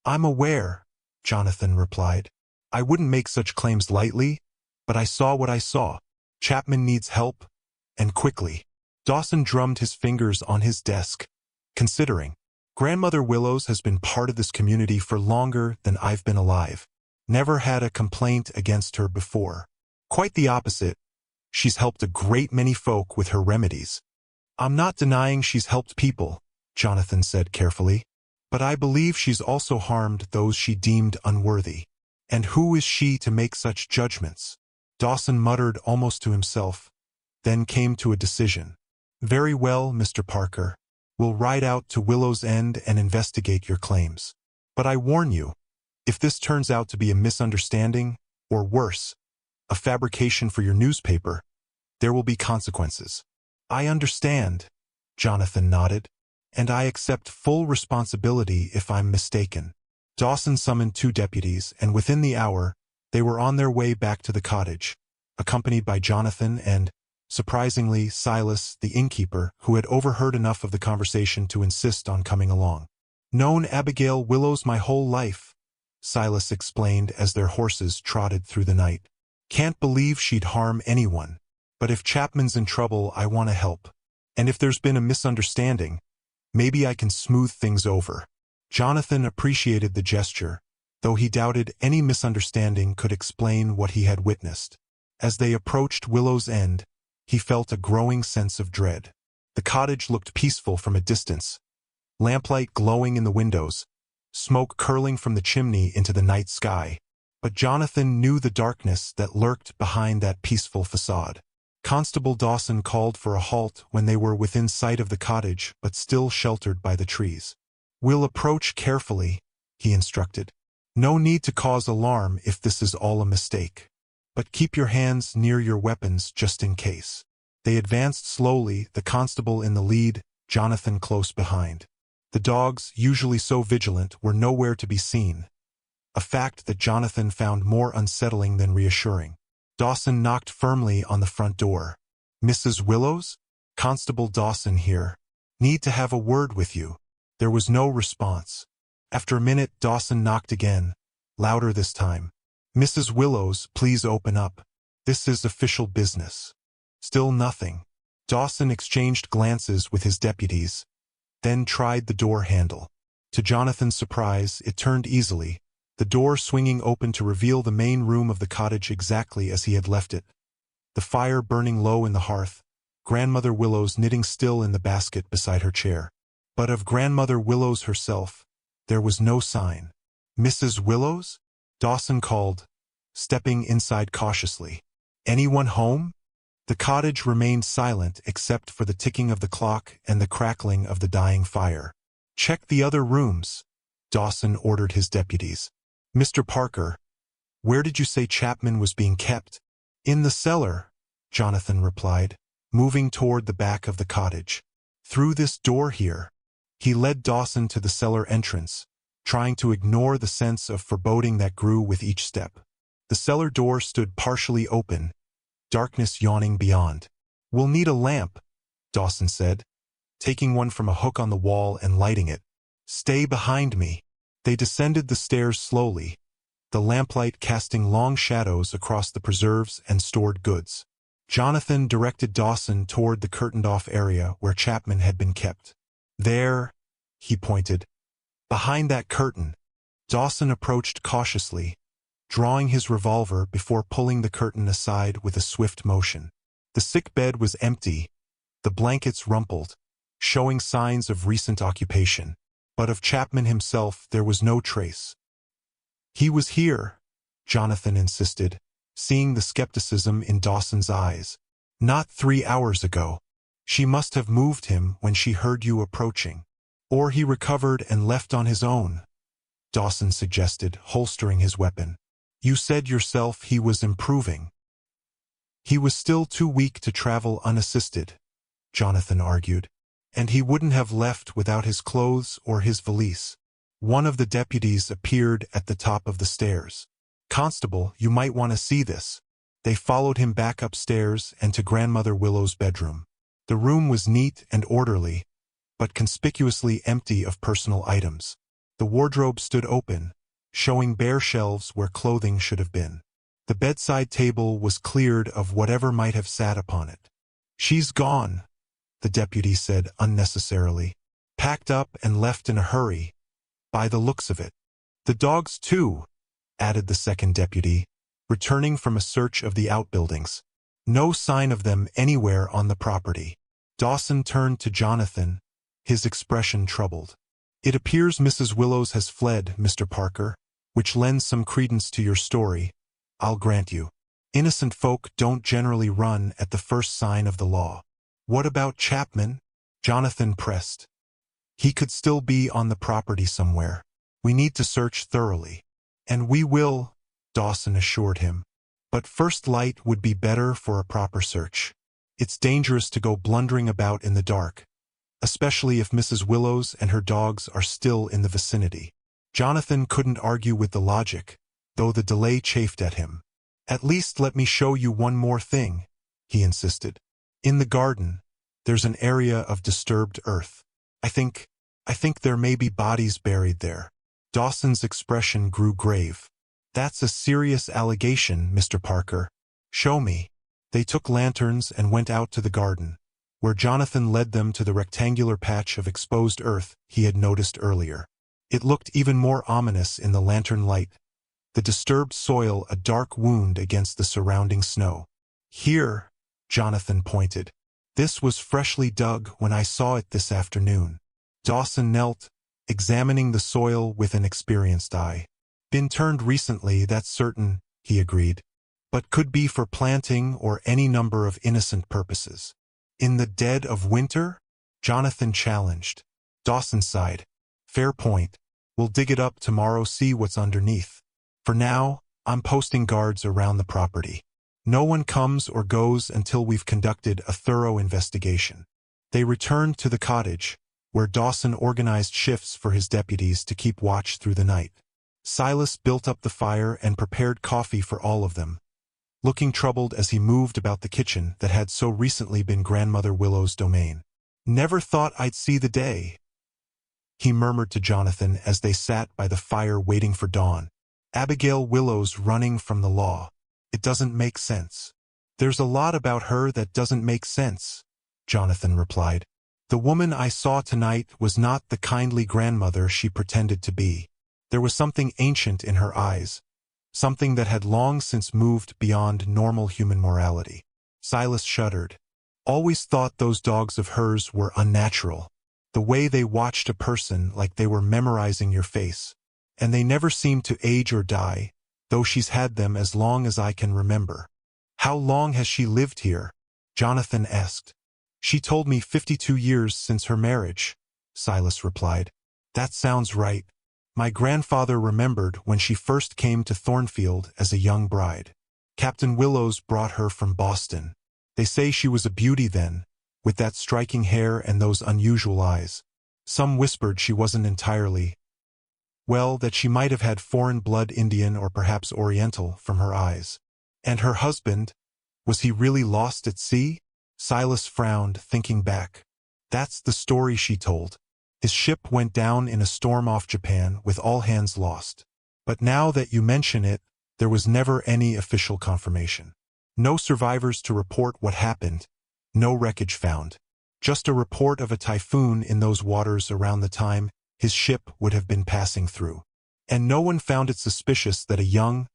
I'm aware, Jonathan replied. I wouldn't make such claims lightly, but I saw what I saw. Chapman needs help, and quickly. Dawson drummed his fingers on his desk, considering. Grandmother Willows has been part of this community for longer than I've been alive. Never had a complaint against her before. Quite the opposite. She's helped a great many folk with her remedies. I'm not denying she's helped people, Jonathan said carefully, but I believe she's also harmed those she deemed unworthy. And who is she to make such judgments? Dawson muttered almost to himself, then came to a decision. Very well, Mr. Parker. We'll ride out to Willow's End and investigate your claims. But I warn you, if this turns out to be a misunderstanding, or worse, a fabrication for your newspaper, there will be consequences. I understand, Jonathan nodded, and I accept full responsibility if I'm mistaken. Dawson summoned 2 deputies, and within the hour, they were on their way back to the cottage, accompanied by Jonathan and, surprisingly, Silas, the innkeeper, who had overheard enough of the conversation to insist on coming along. Known Abigail Willows my whole life, Silas explained as their horses trotted through the night. Can't believe she'd harm anyone. But if Chapman's in trouble, I want to help. And if there's been a misunderstanding, maybe I can smooth things over. Jonathan appreciated the gesture, though he doubted any misunderstanding could explain what he had witnessed. As they approached Willow's End, he felt a growing sense of dread. The cottage looked peaceful from a distance, lamplight glowing in the windows, smoke curling from the chimney into the night sky. But Jonathan knew the darkness that lurked behind that peaceful facade. Constable Dawson called for a halt when they were within sight of the cottage but still sheltered by the trees. We'll approach carefully, he instructed. No need to cause alarm if this is all a mistake. But keep your hands near your weapons just in case. They advanced slowly, the constable in the lead, Jonathan close behind. The dogs, usually so vigilant, were nowhere to be seen, a fact that Jonathan found more unsettling than reassuring. Dawson knocked firmly on the front door. Mrs. Willows? Constable Dawson here. Need to have a word with you. There was no response. After a minute, Dawson knocked again, louder this time. Mrs. Willows, please open up. This is official business. Still nothing. Dawson exchanged glances with his deputies, then tried the door handle. To Jonathan's surprise, it turned easily, the door swinging open to reveal the main room of the cottage exactly as he had left it. The fire burning low in the hearth, Grandmother Willows knitting still in the basket beside her chair. But of Grandmother Willows herself, there was no sign. Mrs. Willows? Dawson called, stepping inside cautiously. Anyone home? The cottage remained silent except for the ticking of the clock and the crackling of the dying fire. Check the other rooms, Dawson ordered his deputies. Mr. Parker, where did you say Chapman was being kept? In the cellar, Jonathan replied, moving toward the back of the cottage. Through this door here. He led Dawson to the cellar entrance, trying to ignore the sense of foreboding that grew with each step. The cellar door stood partially open, darkness yawning beyond. We'll need a lamp, Dawson said, taking one from a hook on the wall and lighting it. Stay behind me. They descended the stairs slowly, the lamplight casting long shadows across the preserves and stored goods. Jonathan directed Dawson toward the curtained-off area where Chapman had been kept. There, he pointed. Behind that curtain. Dawson approached cautiously, drawing his revolver before pulling the curtain aside with a swift motion. The sick bed was empty, the blankets rumpled, showing signs of recent occupation. But of Chapman himself there was no trace. He was here, Jonathan insisted, seeing the skepticism in Dawson's eyes. Not 3 hours ago. She must have moved him when she heard you approaching. Or he recovered and left on his own, Dawson suggested, holstering his weapon. You said yourself he was improving. He was still too weak to travel unassisted, Jonathan argued. And he wouldn't have left without his clothes or his valise. One of the deputies appeared at the top of the stairs. Constable, you might want to see this. They followed him back upstairs and to Grandmother Willow's bedroom. The room was neat and orderly, but conspicuously empty of personal items. The wardrobe stood open, showing bare shelves where clothing should have been. The bedside table was cleared of whatever might have sat upon it. "She's gone," the deputy said unnecessarily. "Packed up and left in a hurry, by the looks of it." "The dogs too," added the second deputy, returning from a search of the outbuildings. "No sign of them anywhere on the property." Dawson turned to Jonathan, his expression troubled. "It appears Mrs. Willows has fled, Mr. Parker, which lends some credence to your story, I'll grant you. Innocent folk don't generally run at the first sign of the law." "What about Chapman?" Jonathan pressed. "He could still be on the property somewhere. We need to search thoroughly." "And we will," Dawson assured him. "But first light would be better for a proper search. It's dangerous to go blundering about in the dark, especially if Mrs. Willows and her dogs are still in the vicinity." Jonathan couldn't argue with the logic, though the delay chafed at him. "At least let me show you one more thing," he insisted. "In the garden, there's an area of disturbed earth. I think there may be bodies buried there." Dawson's expression grew grave. "That's a serious allegation, Mr. Parker. Show me." They took lanterns and went out to the garden, where Jonathan led them to the rectangular patch of exposed earth he had noticed earlier. It looked even more ominous in the lantern light, the disturbed soil a dark wound against the surrounding snow. "Here," Jonathan pointed. "This was freshly dug when I saw it this afternoon." Dawson knelt, examining the soil with an experienced eye. "Been turned recently, that's certain," he agreed. "But could be for planting or any number of innocent purposes." "In the dead of winter?" Jonathan challenged. Dawson sighed. "Fair point. We'll dig it up tomorrow, see what's underneath. For now, I'm posting guards around the property. No one comes or goes until we've conducted a thorough investigation." They returned to the cottage, where Dawson organized shifts for his deputies to keep watch through the night. Silas built up the fire and prepared coffee for all of them, looking troubled as he moved about the kitchen that had so recently been Grandmother Willow's domain. "Never thought I'd see the day," he murmured to Jonathan as they sat by the fire waiting for dawn. "Abigail Willows running from the law. It doesn't make sense." "There's a lot about her that doesn't make sense," Jonathan replied. "The woman I saw tonight was not the kindly grandmother she pretended to be. There was something ancient in her eyes, something that had long since moved beyond normal human morality." Silas shuddered. "Always thought those dogs of hers were unnatural. The way they watched a person like they were memorizing your face. And they never seemed to age or die, though she's had them as long as I can remember." "How long has she lived here?" Jonathan asked. "She told me 52 years since her marriage," Silas replied. "That sounds right. My grandfather remembered when she first came to Thornfield as a young bride. Captain Willows brought her from Boston. They say she was a beauty then, with that striking hair and those unusual eyes. Some whispered she wasn't entirely, well, that she might have had foreign blood, Indian or perhaps Oriental, from her eyes." "And her husband, was he really lost at sea?" Silas frowned, thinking back. "That's the story she told. His ship went down in a storm off Japan with all hands lost. But now that you mention it, there was never any official confirmation. No survivors to report what happened, no wreckage found. Just a report of a typhoon in those waters around the time his ship would have been passing through. And no one found it suspicious that a young,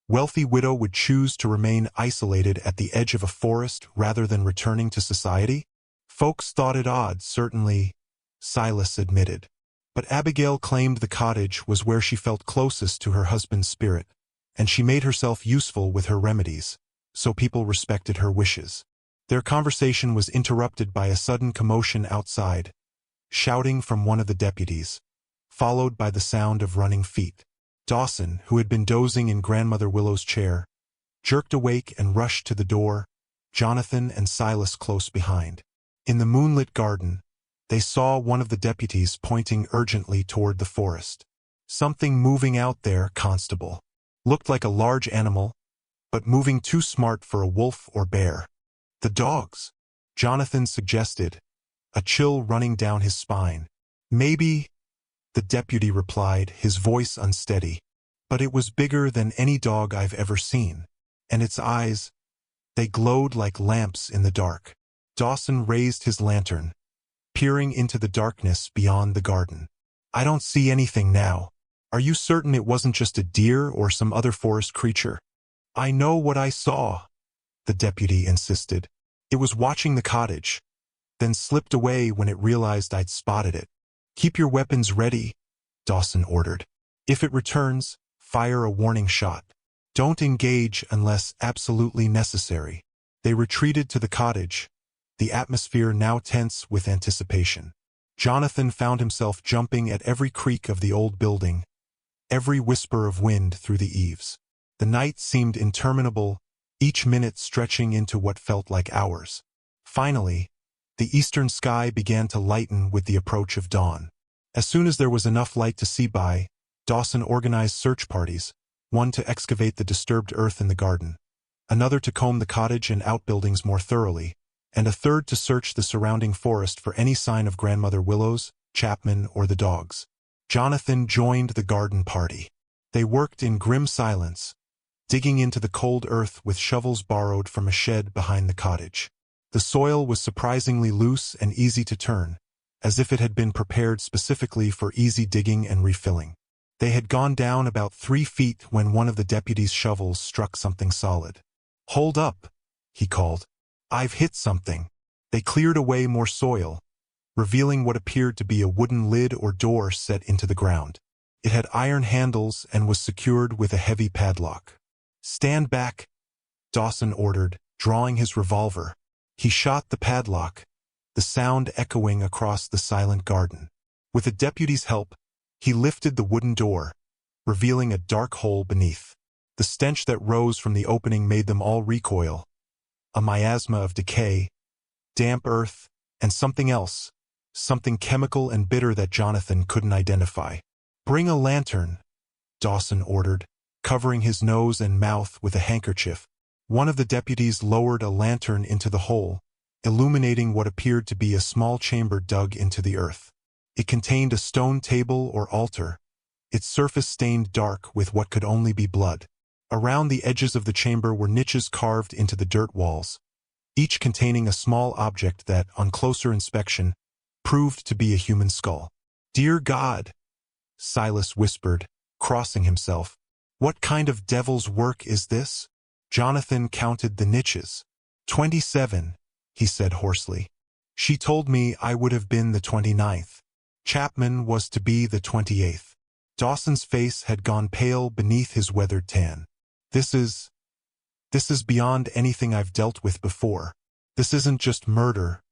wealthy widow would choose to remain isolated at the edge of a forest rather than returning to society? Folks thought it odd, certainly," Silas admitted. "But Abigail claimed the cottage was where she felt closest to her husband's spirit, and she made herself useful with her remedies, so people respected her wishes." Their conversation was interrupted by a sudden commotion outside, shouting from one of the deputies, followed by the sound of running feet. Dawson, who had been dozing in Grandmother Willow's chair, jerked awake and rushed to the door, Jonathan and Silas close behind. In the moonlit garden, they saw one of the deputies pointing urgently toward the forest. "Something moving out there, Constable. Looked like a large animal, but moving too smart for a wolf or bear." "The dogs," Jonathan suggested, a chill running down his spine. "Maybe." the deputy replied, his voice unsteady. But it was bigger than any dog I've ever seen. And its eyes, they glowed like lamps in the dark. Dawson raised his lantern, peering into the darkness beyond the garden. I don't see anything now. Are you certain it wasn't just a deer or some other forest creature? I know what I saw, the deputy insisted. It was watching the cottage, then slipped away when it realized I'd spotted it. Keep your weapons ready, Dawson ordered. If it returns, fire a warning shot. Don't engage unless absolutely necessary. They retreated to the cottage, the atmosphere now tense with anticipation. Jonathan found himself jumping at every creak of the old building, every whisper of wind through the eaves. The night seemed interminable, each minute stretching into what felt like hours. Finally, the eastern sky began to lighten with the approach of dawn. As soon as there was enough light to see by, Dawson organized search parties, one to excavate the disturbed earth in the garden, another to comb the cottage and outbuildings more thoroughly, and a third to search the surrounding forest for any sign of Grandmother Willows, Chapman, or the dogs. Jonathan joined the garden party. They worked in grim silence, digging into the cold earth with shovels borrowed from a shed behind the cottage. The soil was surprisingly loose and easy to turn, as if it had been prepared specifically for easy digging and refilling. They had gone down about 3 feet when one of the deputy's shovels struck something solid. Hold up, he called. I've hit something. They cleared away more soil, revealing what appeared to be a wooden lid or door set into the ground. It had iron handles and was secured with a heavy padlock. Stand back, Dawson ordered, drawing his revolver. He shot the padlock, the sound echoing across the silent garden. With the deputy's help, he lifted the wooden door, revealing a dark hole beneath. The stench that rose from the opening made them all recoil. A miasma of decay, damp earth, and something else, something chemical and bitter that Jonathan couldn't identify. Bring a lantern, Dawson ordered, covering his nose and mouth with a handkerchief. One of the deputies lowered a lantern into the hole, illuminating what appeared to be a small chamber dug into the earth. It contained a stone table or altar, its surface stained dark with what could only be blood. Around the edges of the chamber were niches carved into the dirt walls, each containing a small object that, on closer inspection, proved to be a human skull. Dear God, Silas whispered, crossing himself. What kind of devil's work is this? Jonathan counted the niches. 27, he said hoarsely. She told me I would have been the 29th. Chapman was to be the 28th. Dawson's face had gone pale beneath his weathered tan. This is beyond anything I've dealt with before. This isn't just murder.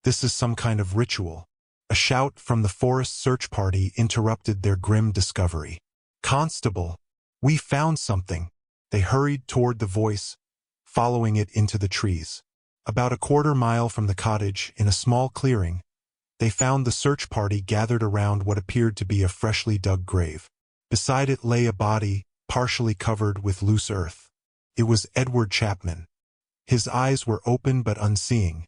This is some kind of ritual. A shout from the forest search party interrupted their grim discovery. Constable, we found something. They hurried toward the voice, following it into the trees. About a quarter mile from the cottage, in a small clearing, they found the search party gathered around what appeared to be a freshly dug grave. Beside it lay a body, partially covered with loose earth. It was Edward Chapman. His eyes were open but unseeing,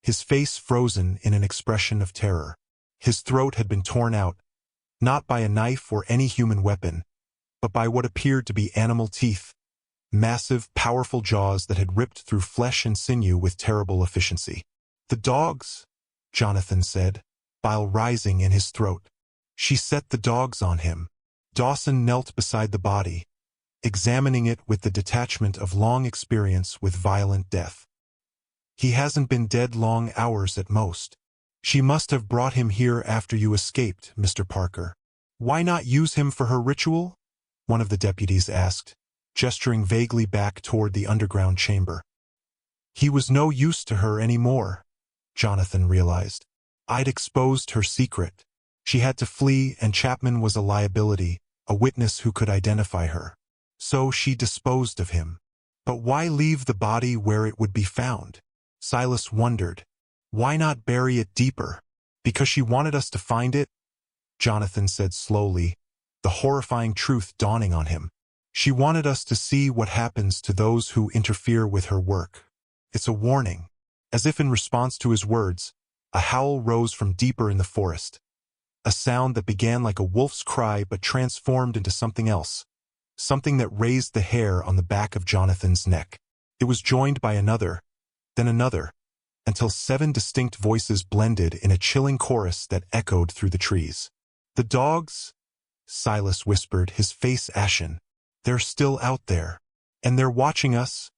his face frozen in an expression of terror. His throat had been torn out, not by a knife or any human weapon, but by what appeared to be animal teeth, massive, powerful jaws that had ripped through flesh and sinew with terrible efficiency. The dogs, Jonathan said, bile rising in his throat. She set the dogs on him. Dawson knelt beside the body, examining it with the detachment of long experience with violent death. He hasn't been dead long hours at most. She must have brought him here after you escaped, Mr. Parker. Why not use him for her ritual? One of the deputies asked, gesturing vaguely back toward the underground chamber. He was no use to her anymore, Jonathan realized. I'd exposed her secret. She had to flee, and Chapman was a liability, a witness who could identify her. So she disposed of him. But why leave the body where it would be found? Silas wondered. Why not bury it deeper? Because she wanted us to find it? Jonathan said slowly, the horrifying truth dawning on him. She wanted us to see what happens to those who interfere with her work. It's a warning. As if in response to his words, a howl rose from deeper in the forest. a sound that began like a wolf's cry but transformed into something else, something that raised the hair on the back of Jonathan's neck. It was joined by another, then another, until 7 distinct voices blended in a chilling chorus that echoed through the trees. "The dogs," Silas whispered, his face ashen. "They're still out there. And they're watching us,"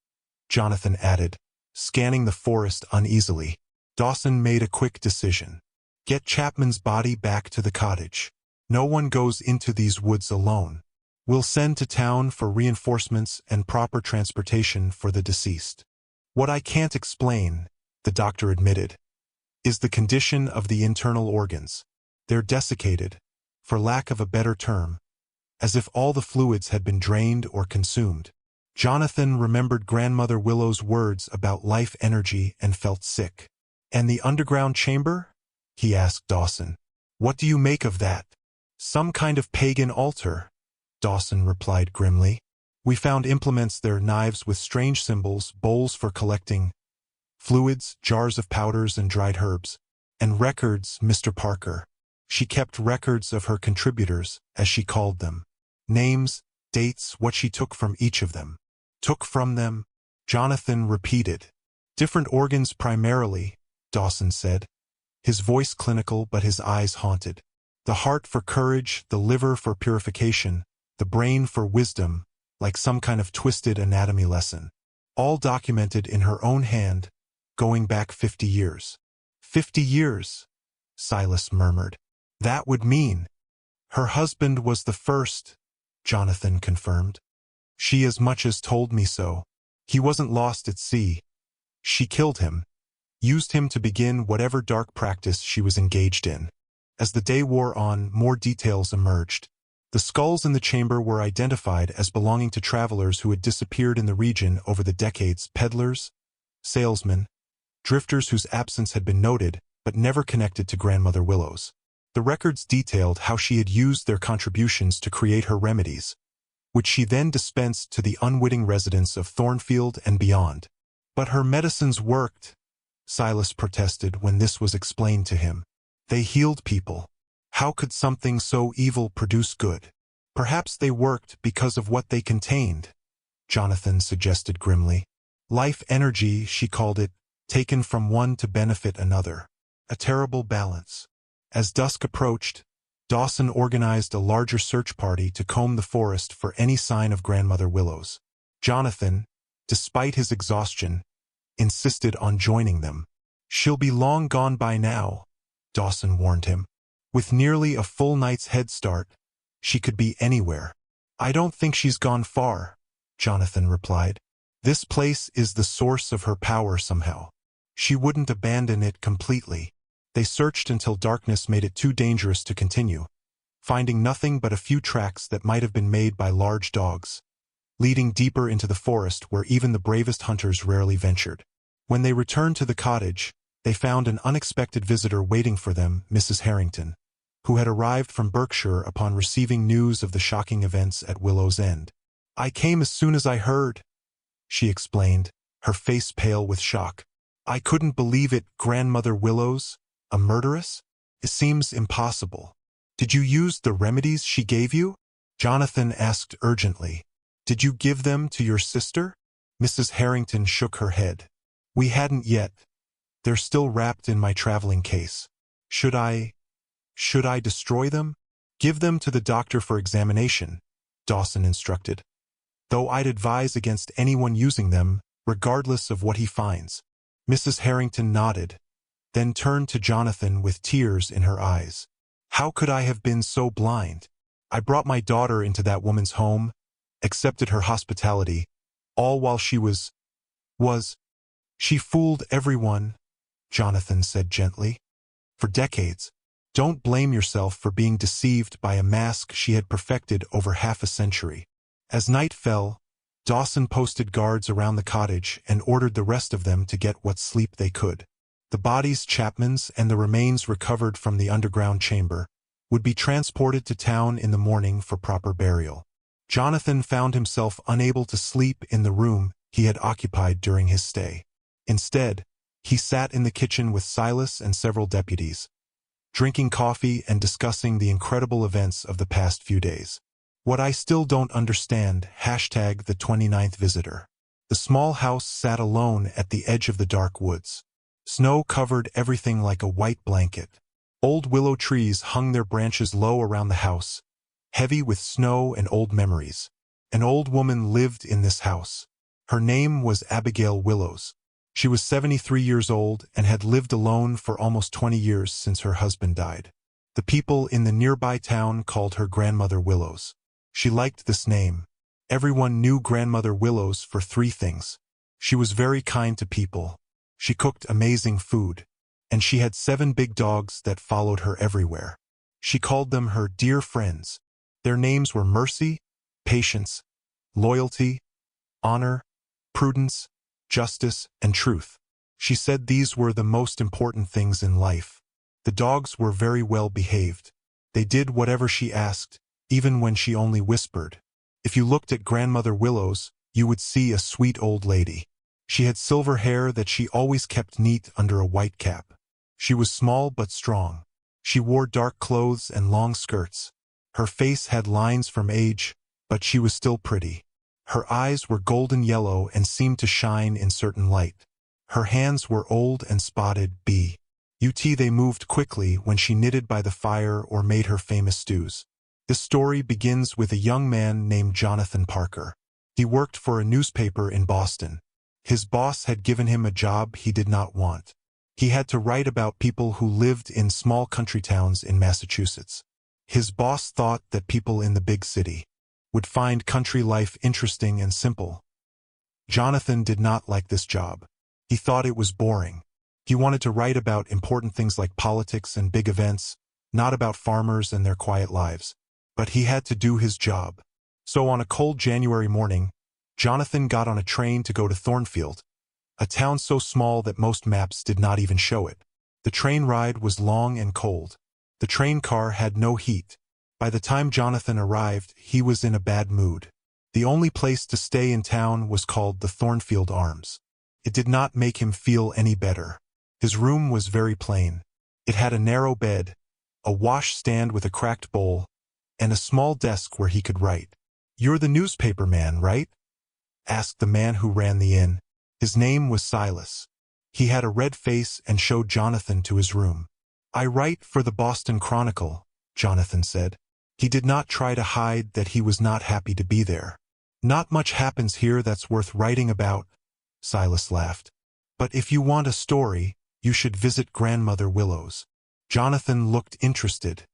Jonathan added, scanning the forest uneasily. Dawson made a quick decision. "Get Chapman's body back to the cottage. No one goes into these woods alone. We'll send to town for reinforcements and proper transportation for the deceased." "What I can't explain," the doctor admitted, "is the condition of the internal organs. They're desiccated, for lack of a better term, as if all the fluids had been drained or consumed." Jonathan remembered Grandmother Willow's words about life energy and felt sick. "And the underground chamber?" he asked Dawson. "What do you make of that?" "Some kind of pagan altar," Dawson replied grimly. "We found implements there, knives with strange symbols, bowls for collecting fluids, jars of powders and dried herbs, and records, Mr. Parker. She kept records of her contributors, as she called them. Names, dates, what she took from each of them." "Took from them?" Jonathan repeated. "Different organs primarily," Dawson said, his voice clinical but his eyes haunted. "The heart for courage, the liver for purification, the brain for wisdom, like some kind of twisted anatomy lesson. All documented in her own hand, going back 50 years. 50 years, Silas murmured. "That would mean—" "Her husband was the first," Jonathan confirmed. "She as much as told me so. He wasn't lost at sea. She killed him, used him to begin whatever dark practice she was engaged in." As the day wore on, more details emerged. The skulls in the chamber were identified as belonging to travelers who had disappeared in the region over the decades, peddlers, salesmen, drifters whose absence had been noted but never connected to Grandmother Willows. The records detailed how she had used their contributions to create her remedies, which she then dispensed to the unwitting residents of Thornfield and beyond. "But her medicines worked," Silas protested when this was explained to him. "They healed people. How could something so evil produce good?" "Perhaps they worked because of what they contained," Jonathan suggested grimly. "Life energy," she called it, taken from one to benefit another. A terrible balance. As dusk approached, Dawson organized a larger search party to comb the forest for any sign of Grandmother Willows. Jonathan, despite his exhaustion, insisted on joining them. "She'll be long gone by now," Dawson warned him. "With nearly a full night's head start, she could be anywhere." "I don't think she's gone far," Jonathan replied. "This place is the source of her power somehow. She wouldn't abandon it completely." They searched until darkness made it too dangerous to continue, finding nothing but a few tracks that might have been made by large dogs, leading deeper into the forest where even the bravest hunters rarely ventured. When they returned to the cottage, they found an unexpected visitor waiting for them, Mrs. Harrington, who had arrived from Berkshire upon receiving news of the shocking events at Willow's End. "I came as soon as I heard," she explained, her face pale with shock. "I couldn't believe it. Grandmother Willows? A murderess? It seems impossible." "Did you use the remedies she gave you?" Jonathan asked urgently. "Did you give them to your sister?" Mrs. Harrington shook her head. "We hadn't yet. They're still wrapped in my traveling case. Should I destroy them?" "Give them to the doctor for examination," Dawson instructed. "Though I'd advise against anyone using them, regardless of what he finds." Mrs. Harrington nodded, then turned to Jonathan with tears in her eyes. "How could I have been so blind? I brought my daughter into that woman's home, accepted her hospitality, all while she was... She fooled everyone," Jonathan said gently. "For decades. Don't blame yourself for being deceived by a mask she had perfected over half a century." As night fell, Dawson posted guards around the cottage and ordered the rest of them to get what sleep they could. The bodies, Chapman's, and the remains recovered from the underground chamber would be transported to town in the morning for proper burial. Jonathan found himself unable to sleep in the room he had occupied during his stay. Instead, he sat in the kitchen with Silas and several deputies, drinking coffee and discussing the incredible events of the past few days. What I still don't understand, hashtag the 29th visitor. The small house sat alone at the edge of the dark woods. Snow covered everything like a white blanket. Old willow trees hung their branches low around the house, heavy with snow and old memories. An old woman lived in this house. Her name was Abigail Willows. She was 73 years old and had lived alone for almost 20 years since her husband died. The people in the nearby town called her Grandmother Willows. She liked this name. Everyone knew Grandmother Willows for three things. She was very kind to people. She cooked amazing food. And she had 7 big dogs that followed her everywhere. She called them her dear friends. Their names were Mercy, Patience, Loyalty, Honor, Prudence, Justice, and Truth. She said these were the most important things in life. The dogs were very well behaved. They did whatever she asked, even when she only whispered. If you looked at Grandmother Willows, you would see a sweet old lady. She had silver hair that she always kept neat under a white cap. She was small but strong. She wore dark clothes and long skirts. Her face had lines from age, but she was still pretty. Her eyes were golden yellow and seemed to shine in certain light. Her hands were old and spotted, they moved quickly when she knitted by the fire or made her famous stews. This story begins with a young man named Jonathan Parker. He worked for a newspaper in Boston. His boss had given him a job he did not want. He had to write about people who lived in small country towns in Massachusetts. His boss thought that people in the big city would find country life interesting and simple. Jonathan did not like this job. He thought it was boring. He wanted to write about important things like politics and big events, not about farmers and their quiet lives. But he had to do his job. So on a cold January morning, Jonathan got on a train to go to Thornfield, a town so small that most maps did not even show it. The train ride was long and cold. The train car had no heat. By the time Jonathan arrived, he was in a bad mood. The only place to stay in town was called the Thornfield Arms. It did not make him feel any better. His room was very plain. It had a narrow bed, a wash stand with a cracked bowl, and a small desk where he could write. "You're the newspaper man, right?" asked the man who ran the inn. His name was Silas. He had a red face and showed Jonathan to his room. "I write for the Boston Chronicle," Jonathan said. He did not try to hide that he was not happy to be there. "Not much happens here that's worth writing about," Silas laughed. "But if you want a story, you should visit Grandmother Willows." Jonathan looked interested.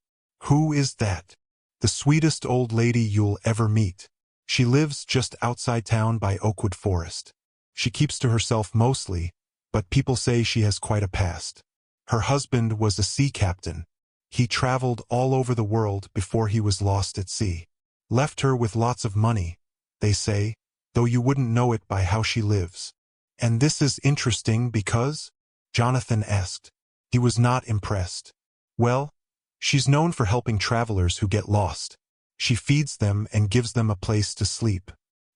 "Who is that?" "The sweetest old lady you'll ever meet. She lives just outside town by Oakwood Forest. She keeps to herself mostly, but people say she has quite a past. Her husband was a sea captain. He traveled all over the world before he was lost at sea. Left her with lots of money, they say, though you wouldn't know it by how she lives." "And this is interesting because?" Jonathan asked. He was not impressed. "Well, she's known for helping travelers who get lost. She feeds them and gives them a place to sleep.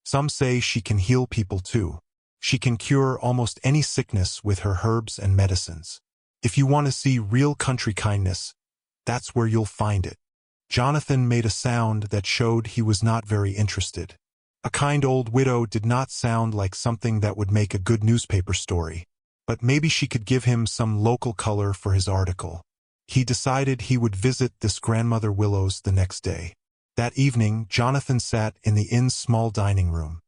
Some say she can heal people too. She can cure almost any sickness with her herbs and medicines. If you want to see real country kindness, that's where you'll find it." Jonathan made a sound that showed he was not very interested. A kind old widow did not sound like something that would make a good newspaper story, but maybe she could give him some local color for his article. He decided he would visit this Grandmother Willows the next day. That evening, Jonathan sat in the inn's small dining room.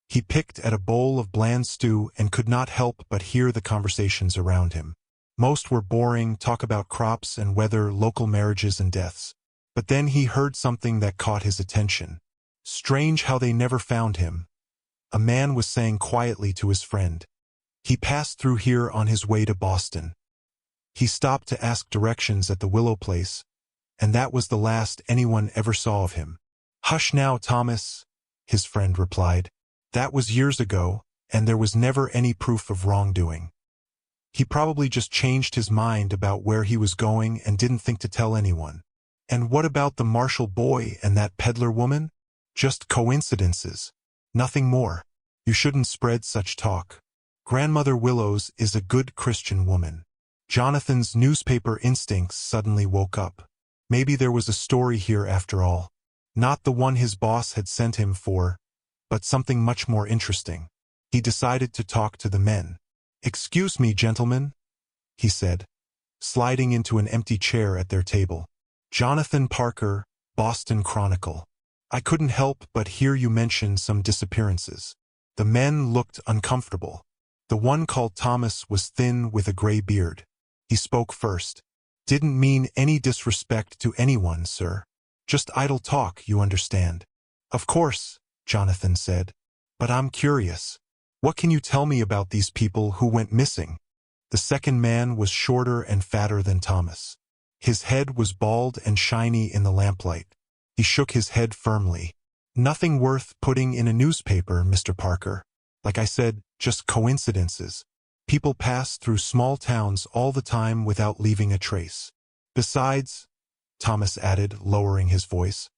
He picked at a bowl of bland stew and could not help but hear the conversations around him. Most were boring, talk about crops and weather, local marriages and deaths. But then he heard something that caught his attention. "Strange how they never found him," a man was saying quietly to his friend. "He passed through here on his way to Boston. He stopped to ask directions at the Willow place, and that was the last anyone ever saw of him." "Hush now, Thomas," his friend replied. "That was years ago, and there was never any proof of wrongdoing. He probably just changed his mind about where he was going and didn't think to tell anyone." "And what about the Marshall boy and that peddler woman?" "Just coincidences. Nothing more. You shouldn't spread such talk. Grandmother Willows is a good Christian woman." Jonathan's newspaper instincts suddenly woke up. Maybe there was a story here after all. Not the one his boss had sent him for, but something much more interesting. He decided to talk to the men. "Excuse me, gentlemen," he said, sliding into an empty chair at their table. "Jonathan Parker, Boston Chronicle. I couldn't help but hear you mention some disappearances." The men looked uncomfortable. The one called Thomas was thin with a gray beard. He spoke first. "Didn't mean any disrespect to anyone, sir. Just idle talk, you understand." "Of course," Jonathan said. "But I'm curious. What can you tell me about these people who went missing?" The second man was shorter and fatter than Thomas. His head was bald and shiny in the lamplight. He shook his head firmly. "Nothing worth putting in a newspaper, Mr. Parker. Like I said, just coincidences. People pass through small towns all the time without leaving a trace. Besides," Thomas added, lowering his voice,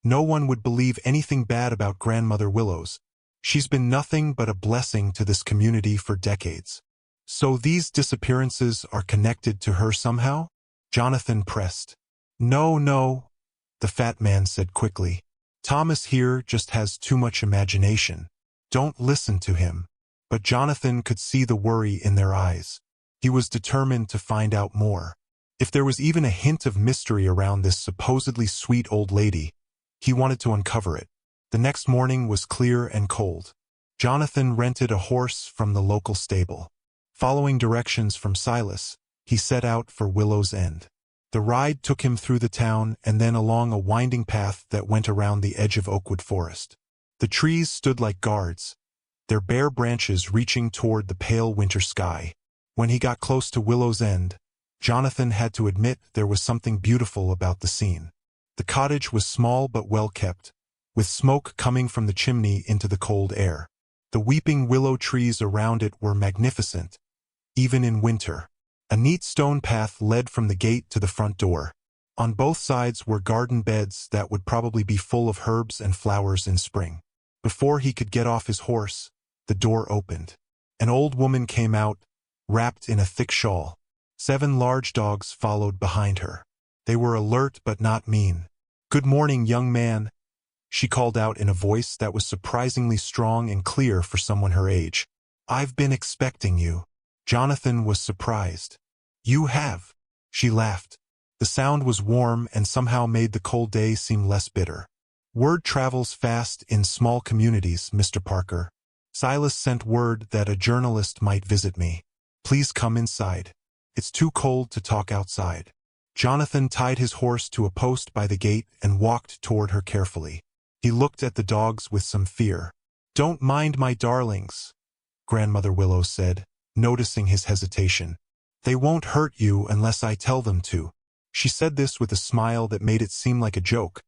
"no one would believe anything bad about Grandmother Willows. She's been nothing but a blessing to this community for decades." "So these disappearances are connected to her somehow?" Jonathan pressed. No, the fat man said quickly. "Thomas here just has too much imagination. Don't listen to him." But Jonathan could see the worry in their eyes. He was determined to find out more. If there was even a hint of mystery around this supposedly sweet old lady, he wanted to uncover it. The next morning was clear and cold. Jonathan rented a horse from the local stable. Following directions from Silas, he set out for Willow's End. The ride took him through the town and then along a winding path that went around the edge of Oakwood Forest. The trees stood like guards, their bare branches reaching toward the pale winter sky. When he got close to Willow's End, Jonathan had to admit there was something beautiful about the scene. The cottage was small but well kept, with smoke coming from the chimney into the cold air. The weeping willow trees around it were magnificent, even in winter. A neat stone path led from the gate to the front door. On both sides were garden beds that would probably be full of herbs and flowers in spring. Before he could get off his horse, the door opened. An old woman came out, wrapped in a thick shawl. 7 large dogs followed behind her. They were alert but not mean. "Good morning, young man," she called out in a voice that was surprisingly strong and clear for someone her age. "I've been expecting you." Jonathan was surprised. "You have?" She laughed. The sound was warm and somehow made the cold day seem less bitter. "Word travels fast in small communities, Mr. Parker. Silas sent word that a journalist might visit me. Please come inside. It's too cold to talk outside." Jonathan tied his horse to a post by the gate and walked toward her carefully. He looked at the dogs with some fear. "Don't mind my darlings," Grandmother Willows said, noticing his hesitation. "They won't hurt you unless I tell them to." She said this with a smile that made it seem like a joke,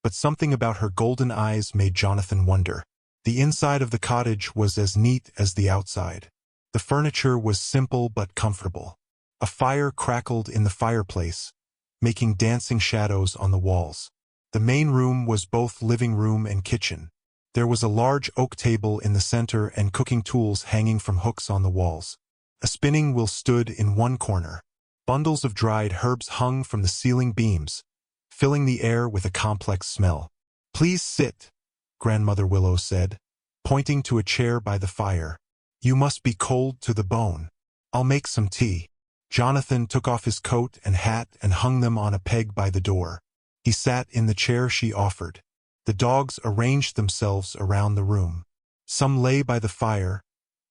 but something about her golden eyes made Jonathan wonder. The inside of the cottage was as neat as the outside. The furniture was simple but comfortable. A fire crackled in the fireplace, making dancing shadows on the walls. The main room was both living room and kitchen. There was a large oak table in the center and cooking tools hanging from hooks on the walls. A spinning wheel stood in one corner. Bundles of dried herbs hung from the ceiling beams, filling the air with a complex smell. "Please sit," Grandmother Willows said, pointing to a chair by the fire. "You must be cold to the bone. I'll make some tea." Jonathan took off his coat and hat and hung them on a peg by the door. He sat in the chair she offered. The dogs arranged themselves around the room. Some lay by the fire,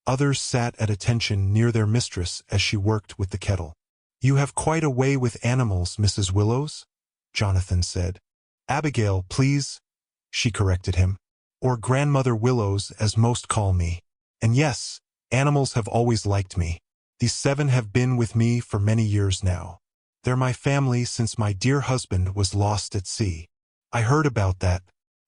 others sat at attention near their mistress as she worked with the kettle. "You have quite a way with animals, Mrs. Willows," Jonathan said. "Abigail, please," she corrected him. "Or Grandmother Willows, as most call me. And yes, animals have always liked me. These 7 have been with me for many years now. They're my family since my dear husband was lost at sea." "I heard about that.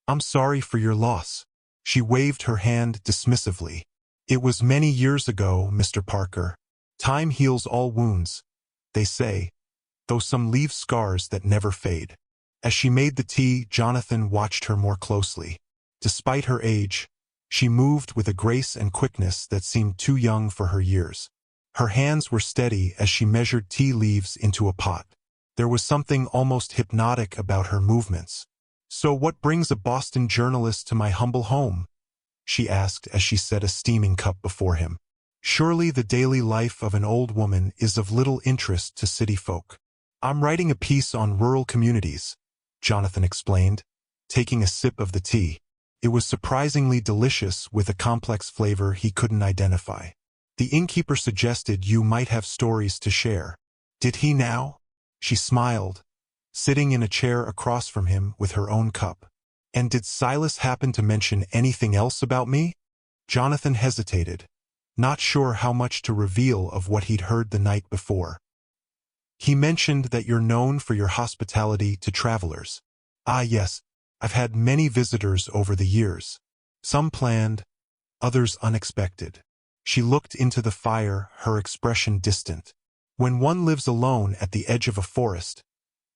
I'm sorry for your loss." She waved her hand dismissively. "It was many years ago, Mr. Parker. Time heals all wounds, they say, though some leave scars that never fade." As she made the tea, Jonathan watched her more closely. Despite her age, she moved with a grace and quickness that seemed too young for her years. Her hands were steady as she measured tea leaves into a pot. There was something almost hypnotic about her movements. "So what brings a Boston journalist to my humble home?" she asked as she set a steaming cup before him. "Surely the daily life of an old woman is of little interest to city folk." "I'm writing a piece on rural communities," Jonathan explained, taking a sip of the tea. It was surprisingly delicious with a complex flavor he couldn't identify. "The innkeeper suggested you might have stories to share." "Did he now?" She smiled, sitting in a chair across from him with her own cup. "And did Silas happen to mention anything else about me?" Jonathan hesitated, not sure how much to reveal of what he'd heard the night before. "He mentioned that you're known for your hospitality to travelers." "Ah, yes, I've had many visitors over the years. Some planned, others unexpected." She looked into the fire, her expression distant. "When one lives alone at the edge of a forest,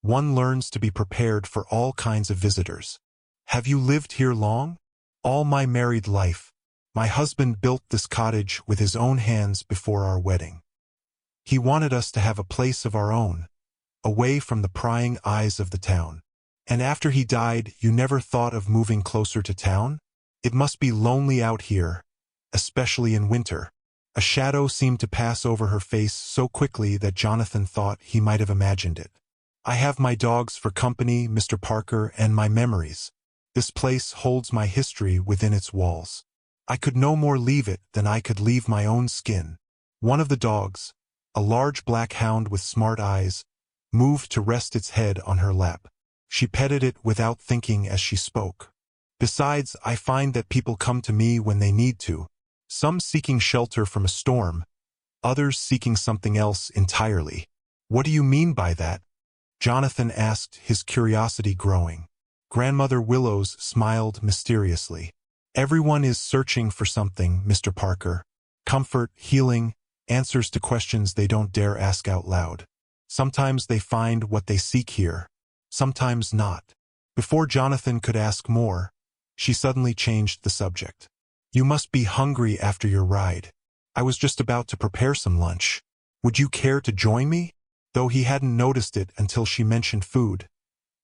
one learns to be prepared for all kinds of visitors." "Have you lived here long?" "All my married life. My husband built this cottage with his own hands before our wedding. He wanted us to have a place of our own, away from the prying eyes of the town." "And after he died, you never thought of moving closer to town?" "It must be lonely out here, especially in winter." A shadow seemed to pass over her face so quickly that Jonathan thought he might have imagined it. "I have my dogs for company, Mr. Parker, and my memories. This place holds my history within its walls. I could no more leave it than I could leave my own skin." One of the dogs, a large black hound with smart eyes, moved to rest its head on her lap. She petted it without thinking as she spoke. "Besides, I find that people come to me when they need to, some seeking shelter from a storm, others seeking something else entirely." "What do you mean by that?" Jonathan asked, his curiosity growing. Grandmother Willows smiled mysteriously. "Everyone is searching for something, Mr. Parker. Comfort, healing, answers to questions they don't dare ask out loud. Sometimes they find what they seek here, sometimes not." Before Jonathan could ask more, she suddenly changed the subject. "You must be hungry after your ride. I was just about to prepare some lunch. Would you care to join me?" Though he hadn't noticed it until she mentioned food,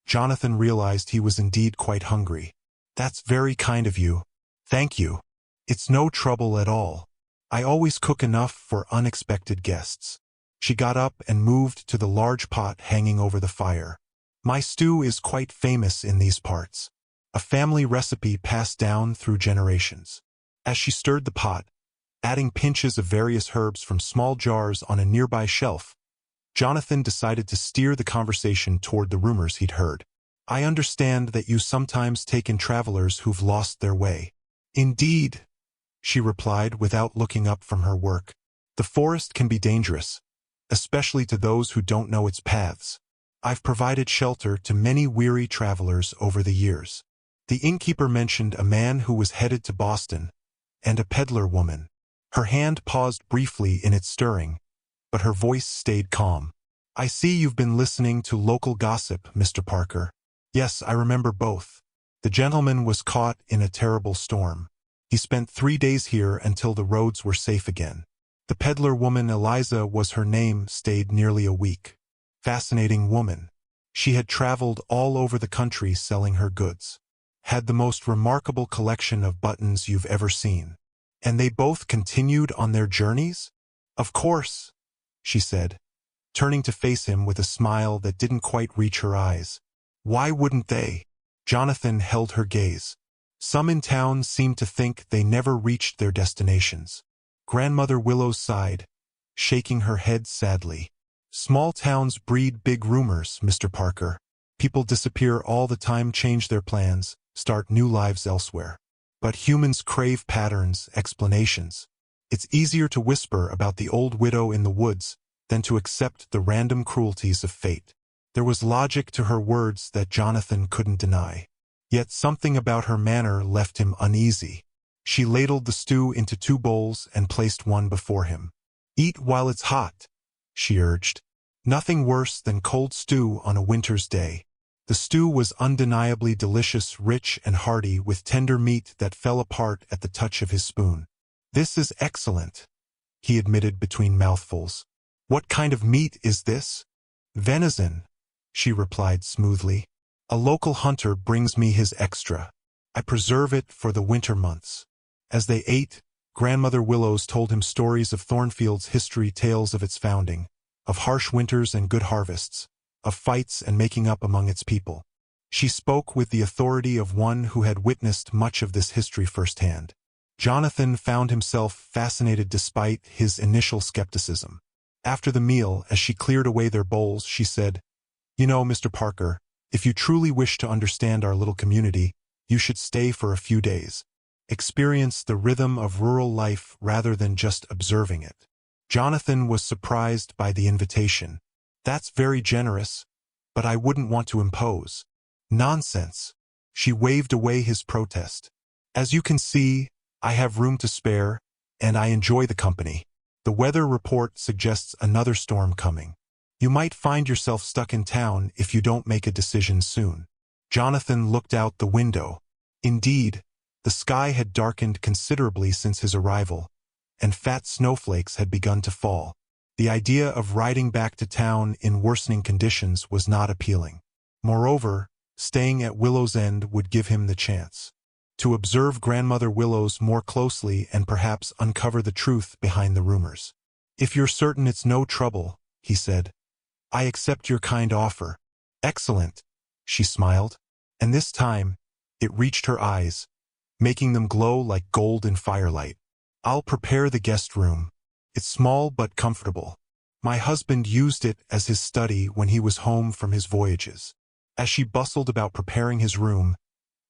Jonathan realized he was indeed quite hungry. "That's very kind of you. Thank you. It's no trouble at all. I always cook enough for unexpected guests." She got up and moved to the large pot hanging over the fire. "My stew is quite famous in these parts. A family recipe passed down through generations." As she stirred the pot, adding pinches of various herbs from small jars on a nearby shelf, Jonathan decided to steer the conversation toward the rumors he'd heard. "I understand that you sometimes take in travelers who've lost their way." "Indeed," she replied without looking up from her work. "The forest can be dangerous, especially to those who don't know its paths. I've provided shelter to many weary travelers over the years." The innkeeper mentioned a man who was headed to Boston, and a peddler woman. Her hand paused briefly in its stirring, but her voice stayed calm. "I see you've been listening to local gossip, Mr. Parker." "Yes, I remember both. The gentleman was caught in a terrible storm. He spent 3 days here until the roads were safe again. The peddler woman, Eliza was her name, stayed nearly a week. Fascinating woman. She had traveled all over the country selling her goods. Had the most remarkable collection of buttons you've ever seen." "And they both continued on their journeys?" "Of course," she said, turning to face him with a smile that didn't quite reach her eyes. "Why wouldn't they?" Jonathan held her gaze. "Some in town seemed to think they never reached their destinations." Grandmother Willows sighed, shaking her head sadly. "Small towns breed big rumors, Mr. Parker. People disappear all the time, change their plans, start new lives elsewhere. But humans crave patterns, explanations. It's easier to whisper about the old widow in the woods than to accept the random cruelties of fate." There was logic to her words that Jonathan couldn't deny. Yet something about her manner left him uneasy. She ladled the stew into 2 bowls and placed one before him. "Eat while it's hot," she urged. "Nothing worse than cold stew on a winter's day." The stew was undeniably delicious, rich and hearty, with tender meat that fell apart at the touch of his spoon. "This is excellent," he admitted between mouthfuls. What kind of meat is this? Venison, she replied smoothly. A local hunter brings me his extra. I preserve it for the winter months. As they ate, Grandmother Willows told him stories of Thornfield's history, tales of its founding, of harsh winters and good harvests, of fights and making up among its people. She spoke with the authority of one who had witnessed much of this history firsthand. Jonathan found himself fascinated despite his initial skepticism. After the meal, as she cleared away their bowls, she said, "You know, Mr. Parker, if you truly wish to understand our little community, you should stay for a few days. Experience the rhythm of rural life rather than just observing it." Jonathan was surprised by the invitation. "That's very generous, but I wouldn't want to impose." "Nonsense." She waved away his protest. "As you can see, I have room to spare, and I enjoy the company. The weather report suggests another storm coming. You might find yourself stuck in town if you don't make a decision soon." Jonathan looked out the window. Indeed, the sky had darkened considerably since his arrival, and fat snowflakes had begun to fall. The idea of riding back to town in worsening conditions was not appealing. Moreover, staying at Willow's End would give him the chance to observe Grandmother Willows more closely and perhaps uncover the truth behind the rumors. "If you're certain it's no trouble," he said, "I accept your kind offer." "Excellent," she smiled, and this time, it reached her eyes, making them glow like gold in firelight. "I'll prepare the guest room. It's small but comfortable. My husband used it as his study when he was home from his voyages." As she bustled about preparing his room,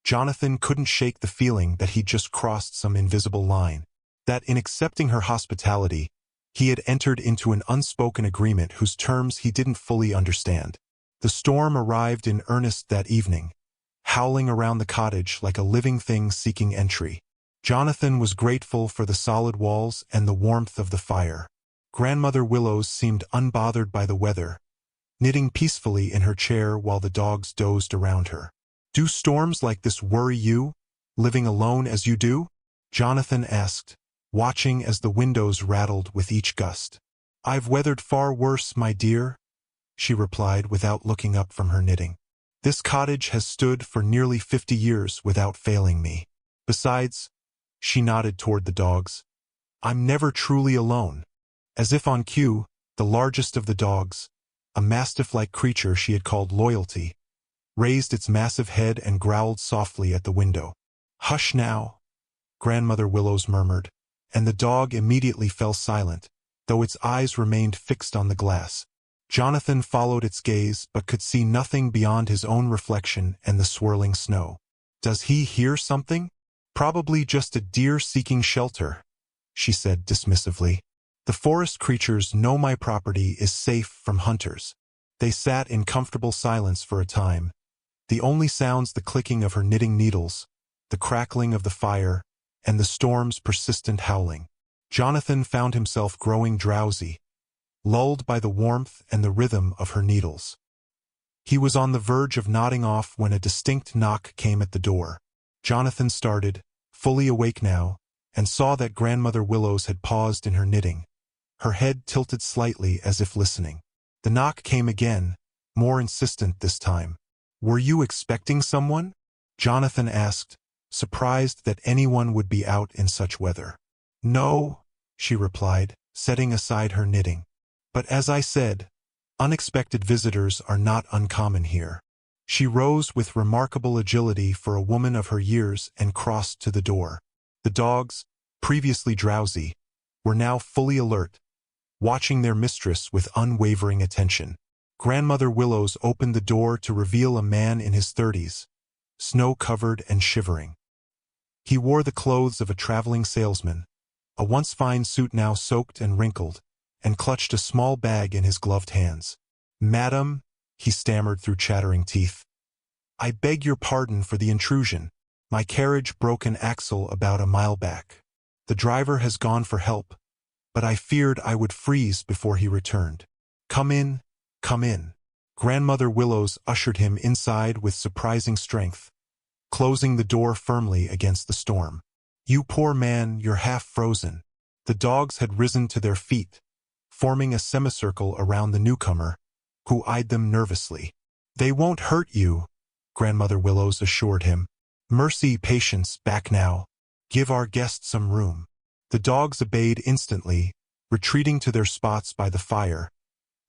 Jonathan couldn't shake the feeling that he'd just crossed some invisible line, that in accepting her hospitality, he had entered into an unspoken agreement whose terms he didn't fully understand. The storm arrived in earnest that evening, howling around the cottage like a living thing seeking entry. Jonathan was grateful for the solid walls and the warmth of the fire. Grandmother Willows seemed unbothered by the weather, knitting peacefully in her chair while the dogs dozed around her. "Do storms like this worry you, living alone as you do?" Jonathan asked, watching as the windows rattled with each gust. "I've weathered far worse, my dear," she replied without looking up from her knitting. "This cottage has stood for nearly 50 years without failing me. Besides," she nodded toward the dogs, "I'm never truly alone." As if on cue, the largest of the dogs, a mastiff-like creature she had called Loyalty, raised its massive head and growled softly at the window. "Hush now," Grandmother Willows murmured, and the dog immediately fell silent, though its eyes remained fixed on the glass. Jonathan followed its gaze but could see nothing beyond his own reflection and the swirling snow. "Does he hear something? Probably just a deer seeking shelter," she said dismissively. "The forest creatures know my property is safe from hunters." They sat in comfortable silence for a time, the only sounds the clicking of her knitting needles, the crackling of the fire, and the storm's persistent howling. Jonathan found himself growing drowsy, lulled by the warmth and the rhythm of her needles. He was on the verge of nodding off when a distinct knock came at the door. Jonathan started, fully awake now, and saw that Grandmother Willows had paused in her knitting, her head tilted slightly as if listening. The knock came again, more insistent this time. "Were you expecting someone?" Jonathan asked, surprised that anyone would be out in such weather. "No," she replied, setting aside her knitting. "But as I said, unexpected visitors are not uncommon here." She rose with remarkable agility for a woman of her years and crossed to the door. The dogs, previously drowsy, were now fully alert, watching their mistress with unwavering attention. Grandmother Willows opened the door to reveal a man in his 30s, snow-covered and shivering. He wore the clothes of a traveling salesman, a once fine suit now soaked and wrinkled, and clutched a small bag in his gloved hands. "Madam," he stammered through chattering teeth, "I beg your pardon for the intrusion. My carriage broke an axle about a mile back. The driver has gone for help, but I feared I would freeze before he returned. Come in, come in." Grandmother Willows ushered him inside with surprising strength, closing the door firmly against the storm. "You poor man, you're half frozen." The dogs had risen to their feet, forming a semicircle around the newcomer, who eyed them nervously. "They won't hurt you," Grandmother Willows assured him. "Mercy, patience, back now. Give our guest some room." The dogs obeyed instantly, retreating to their spots by the fire,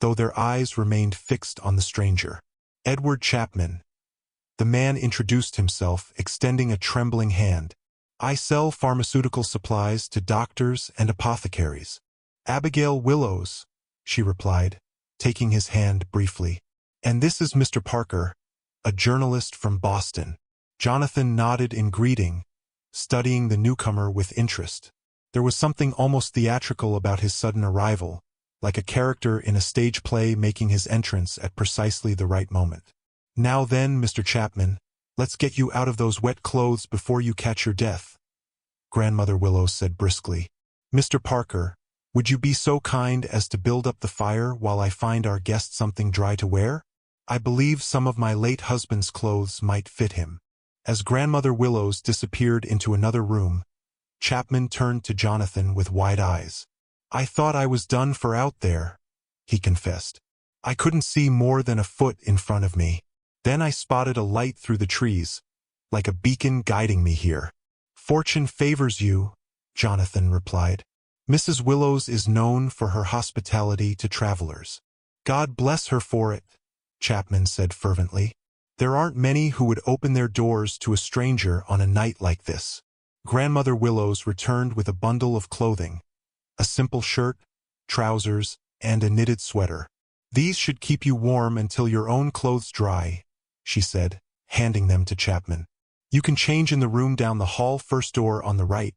though their eyes remained fixed on the stranger. "Edward Chapman." The man introduced himself, extending a trembling hand. "I sell pharmaceutical supplies to doctors and apothecaries." "Abigail Willows," she replied, taking his hand briefly. "And this is Mr. Parker, a journalist from Boston." Jonathan nodded in greeting, studying the newcomer with interest. There was something almost theatrical about his sudden arrival, like a character in a stage play making his entrance at precisely the right moment. "Now then, Mr. Chapman, let's get you out of those wet clothes before you catch your death," Grandmother Willows said briskly. "Mr. Parker, would you be so kind as to build up the fire while I find our guest something dry to wear? I believe some of my late husband's clothes might fit him." As Grandmother Willows disappeared into another room, Chapman turned to Jonathan with wide eyes. "I thought I was done for out there," he confessed. "I couldn't see more than a foot in front of me. Then I spotted a light through the trees, like a beacon guiding me here." "Fortune favors you," Jonathan replied. "Mrs. Willows is known for her hospitality to travelers." "God bless her for it," Chapman said fervently. "There aren't many who would open their doors to a stranger on a night like this." Grandmother Willows returned with a bundle of clothing, a simple shirt, trousers, and a knitted sweater. "These should keep you warm until your own clothes dry," she said, handing them to Chapman. "You can change in the room down the hall, first door on the right.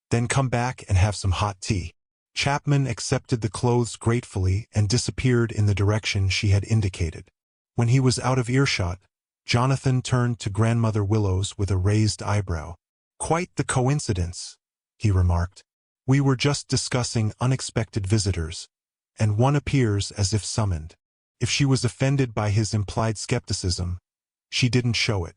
Then come back and have some hot tea." Chapman accepted the clothes gratefully and disappeared in the direction she had indicated. When he was out of earshot, Jonathan turned to Grandmother Willows with a raised eyebrow. "Quite the coincidence," he remarked. "We were just discussing unexpected visitors, and one appears as if summoned." If she was offended by his implied skepticism, she didn't show it.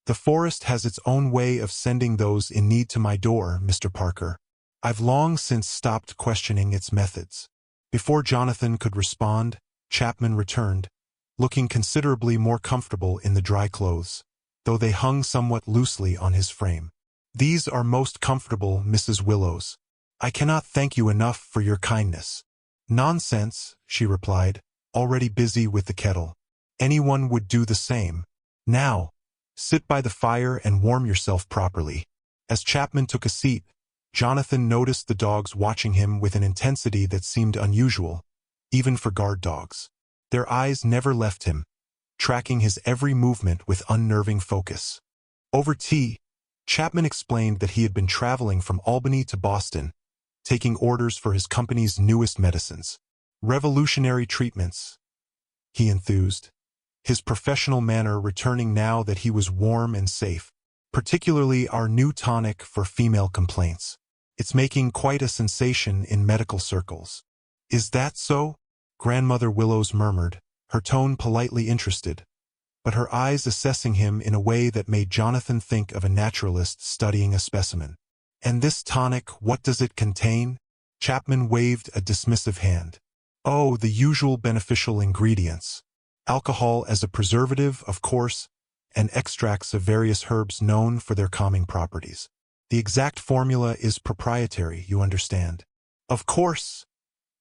"The forest has its own way of sending those in need to my door, Mr. Parker. I've long since stopped questioning its methods." Before Jonathan could respond, Chapman returned, looking considerably more comfortable in the dry clothes, though they hung somewhat loosely on his frame. "These are most comfortable, Mrs. Willows. I cannot thank you enough for your kindness." "Nonsense," she replied, already busy with the kettle. "Anyone would do the same. Now, sit by the fire and warm yourself properly." As Chapman took a seat, Jonathan noticed the dogs watching him with an intensity that seemed unusual, even for guard dogs. Their eyes never left him, tracking his every movement with unnerving focus. Over tea, Chapman explained that he had been traveling from Albany to Boston, taking orders for his company's newest medicines. "Revolutionary treatments," he enthused, his professional manner returning now that he was warm and safe. "Particularly our new tonic for female complaints. It's making quite a sensation in medical circles." "Is that so?" Grandmother Willows murmured, her tone politely interested, but her eyes assessing him in a way that made Jonathan think of a naturalist studying a specimen. "And this tonic, what does it contain?" Chapman waved a dismissive hand. "Oh, the usual beneficial ingredients. Alcohol as a preservative, of course, and extracts of various herbs known for their calming properties. The exact formula is proprietary, you understand." "Of course,"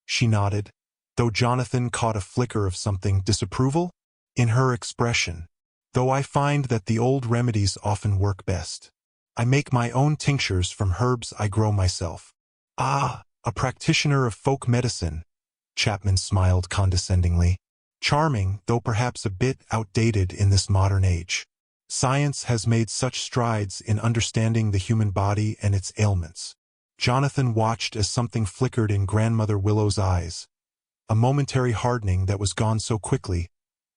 she nodded, though Jonathan caught a flicker of something disapproval in her expression. "Though I find that the old remedies often work best. I make my own tinctures from herbs I grow myself." "Ah, a practitioner of folk medicine," Chapman smiled condescendingly. "Charming, though perhaps a bit outdated in this modern age. Science has made such strides in understanding the human body and its ailments." Jonathan watched as something flickered in Grandmother Willow's eyes, a momentary hardening that was gone so quickly,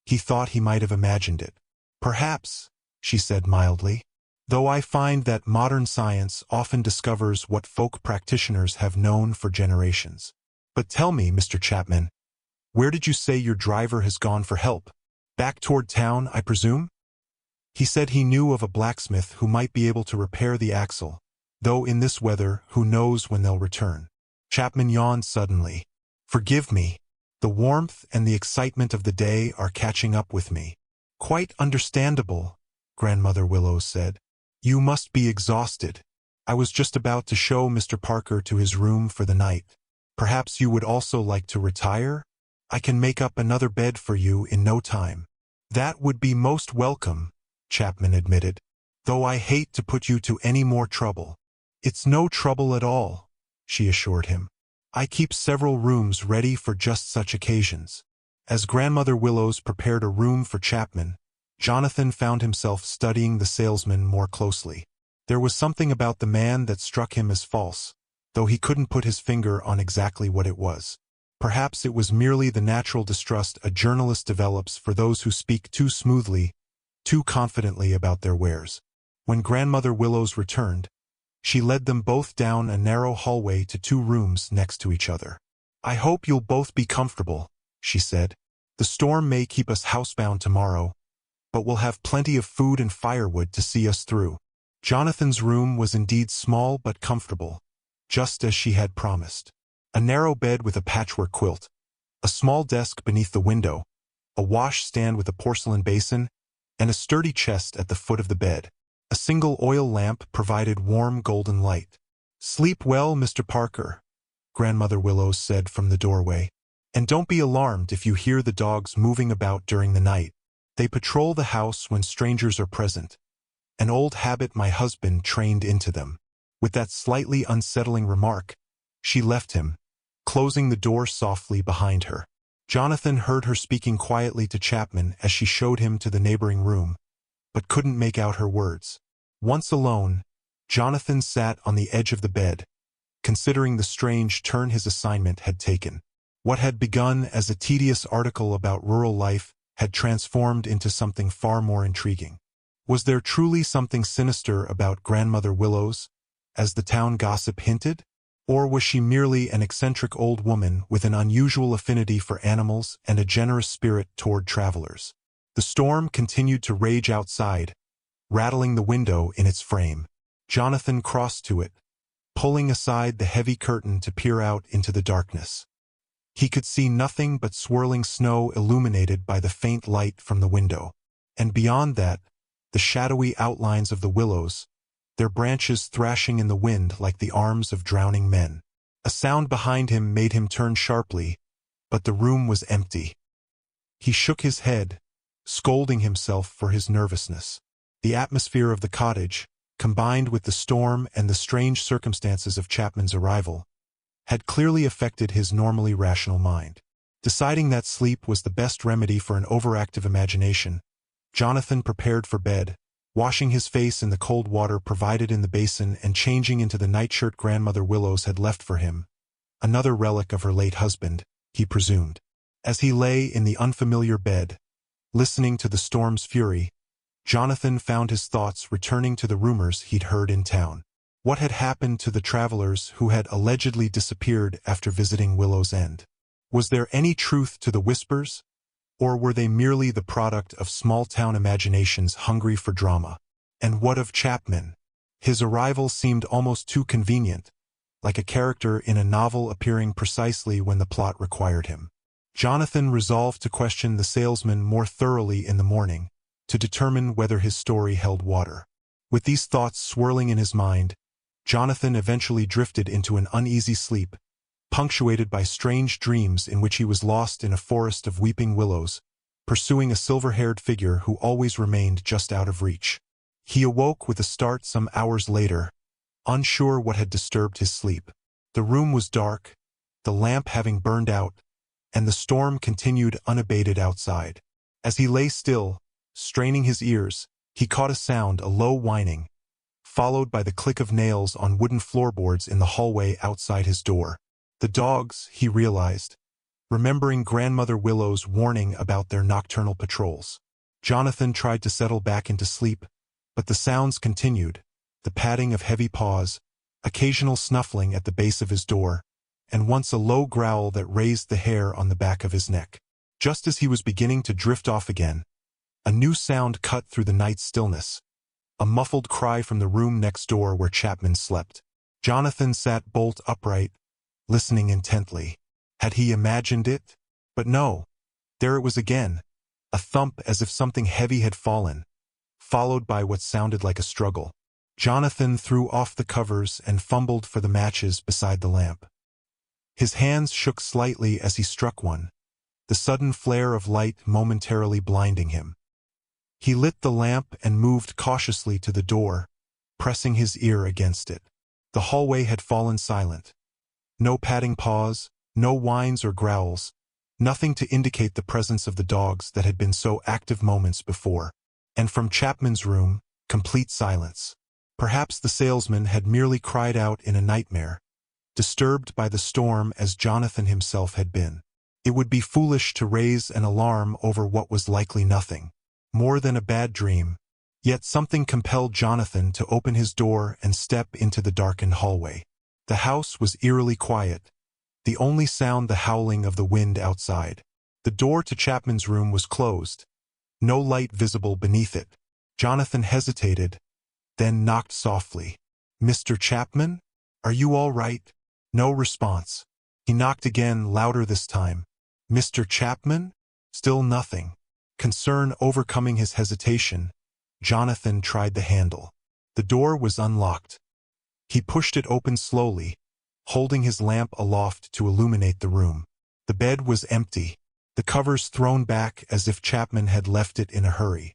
he thought he might have imagined it. "Perhaps," she said mildly, "though I find that modern science often discovers what folk practitioners have known for generations. But tell me, Mr. Chapman, where did you say your driver has gone for help? Back toward town, I presume?" "He said he knew of a blacksmith who might be able to repair the axle, though in this weather, who knows when they'll return." Chapman yawned suddenly. Forgive me. The warmth and the excitement of the day are catching up with me. Quite understandable, Grandmother Willows said. You must be exhausted. I was just about to show Mr. Parker to his room for the night. Perhaps you would also like to retire? I can make up another bed for you in no time. That would be most welcome, Chapman admitted, though I hate to put you to any more trouble. It's no trouble at all, she assured him. I keep several rooms ready for just such occasions. As Grandmother Willows prepared a room for Chapman, Jonathan found himself studying the salesman more closely. There was something about the man that struck him as false, though he couldn't put his finger on exactly what it was. Perhaps it was merely the natural distrust a journalist develops for those who speak too smoothly, too confidently about their wares. When Grandmother Willows returned, she led them both down a narrow hallway to 2 rooms next to each other. I hope you'll both be comfortable, she said. The storm may keep us housebound tomorrow, but we'll have plenty of food and firewood to see us through. Jonathan's room was indeed small but comfortable, just as she had promised. A narrow bed with a patchwork quilt, a small desk beneath the window, a washstand with a porcelain basin, and a sturdy chest at the foot of the bed. A single oil lamp provided warm golden light. Sleep well, Mr. Parker, Grandmother Willows said from the doorway. And don't be alarmed if you hear the dogs moving about during the night. They patrol the house when strangers are present. An old habit my husband trained into them. With that slightly unsettling remark, she left him, closing the door softly behind her. Jonathan heard her speaking quietly to Chapman as she showed him to the neighboring room, but couldn't make out her words. Once alone, Jonathan sat on the edge of the bed, considering the strange turn his assignment had taken. What had begun as a tedious article about rural life had transformed into something far more intriguing. Was there truly something sinister about Grandmother Willows, as the town gossip hinted? Or was she merely an eccentric old woman with an unusual affinity for animals and a generous spirit toward travelers? The storm continued to rage outside, rattling the window in its frame. Jonathan crossed to it, pulling aside the heavy curtain to peer out into the darkness. He could see nothing but swirling snow illuminated by the faint light from the window. And beyond that, the shadowy outlines of the willows, their branches thrashing in the wind like the arms of drowning men. A sound behind him made him turn sharply, but the room was empty. He shook his head, scolding himself for his nervousness. The atmosphere of the cottage, combined with the storm and the strange circumstances of Chapman's arrival, had clearly affected his normally rational mind. Deciding that sleep was the best remedy for an overactive imagination, Jonathan prepared for bed, washing his face in the cold water provided in the basin and changing into the nightshirt Grandmother Willows had left for him, another relic of her late husband, he presumed. As he lay in the unfamiliar bed, listening to the storm's fury, Jonathan found his thoughts returning to the rumors he'd heard in town. What had happened to the travelers who had allegedly disappeared after visiting Willow's End? Was there any truth to the whispers, or were they merely the product of small-town imaginations hungry for drama? And what of Chapman? His arrival seemed almost too convenient, like a character in a novel appearing precisely when the plot required him. Jonathan resolved to question the salesman more thoroughly in the morning, to determine whether his story held water. With these thoughts swirling in his mind, Jonathan eventually drifted into an uneasy sleep, punctuated by strange dreams in which he was lost in a forest of weeping willows, pursuing a silver-haired figure who always remained just out of reach. He awoke with a start some hours later, unsure what had disturbed his sleep. The room was dark, the lamp having burned out, and the storm continued unabated outside. As he lay still, straining his ears, he caught a sound, a low whining, followed by the click of nails on wooden floorboards in the hallway outside his door. The dogs, he realized, remembering Grandmother Willow's warning about their nocturnal patrols. Jonathan tried to settle back into sleep, but the sounds continued, the padding of heavy paws, occasional snuffling at the base of his door, and once a low growl that raised the hair on the back of his neck. Just as he was beginning to drift off again, a new sound cut through the night's stillness, a muffled cry from the room next door where Chapman slept. Jonathan sat bolt upright, listening intently. Had he imagined it? But no. There it was again, a thump as if something heavy had fallen, followed by what sounded like a struggle. Jonathan threw off the covers and fumbled for the matches beside the lamp. His hands shook slightly as he struck one, the sudden flare of light momentarily blinding him. He lit the lamp and moved cautiously to the door, pressing his ear against it. The hallway had fallen silent. No padding paws, no whines or growls, nothing to indicate the presence of the dogs that had been so active moments before. And from Chapman's room, complete silence. Perhaps the salesman had merely cried out in a nightmare, disturbed by the storm as Jonathan himself had been. It would be foolish to raise an alarm over what was likely nothing more than a bad dream, yet something compelled Jonathan to open his door and step into the darkened hallway. The house was eerily quiet, the only sound the howling of the wind outside. The door to Chapman's room was closed, no light visible beneath it. Jonathan hesitated, then knocked softly. "Mr. Chapman? Are you all right?" No response. He knocked again, louder this time. "Mr. Chapman?" Still nothing. Concern overcoming his hesitation, Jonathan tried the handle. The door was unlocked. He pushed it open slowly, holding his lamp aloft to illuminate the room. The bed was empty, the covers thrown back as if Chapman had left it in a hurry.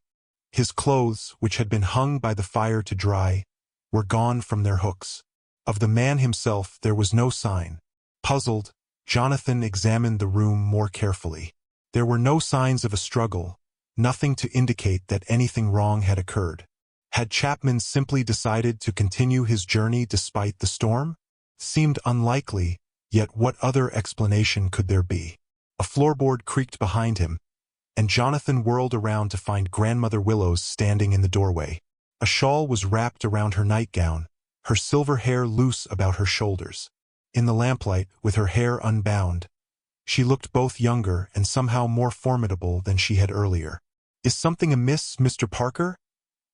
His clothes, which had been hung by the fire to dry, were gone from their hooks. Of the man himself there was no sign. Puzzled, Jonathan examined the room more carefully. There were no signs of a struggle, nothing to indicate that anything wrong had occurred. Had Chapman simply decided to continue his journey despite the storm? Seemed unlikely, yet what other explanation could there be? A floorboard creaked behind him, and Jonathan whirled around to find Grandmother Willows standing in the doorway. A shawl was wrapped around her nightgown, her silver hair loose about her shoulders. In the lamplight, with her hair unbound, she looked both younger and somehow more formidable than she had earlier. "Is something amiss, Mr. Parker?"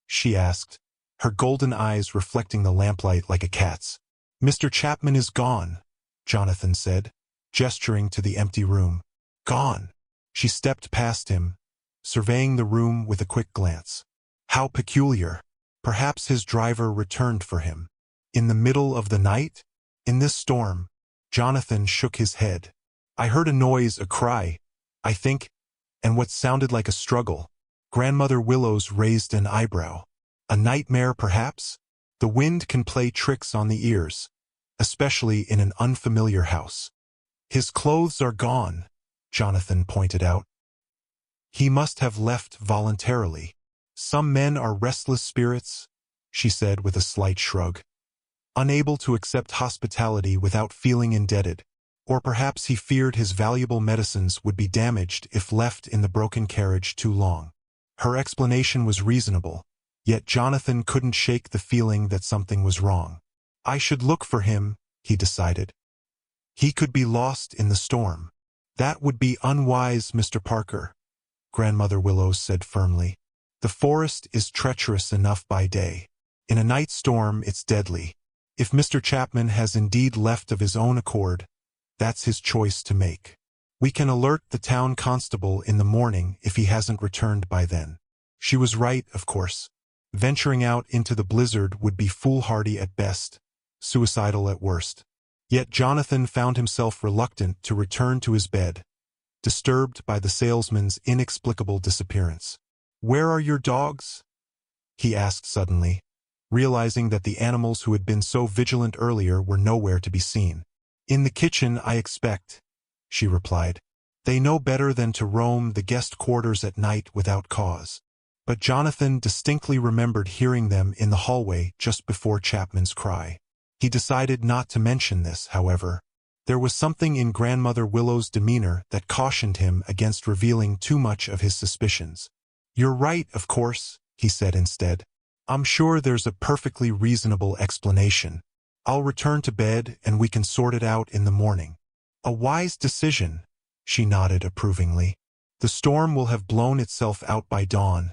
she asked, her golden eyes reflecting the lamplight like a cat's. "Mr. Chapman is gone," Jonathan said, gesturing to the empty room. "Gone." She stepped past him, surveying the room with a quick glance. How peculiar. Perhaps his driver returned for him. In the middle of the night? In this storm? Jonathan shook his head. "I heard a noise, a cry, I think, and what sounded like a struggle." Grandmother Willows raised an eyebrow. "A nightmare, perhaps? The wind can play tricks on the ears, especially in an unfamiliar house." "His clothes are gone," Jonathan pointed out. "He must have left voluntarily." "Some men are restless spirits," she said with a slight shrug, "unable to accept hospitality without feeling indebted. Or perhaps he feared his valuable medicines would be damaged if left in the broken carriage too long." Her explanation was reasonable, yet Jonathan couldn't shake the feeling that something was wrong. "I should look for him," he decided. "He could be lost in the storm." "That would be unwise, Mr. Parker," Grandmother Willows said firmly. "The forest is treacherous enough by day. In a night storm it's deadly. If Mr. Chapman has indeed left of his own accord, that's his choice to make. We can alert the town constable in the morning if he hasn't returned by then." She was right, of course. Venturing out into the blizzard would be foolhardy at best, suicidal at worst. Yet Jonathan found himself reluctant to return to his bed, disturbed by the salesman's inexplicable disappearance. "Where are your dogs?" he asked suddenly, realizing that the animals who had been so vigilant earlier were nowhere to be seen. "In the kitchen, I expect," she replied. "They know better than to roam the guest quarters at night without cause." But Jonathan distinctly remembered hearing them in the hallway just before Chapman's cry. He decided not to mention this, however. There was something in Grandmother Willow's demeanor that cautioned him against revealing too much of his suspicions. "You're right, of course," he said instead. "I'm sure there's a perfectly reasonable explanation. I'll return to bed and we can sort it out in the morning." "A wise decision," she nodded approvingly. "The storm will have blown itself out by dawn,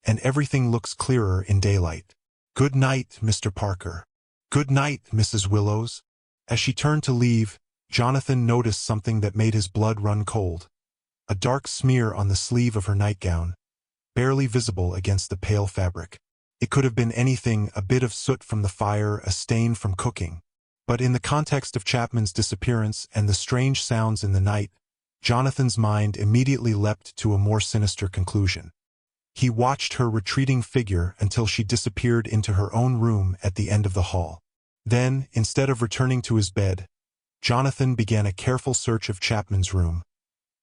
and everything looks clearer in daylight. Good night, Mr. Parker." "Good night, Mrs. Willows." As she turned to leave, Jonathan noticed something that made his blood run cold. A dark smear on the sleeve of her nightgown, barely visible against the pale fabric. It could have been anything, a bit of soot from the fire, a stain from cooking. But in the context of Chapman's disappearance and the strange sounds in the night, Jonathan's mind immediately leapt to a more sinister conclusion. He watched her retreating figure until she disappeared into her own room at the end of the hall. Then, instead of returning to his bed, Jonathan began a careful search of Chapman's room,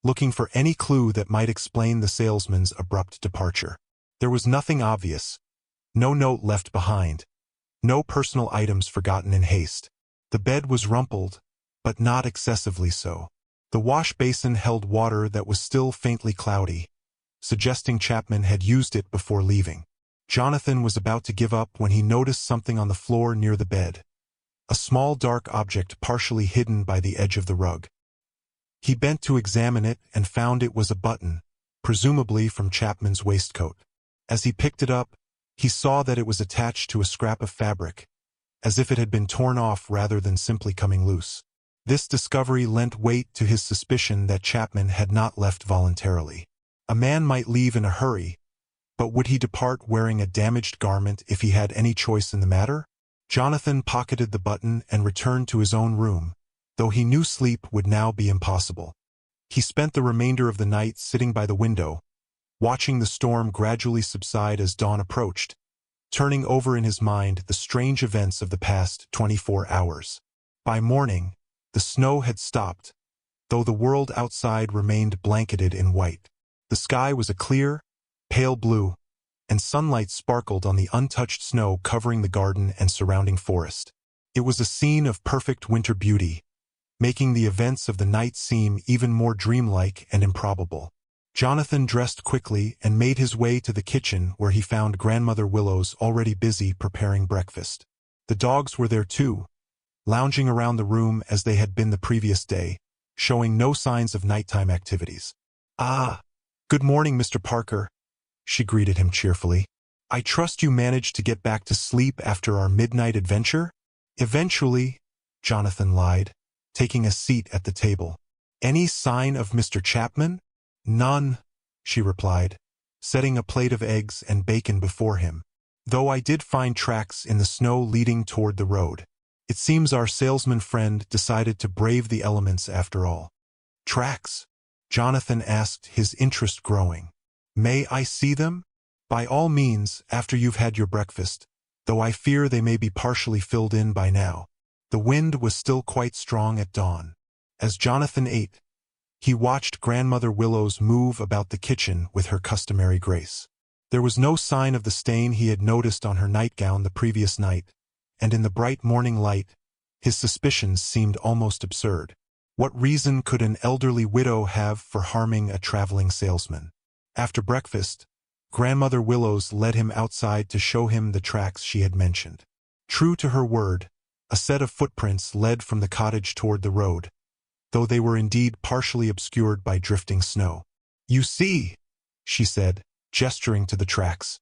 looking for any clue that might explain the salesman's abrupt departure. There was nothing obvious. No note left behind. No personal items forgotten in haste. The bed was rumpled, but not excessively so. The wash basin held water that was still faintly cloudy, suggesting Chapman had used it before leaving. Jonathan was about to give up when he noticed something on the floor near the bed. A small dark object partially hidden by the edge of the rug. He bent to examine it and found it was a button, presumably from Chapman's waistcoat. As he picked it up, he saw that it was attached to a scrap of fabric, as if it had been torn off rather than simply coming loose. This discovery lent weight to his suspicion that Chapman had not left voluntarily. A man might leave in a hurry, but would he depart wearing a damaged garment if he had any choice in the matter? Jonathan pocketed the button and returned to his own room, though he knew sleep would now be impossible. He spent the remainder of the night sitting by the window, watching the storm gradually subside as dawn approached, turning over in his mind the strange events of the past 24 hours. By morning, the snow had stopped, though the world outside remained blanketed in white. The sky was a clear, pale blue, and sunlight sparkled on the untouched snow covering the garden and surrounding forest. It was a scene of perfect winter beauty, making the events of the night seem even more dreamlike and improbable. Jonathan dressed quickly and made his way to the kitchen where he found Grandmother Willows already busy preparing breakfast. The dogs were there too, lounging around the room as they had been the previous day, showing no signs of nighttime activities. "Ah, good morning, Mr. Parker," she greeted him cheerfully. "I trust you managed to get back to sleep after our midnight adventure?" "Eventually," Jonathan lied, taking a seat at the table. "Any sign of Mr. Chapman?" "None," she replied, setting a plate of eggs and bacon before him. "Though I did find tracks in the snow leading toward the road. It seems our salesman friend decided to brave the elements after all." "Tracks?" Jonathan asked, his interest growing. "May I see them?" "By all means, after you've had your breakfast, though I fear they may be partially filled in by now." The wind was still quite strong at dawn. As Jonathan ate, he watched Grandmother Willows move about the kitchen with her customary grace. There was no sign of the stain he had noticed on her nightgown the previous night, and in the bright morning light, his suspicions seemed almost absurd. What reason could an elderly widow have for harming a traveling salesman? After breakfast, Grandmother Willows led him outside to show him the tracks she had mentioned. True to her word, a set of footprints led from the cottage toward the road, though they were indeed partially obscured by drifting snow. "You see," she said, gesturing to the tracks.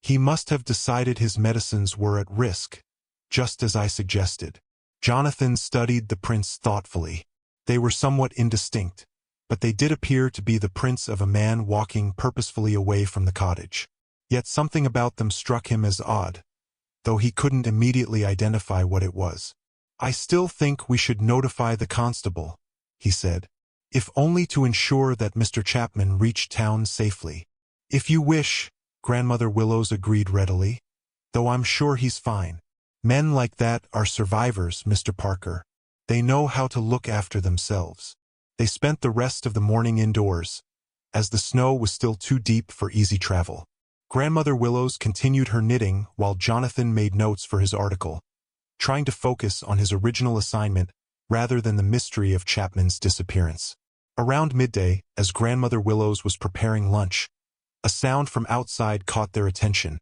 "He must have decided his medicines were at risk, just as I suggested." Jonathan studied the prints thoughtfully. They were somewhat indistinct, but they did appear to be the prints of a man walking purposefully away from the cottage. Yet something about them struck him as odd, though he couldn't immediately identify what it was. "I still think we should notify the constable," he said, "if only to ensure that Mr. Chapman reached town safely." "If you wish," Grandmother Willows agreed readily, "though I'm sure he's fine. Men like that are survivors, Mr. Parker. They know how to look after themselves." They spent the rest of the morning indoors, as the snow was still too deep for easy travel. Grandmother Willows continued her knitting while Jonathan made notes for his article, trying to focus on his original assignment rather than the mystery of Chapman's disappearance. Around midday, as Grandmother Willows was preparing lunch, a sound from outside caught their attention,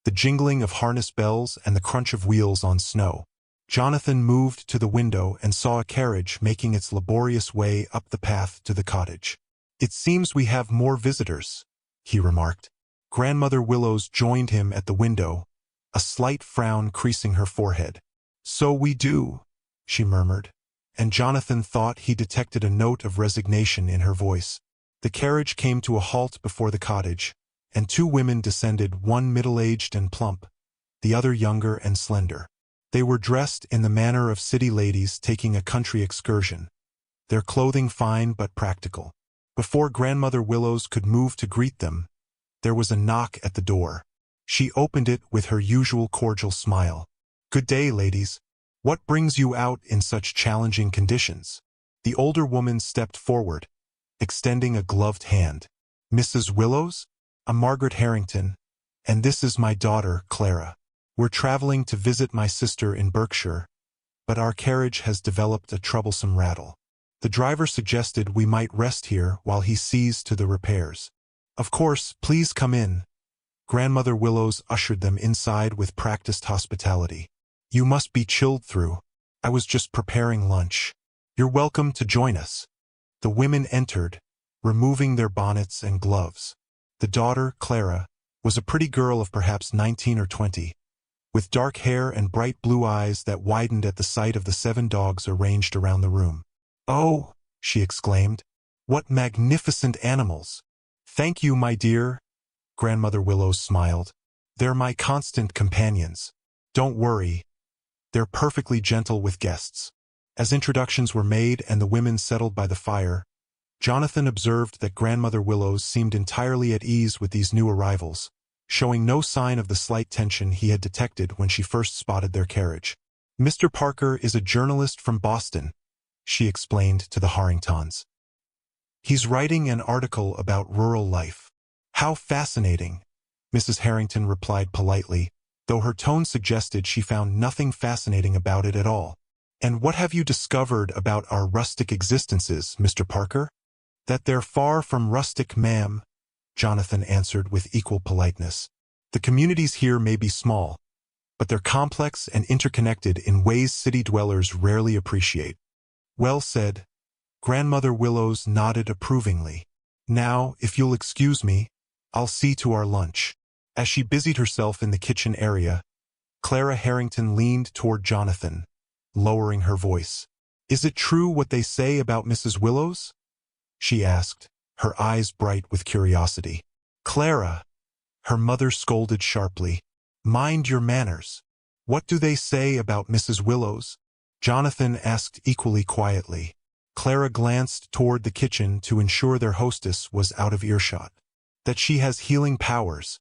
the jingling of harness bells and the crunch of wheels on snow. Jonathan moved to the window and saw a carriage making its laborious way up the path to the cottage. "It seems we have more visitors," he remarked. Grandmother Willows joined him at the window, a slight frown creasing her forehead. "So we do," she murmured. and Jonathan thought he detected a note of resignation in her voice. The carriage came to a halt before the cottage, and two women descended, one middle-aged and plump, the other younger and slender. They were dressed in the manner of city ladies taking a country excursion, their clothing fine but practical. Before Grandmother Willows could move to greet them, there was a knock at the door. She opened it with her usual cordial smile. "Good day, ladies. What brings you out in such challenging conditions?" The older woman stepped forward, extending a gloved hand. "Mrs. Willows? I'm Margaret Harrington, and this is my daughter, Clara. We're traveling to visit my sister in Berkshire, but our carriage has developed a troublesome rattle. The driver suggested we might rest here while he sees to the repairs." "Of course, please come in." Grandmother Willows ushered them inside with practiced hospitality. "You must be chilled through. I was just preparing lunch. You're welcome to join us." The women entered, removing their bonnets and gloves. The daughter, Clara, was a pretty girl of perhaps 19 or 20, with dark hair and bright blue eyes that widened at the sight of the 7 dogs arranged around the room. "Oh," she exclaimed, "what magnificent animals!" "Thank you, my dear," Grandmother Willows smiled. "They're my constant companions. Don't worry. They're perfectly gentle with guests." As introductions were made and the women settled by the fire, Jonathan observed that Grandmother Willows seemed entirely at ease with these new arrivals, showing no sign of the slight tension he had detected when she first spotted their carriage. "Mr. Parker is a journalist from Boston," she explained to the Harringtons. "He's writing an article about rural life." "How fascinating," Mrs. Harrington replied politely, though her tone suggested she found nothing fascinating about it at all. "And what have you discovered about our rustic existences, Mr. Parker?" "That they're far from rustic, ma'am," Jonathan answered with equal politeness. "The communities here may be small, but they're complex and interconnected in ways city dwellers rarely appreciate." "Well said." Grandmother Willows nodded approvingly. "Now, if you'll excuse me, I'll see to our lunch." As she busied herself in the kitchen area, Clara Harrington leaned toward Jonathan, lowering her voice. "Is it true what they say about Mrs. Willows?" she asked, her eyes bright with curiosity. "Clara," her mother scolded sharply, "mind your manners. What do they say about Mrs. Willows?" Jonathan asked equally quietly. Clara glanced toward the kitchen to ensure their hostess was out of earshot. "That she has healing powers,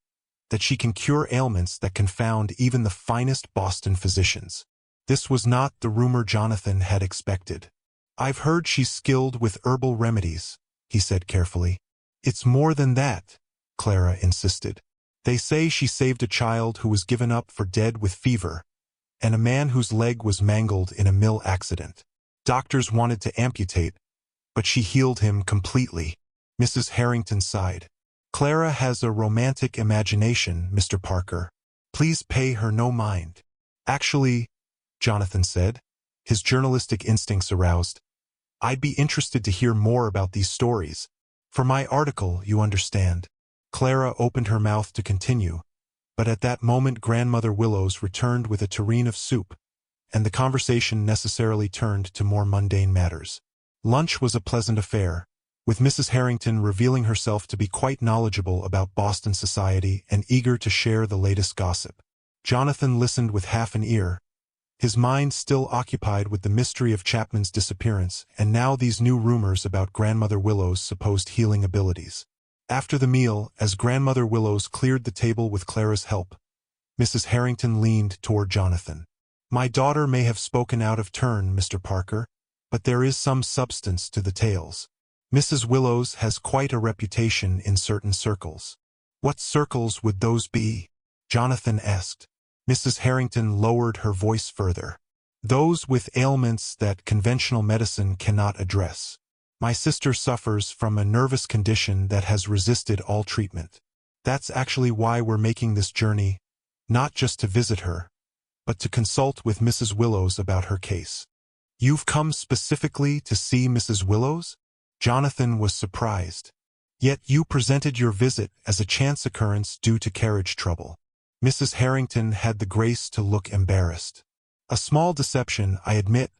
that she can cure ailments that confound even the finest Boston physicians." This was not the rumor Jonathan had expected. "I've heard she's skilled with herbal remedies," he said carefully. "It's more than that," Clara insisted. "They say she saved a child who was given up for dead with fever, and a man whose leg was mangled in a mill accident. Doctors wanted to amputate, but she healed him completely." Mrs. Harrington sighed. "Clara has a romantic imagination, Mr. Parker. Please pay her no mind." "Actually," Jonathan said, his journalistic instincts aroused, "I'd be interested to hear more about these stories. For my article, you understand." Clara opened her mouth to continue, but at that moment Grandmother Willows returned with a tureen of soup, and the conversation necessarily turned to more mundane matters. Lunch was a pleasant affair, with Mrs. Harrington revealing herself to be quite knowledgeable about Boston society and eager to share the latest gossip. Jonathan listened with half an ear, his mind still occupied with the mystery of Chapman's disappearance and now these new rumors about Grandmother Willow's supposed healing abilities. After the meal, as Grandmother Willows cleared the table with Clara's help, Mrs. Harrington leaned toward Jonathan. "My daughter may have spoken out of turn, Mr. Parker, but there is some substance to the tales. Mrs. Willows has quite a reputation in certain circles." "What circles would those be?" Jonathan asked. Mrs. Harrington lowered her voice further. "Those with ailments that conventional medicine cannot address. My sister suffers from a nervous condition that has resisted all treatment. That's actually why we're making this journey, not just to visit her, but to consult with Mrs. Willows about her case." "You've come specifically to see Mrs. Willows?" Jonathan was surprised. "Yet you presented your visit as a chance occurrence due to carriage trouble." Mrs. Harrington had the grace to look embarrassed. "A small deception, I admit,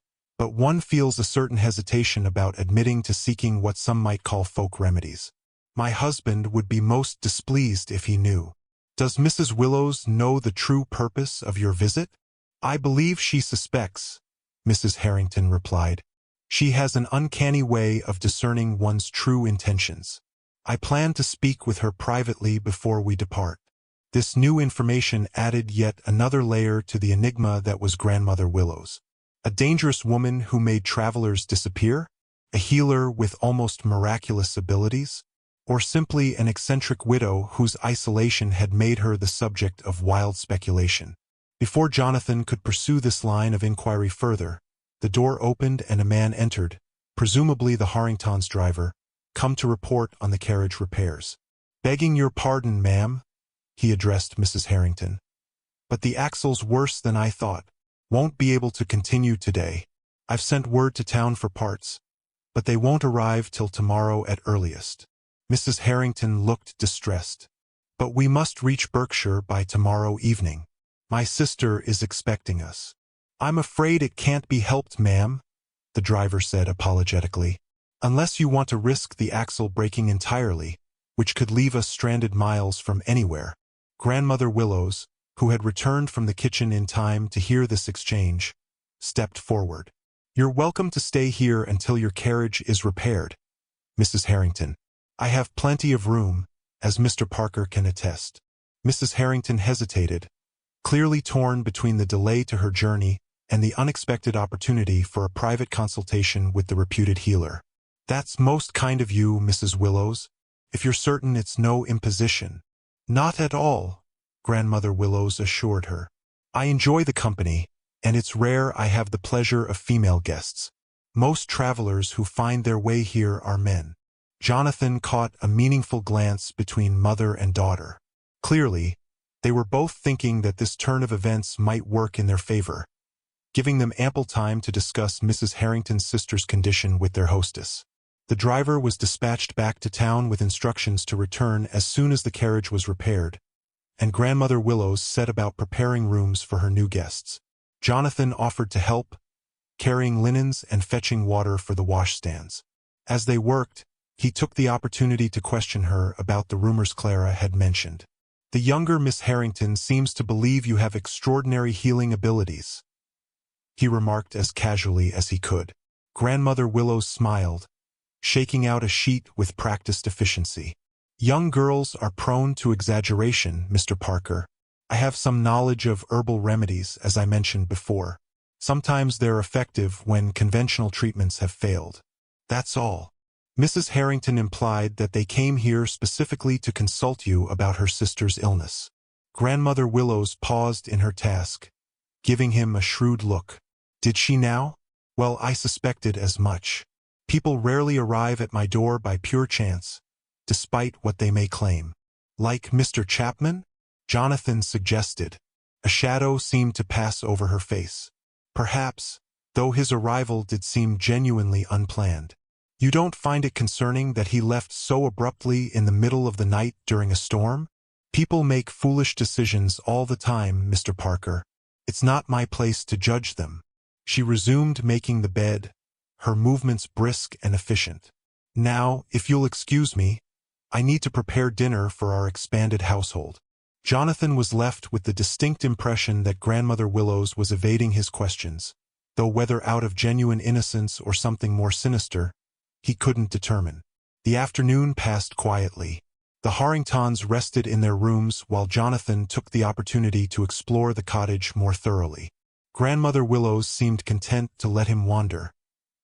but one feels a certain hesitation about admitting to seeking what some might call folk remedies. My husband would be most displeased if he knew. Does Mrs. Willows know the true purpose of your visit? I believe she suspects, Mrs. Harrington replied. She has an uncanny way of discerning one's true intentions. I plan to speak with her privately before we depart. This new information added yet another layer to the enigma that was Grandmother Willows. A dangerous woman who made travelers disappear? A healer with almost miraculous abilities? Or simply an eccentric widow whose isolation had made her the subject of wild speculation? Before Jonathan could pursue this line of inquiry further, the door opened and a man entered, presumably the Harrington's driver, come to report on the carriage repairs. Begging your pardon, ma'am, he addressed Mrs. Harrington. But the axle's worse than I thought. Won't be able to continue today. I've sent word to town for parts, but they won't arrive till tomorrow at earliest. Mrs. Harrington looked distressed. But we must reach Berkshire by tomorrow evening. My sister is expecting us. I'm afraid it can't be helped, ma'am, the driver said apologetically. Unless you want to risk the axle breaking entirely, which could leave us stranded miles from anywhere. Grandmother Willows, who had returned from the kitchen in time to hear this exchange, stepped forward. You're welcome to stay here until your carriage is repaired, Mrs. Harrington. I have plenty of room, as Mr. Parker can attest. Mrs. Harrington hesitated, clearly torn between the delay to her journey and the unexpected opportunity for a private consultation with the reputed healer. That's most kind of you, Mrs. Willows, if you're certain it's no imposition. Not at all, Grandmother Willows assured her. I enjoy the company, and it's rare I have the pleasure of female guests. Most travelers who find their way here are men. Jonathan caught a meaningful glance between mother and daughter. Clearly, they were both thinking that this turn of events might work in their favor, giving them ample time to discuss Mrs. Harrington's sister's condition with their hostess. The driver was dispatched back to town with instructions to return as soon as the carriage was repaired, and Grandmother Willows set about preparing rooms for her new guests. Jonathan offered to help, carrying linens and fetching water for the washstands. As they worked, he took the opportunity to question her about the rumors Clara had mentioned. The younger Miss Harrington seems to believe you have extraordinary healing abilities, he remarked as casually as he could. Grandmother Willows smiled, shaking out a sheet with practiced efficiency. Young girls are prone to exaggeration, Mr. Parker. I have some knowledge of herbal remedies, as I mentioned before. Sometimes they're effective when conventional treatments have failed. That's all. Mrs. Harrington implied that they came here specifically to consult you about her sister's illness. Grandmother Willows paused in her task, giving him a shrewd look. Did she now? Well, I suspected as much. People rarely arrive at my door by pure chance, despite what they may claim. Like Mr. Chapman? Jonathan suggested. A shadow seemed to pass over her face. Perhaps, though his arrival did seem genuinely unplanned. You don't find it concerning that he left so abruptly in the middle of the night during a storm? People make foolish decisions all the time, Mr. Parker. It's not my place to judge them. She resumed making the bed, her movements brisk and efficient. Now, if you'll excuse me, I need to prepare dinner for our expanded household. Jonathan was left with the distinct impression that Grandmother Willows was evading his questions, though whether out of genuine innocence or something more sinister, he couldn't determine. The afternoon passed quietly. The Harringtons rested in their rooms while Jonathan took the opportunity to explore the cottage more thoroughly. Grandmother Willows seemed content to let him wander,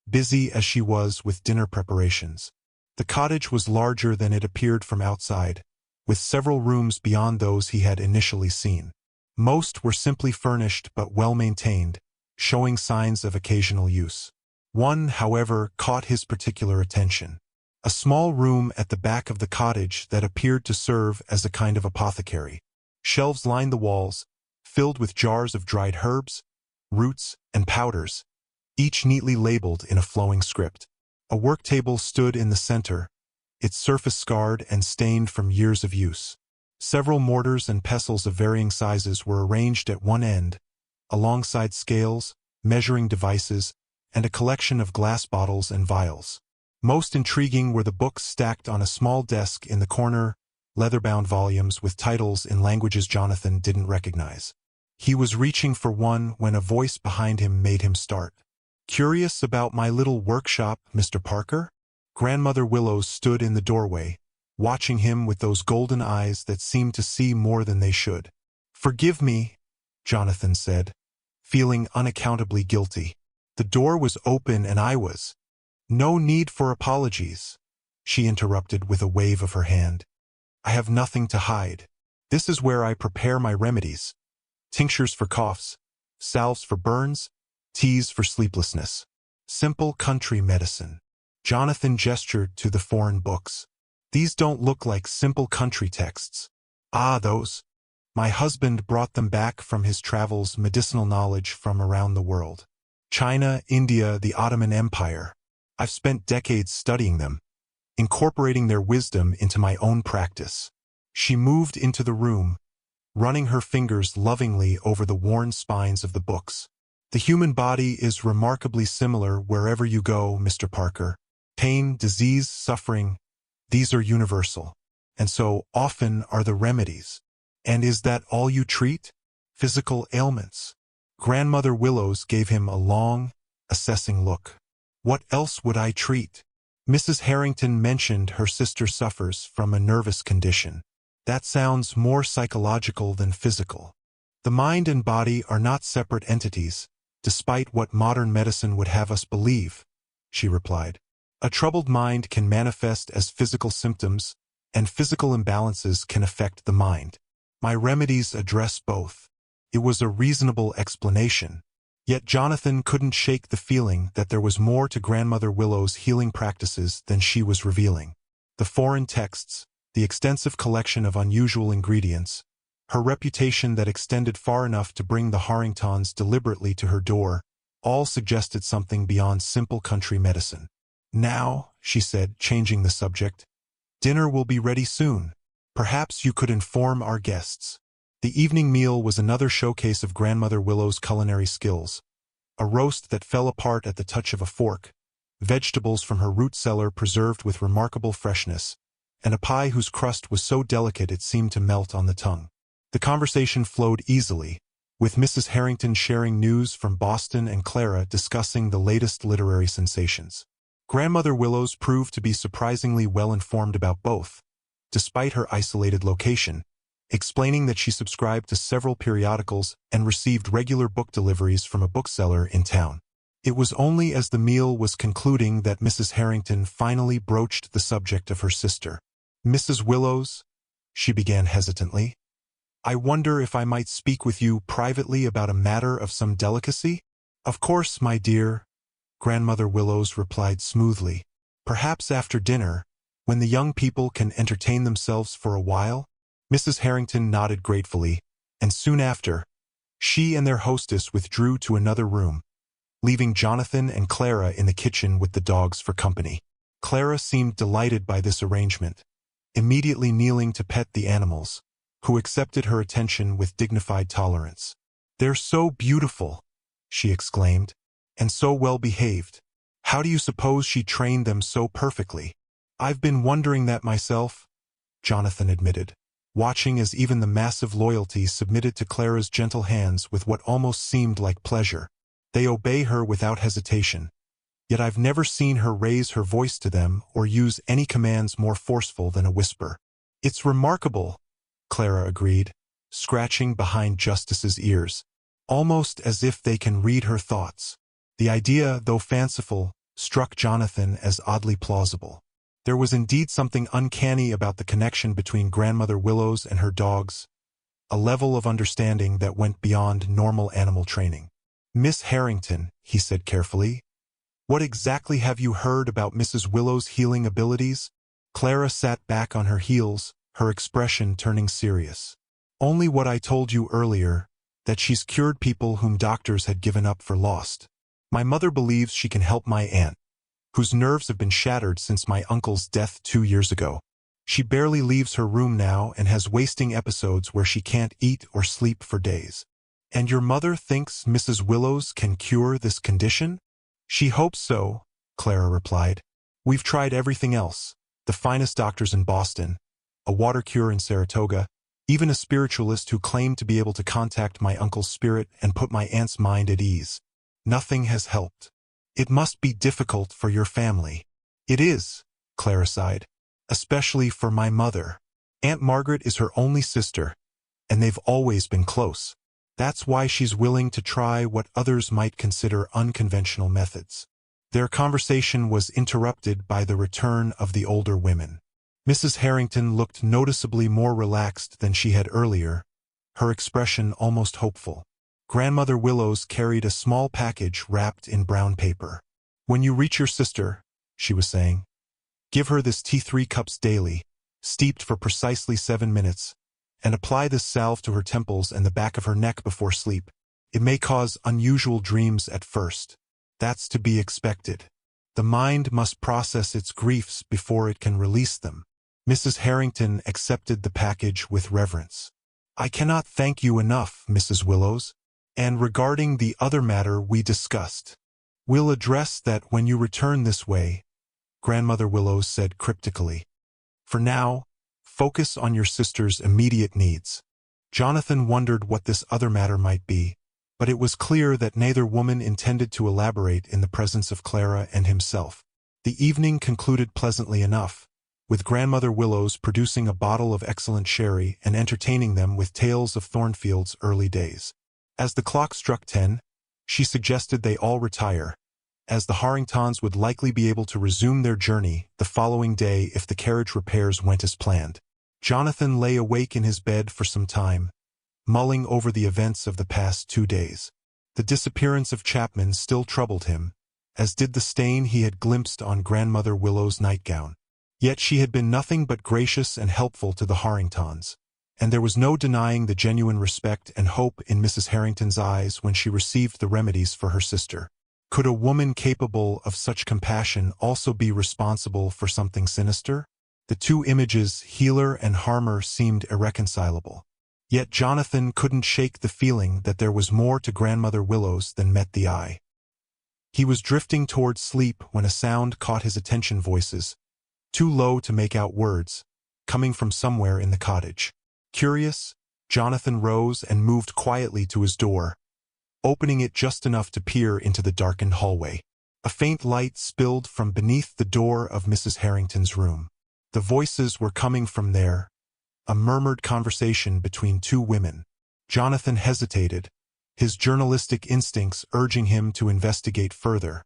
busy as she was with dinner preparations. The cottage was larger than it appeared from outside, with several rooms beyond those he had initially seen. Most were simply furnished but well-maintained, showing signs of occasional use. One, however, caught his particular attention. A small room at the back of the cottage that appeared to serve as a kind of apothecary. Shelves lined the walls, filled with jars of dried herbs, roots, and powders, each neatly labeled in a flowing script. A work table stood in the center, its surface scarred and stained from years of use. Several mortars and pestles of varying sizes were arranged at one end, alongside scales, measuring devices, and a collection of glass bottles and vials. Most intriguing were the books stacked on a small desk in the corner, leather-bound volumes with titles in languages Jonathan didn't recognize. He was reaching for one when a voice behind him made him start. "Curious about my little workshop, Mr. Parker?" Grandmother Willows stood in the doorway, watching him with those golden eyes that seemed to see more than they should. "Forgive me," Jonathan said, feeling unaccountably guilty. "The door was open and I was—" "No need for apologies," she interrupted with a wave of her hand. "I have nothing to hide. This is where I prepare my remedies. Tinctures for coughs, salves for burns, teas for sleeplessness. Simple country medicine." Jonathan gestured to the foreign books. "These don't look like simple country texts." "Ah, those. My husband brought them back from his travels, medicinal knowledge from around the world. China, India, the Ottoman Empire. I've spent decades studying them, incorporating their wisdom into my own practice." She moved into the room, running her fingers lovingly over the worn spines of the books. "The human body is remarkably similar wherever you go, Mr. Parker. Pain, disease, suffering, these are universal. And so often are the remedies. And is that all you treat? Physical ailments?" Grandmother Willows gave him a long, assessing look. "What else would I treat? Mrs. Harrington mentioned her sister suffers from a nervous condition. That sounds more psychological than physical. The mind and body are not separate entities, despite what modern medicine would have us believe," she replied. "A troubled mind can manifest as physical symptoms, and physical imbalances can affect the mind. My remedies address both." It was a reasonable explanation. Yet Jonathan couldn't shake the feeling that there was more to Grandmother Willow's healing practices than she was revealing. The foreign texts, the extensive collection of unusual ingredients, her reputation that extended far enough to bring the Harringtons deliberately to her door, all suggested something beyond simple country medicine. "Now," she said, changing the subject, "dinner will be ready soon. Perhaps you could inform our guests." The evening meal was another showcase of Grandmother Willow's culinary skills. A roast that fell apart at the touch of a fork, vegetables from her root cellar preserved with remarkable freshness, and a pie whose crust was so delicate it seemed to melt on the tongue. The conversation flowed easily, with Mrs. Harrington sharing news from Boston and Clara discussing the latest literary sensations. Grandmother Willows proved to be surprisingly well-informed about both, despite her isolated location, explaining that she subscribed to several periodicals and received regular book deliveries from a bookseller in town. It was only as the meal was concluding that Mrs. Harrington finally broached the subject of her sister. "Mrs. Willows," she began hesitantly, "I wonder if I might speak with you privately about a matter of some delicacy?" "Of course, my dear," Grandmother Willows replied smoothly. "Perhaps after dinner, when the young people can entertain themselves for a while?" Mrs. Harrington nodded gratefully, and soon after, she and their hostess withdrew to another room, leaving Jonathan and Clara in the kitchen with the dogs for company. Clara seemed delighted by this arrangement, immediately kneeling to pet the animals, who accepted her attention with dignified tolerance. "They're so beautiful," she exclaimed, "and so well-behaved. How do you suppose she trained them so perfectly?" "I've been wondering that myself," Jonathan admitted, watching as even the massive loyalty submitted to Clara's gentle hands with what almost seemed like pleasure. "They obey her without hesitation, yet I've never seen her raise her voice to them or use any commands more forceful than a whisper." "It's remarkable," Clara agreed, scratching behind Justice's ears, "almost as if they can read her thoughts." The idea, though fanciful, struck Jonathan as oddly plausible. There was indeed something uncanny about the connection between Grandmother Willows and her dogs, a level of understanding that went beyond normal animal training. "Miss Harrington," he said carefully, "what exactly have you heard about Mrs. Willow's healing abilities?" Clara sat back on her heels, her expression turning serious. "Only what I told you earlier, that she's cured people whom doctors had given up for lost. My mother believes she can help my aunt, whose nerves have been shattered since my uncle's death 2 years ago. She barely leaves her room now and has wasting episodes where she can't eat or sleep for days." "And your mother thinks Mrs. Willows can cure this condition?" She hopes so, Clara replied. We've tried everything else, the finest doctors in Boston, a water cure in Saratoga, even a spiritualist who claimed to be able to contact my uncle's spirit and put my aunt's mind at ease. Nothing has helped. It must be difficult for your family. It is, Clara sighed, especially for my mother. Aunt Margaret is her only sister, and they've always been close. That's why she's willing to try what others might consider unconventional methods. Their conversation was interrupted by the return of the older women. Mrs. Harrington looked noticeably more relaxed than she had earlier, her expression almost hopeful. Grandmother Willows carried a small package wrapped in brown paper. When you reach your sister, she was saying, give her this tea 3 cups daily, steeped for precisely 7 minutes, and apply this salve to her temples and the back of her neck before sleep. It may cause unusual dreams at first. That's to be expected. The mind must process its griefs before it can release them. Mrs. Harrington accepted the package with reverence. I cannot thank you enough, Mrs. Willows. And regarding the other matter we discussed, we'll address that when you return this way, Grandmother Willows said cryptically. For now, focus on your sister's immediate needs. Jonathan wondered what this other matter might be, but it was clear that neither woman intended to elaborate in the presence of Clara and himself. The evening concluded pleasantly enough, with Grandmother Willows producing a bottle of excellent sherry and entertaining them with tales of Thornfield's early days. As the clock struck 10, she suggested they all retire, as the Harringtons would likely be able to resume their journey the following day if the carriage repairs went as planned. Jonathan lay awake in his bed for some time, mulling over the events of the past 2 days. The disappearance of Chapman still troubled him, as did the stain he had glimpsed on Grandmother Willow's nightgown. Yet she had been nothing but gracious and helpful to the Harringtons, and there was no denying the genuine respect and hope in Mrs. Harrington's eyes when she received the remedies for her sister. Could a woman capable of such compassion also be responsible for something sinister? The two images, healer and harmer, seemed irreconcilable. Yet Jonathan couldn't shake the feeling that there was more to Grandmother Willows than met the eye. He was drifting toward sleep when a sound caught his attention. Voices, too low to make out words, coming from somewhere in the cottage. Curious, Jonathan rose and moved quietly to his door, opening it just enough to peer into the darkened hallway. A faint light spilled from beneath the door of Mrs. Harrington's room. The voices were coming from there, a murmured conversation between 2 women. Jonathan hesitated, his journalistic instincts urging him to investigate further,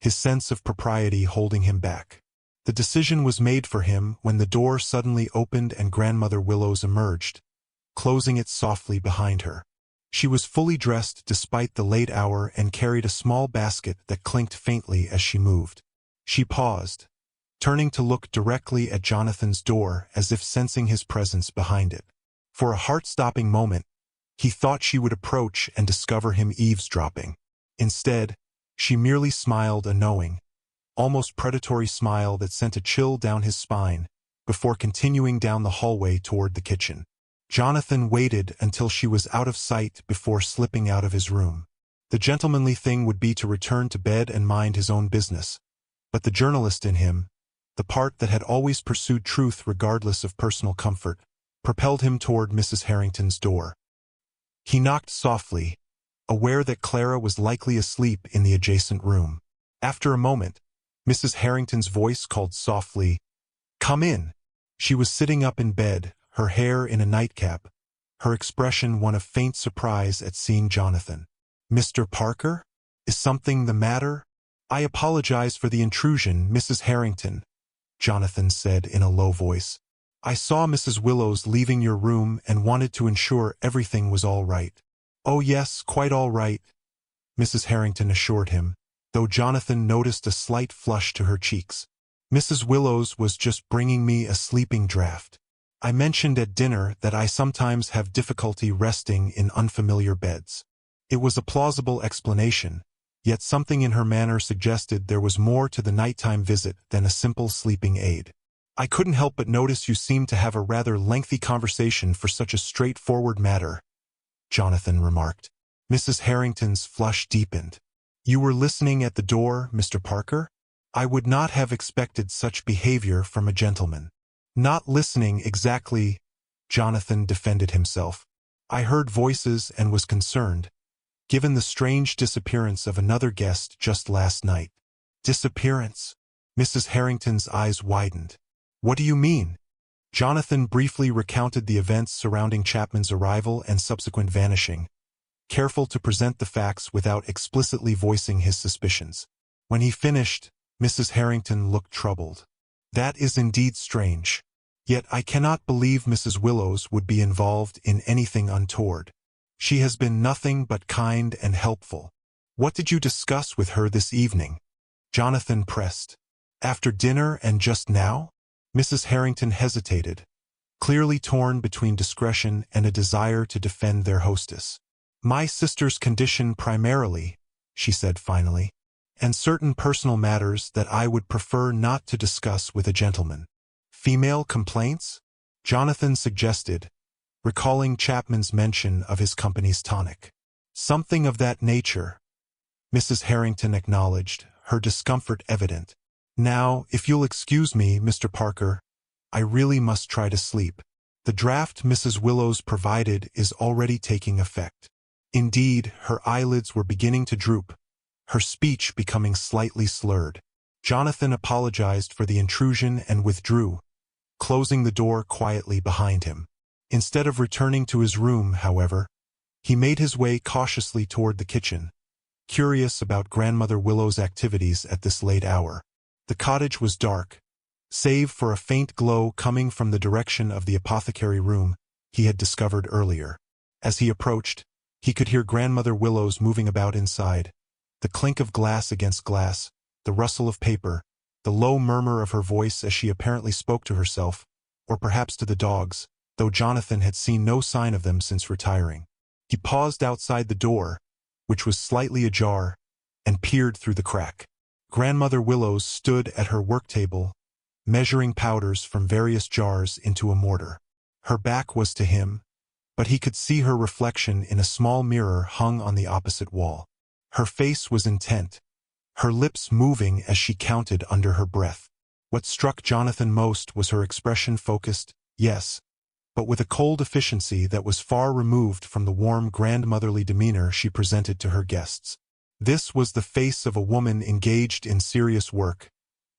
his sense of propriety holding him back. The decision was made for him when the door suddenly opened and Grandmother Willows emerged, closing it softly behind her. She was fully dressed despite the late hour and carried a small basket that clinked faintly as she moved. She paused, turning to look directly at Jonathan's door as if sensing his presence behind it. For a heart-stopping moment, he thought she would approach and discover him eavesdropping. Instead, she merely smiled a knowing, almost predatory smile that sent a chill down his spine, before continuing down the hallway toward the kitchen. Jonathan waited until she was out of sight before slipping out of his room. The gentlemanly thing would be to return to bed and mind his own business, but the journalist in him, the part that had always pursued truth regardless of personal comfort, propelled him toward Mrs. Harrington's door. He knocked softly, aware that Clara was likely asleep in the adjacent room. After a moment, Mrs. Harrington's voice called softly, "Come in." She was sitting up in bed, her hair in a nightcap, her expression one of faint surprise at seeing Jonathan. "Mr. Parker? Is something the matter?" "I apologize for the intrusion, Mrs. Harrington," Jonathan said in a low voice. "I saw Mrs. Willows leaving your room and wanted to ensure everything was all right." "Oh yes, quite all right," Mrs. Harrington assured him, though Jonathan noticed a slight flush to her cheeks. "Mrs. Willows was just bringing me a sleeping draught. I mentioned at dinner that I sometimes have difficulty resting in unfamiliar beds." It was a plausible explanation, yet something in her manner suggested there was more to the nighttime visit than a simple sleeping aid. "I couldn't help but notice you seemed to have a rather lengthy conversation for such a straightforward matter," Jonathan remarked. Mrs. Harrington's flush deepened. You were listening at the door, Mr. Parker? I would not have expected such behavior from a gentleman. Not listening exactly, Jonathan defended himself. I heard voices and was concerned, given the strange disappearance of another guest just last night. Disappearance? Mrs. Harrington's eyes widened. What do you mean? Jonathan briefly recounted the events surrounding Chapman's arrival and subsequent vanishing, careful to present the facts without explicitly voicing his suspicions. When he finished, Mrs. Harrington looked troubled. That is indeed strange. Yet I cannot believe Mrs. Willows would be involved in anything untoward. She has been nothing but kind and helpful. What did you discuss with her this evening? Jonathan pressed. After dinner and just now? Mrs. Harrington hesitated, clearly torn between discretion and a desire to defend their hostess. My sister's condition primarily, she said finally, and certain personal matters that I would prefer not to discuss with a gentleman. Female complaints? Jonathan suggested, recalling Chapman's mention of his company's tonic. Something of that nature, Mrs. Harrington acknowledged, her discomfort evident. Now, if you'll excuse me, Mr. Parker, I really must try to sleep. The draft Mrs. Willows provided is already taking effect. Indeed, her eyelids were beginning to droop, her speech becoming slightly slurred. Jonathan apologized for the intrusion and withdrew, closing the door quietly behind him. Instead of returning to his room, however, he made his way cautiously toward the kitchen, curious about Grandmother Willow's activities at this late hour. The cottage was dark, save for a faint glow coming from the direction of the apothecary room he had discovered earlier. As he approached, he could hear Grandmother Willows moving about inside, the clink of glass against glass, the rustle of paper, the low murmur of her voice as she apparently spoke to herself, or perhaps to the dogs, though Jonathan had seen no sign of them since retiring. He paused outside the door, which was slightly ajar, and peered through the crack. Grandmother Willows stood at her work table, measuring powders from various jars into a mortar. Her back was to him, but he could see her reflection in a small mirror hung on the opposite wall. Her face was intent, her lips moving as she counted under her breath. What struck Jonathan most was her expression focused, yes, but with a cold efficiency that was far removed from the warm grandmotherly demeanor she presented to her guests. This was the face of a woman engaged in serious work,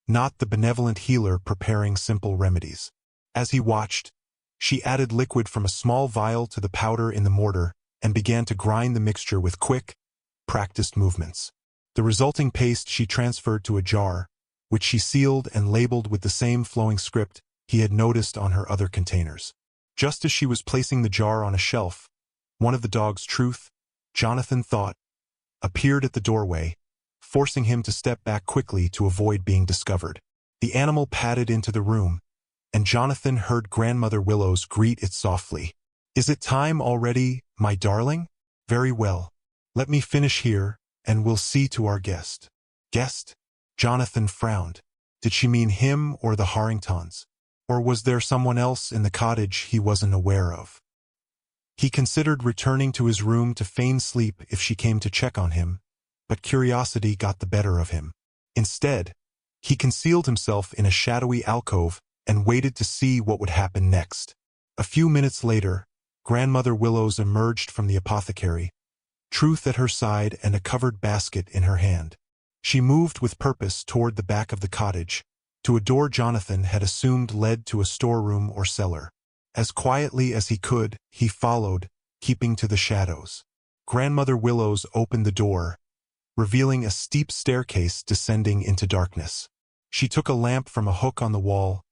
not the benevolent healer preparing simple remedies. As he watched, she added liquid from a small vial to the powder in the mortar and began to grind the mixture with quick, practiced movements. The resulting paste she transferred to a jar, which she sealed and labeled with the same flowing script he had noticed on her other containers. Just as she was placing the jar on a shelf, one of the dog's Truth, Jonathan thought, appeared at the doorway, forcing him to step back quickly to avoid being discovered. The animal padded into the room, and Jonathan heard Grandmother Willows greet it softly. Is it time already, my darling? Very well. Let me finish here, and we'll see to our guest. Guest? Jonathan frowned. Did she mean him or the Harringtons? Or was there someone else in the cottage he wasn't aware of? He considered returning to his room to feign sleep if she came to check on him, but curiosity got the better of him. Instead, he concealed himself in a shadowy alcove and waited to see what would happen next. A few minutes later, Grandmother Willows emerged from the apothecary, Truth at her side and a covered basket in her hand. She moved with purpose toward the back of the cottage, to a door Jonathan had assumed led to a storeroom or cellar. As quietly as he could, he followed, keeping to the shadows. Grandmother Willows opened the door, revealing a steep staircase descending into darkness. She took a lamp from a hook on the wall,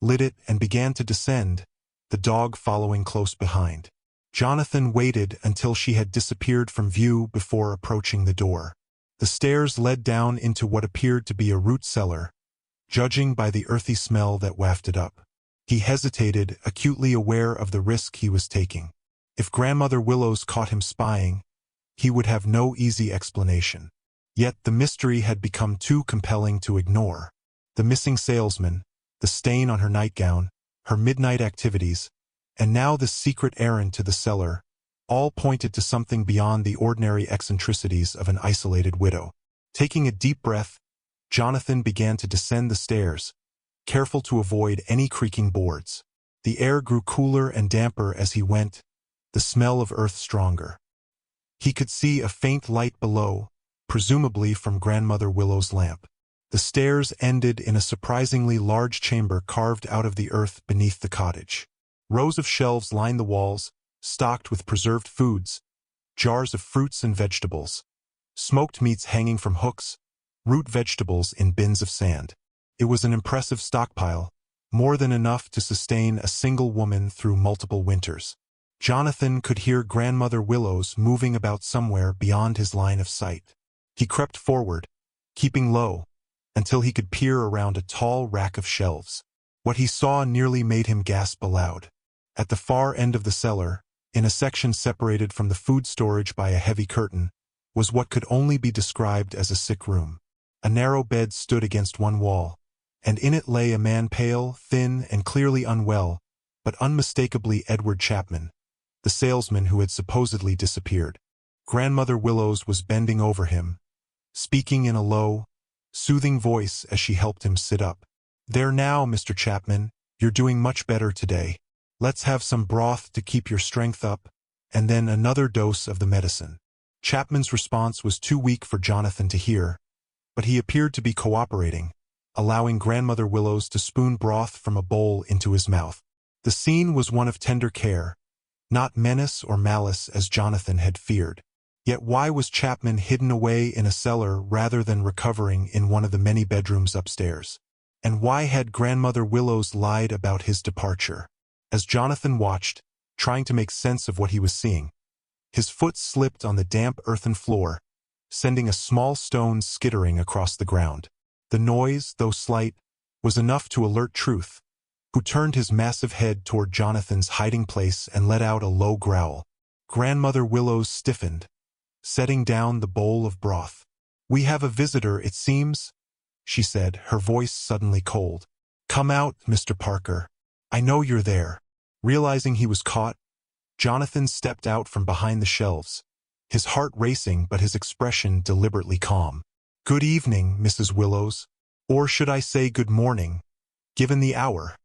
lit it and began to descend, the dog following close behind. Jonathan waited until she had disappeared from view before approaching the door. The stairs led down into what appeared to be a root cellar, judging by the earthy smell that wafted up. He hesitated, acutely aware of the risk he was taking. If Grandmother Willows caught him spying, he would have no easy explanation. Yet the mystery had become too compelling to ignore. The missing salesman, the stain on her nightgown, her midnight activities, and now this secret errand to the cellar, All pointed to something beyond the ordinary eccentricities of an isolated widow. Taking a deep breath, Jonathan began to descend the stairs, careful to avoid any creaking boards. The air grew cooler and damper as he went, the smell of earth stronger. He could see a faint light below, presumably from Grandmother Willow's lamp. The stairs ended in a surprisingly large chamber carved out of the earth beneath the cottage. Rows of shelves lined the walls, stocked with preserved foods, jars of fruits and vegetables, smoked meats hanging from hooks, root vegetables in bins of sand. It was an impressive stockpile, more than enough to sustain a single woman through multiple winters. Jonathan could hear Grandmother Willows moving about somewhere beyond his line of sight. He crept forward, keeping low, until he could peer around a tall rack of shelves. What he saw nearly made him gasp aloud. At the far end of the cellar, in a section separated from the food storage by a heavy curtain, was what could only be described as a sick room. A narrow bed stood against one wall, and in it lay a man pale, thin, and clearly unwell, but unmistakably Edward Chapman, the salesman who had supposedly disappeared. Grandmother Willows was bending over him, speaking in a low, soothing voice as she helped him sit up. "There now, Mr. Chapman, you're doing much better today. Let's have some broth to keep your strength up, and then another dose of the medicine." Chapman's response was too weak for Jonathan to hear, but he appeared to be cooperating, allowing Grandmother Willows to spoon broth from a bowl into his mouth. The scene was one of tender care, not menace or malice as Jonathan had feared. Yet why was Chapman hidden away in a cellar rather than recovering in one of the many bedrooms upstairs? And why had Grandmother Willows lied about his departure? As Jonathan watched, trying to make sense of what he was seeing, his foot slipped on the damp earthen floor, sending a small stone skittering across the ground. The noise, though slight, was enough to alert Truth, who turned his massive head toward Jonathan's hiding place and let out a low growl. Grandmother Willows stiffened, setting down the bowl of broth. "We have a visitor, it seems," she said, her voice suddenly cold. "Come out, Mr. Parker. I know you're there." Realizing he was caught, Jonathan stepped out from behind the shelves, his heart racing but his expression deliberately calm. "Good evening, Mrs. Willows. Or should I say good morning, given the hour?"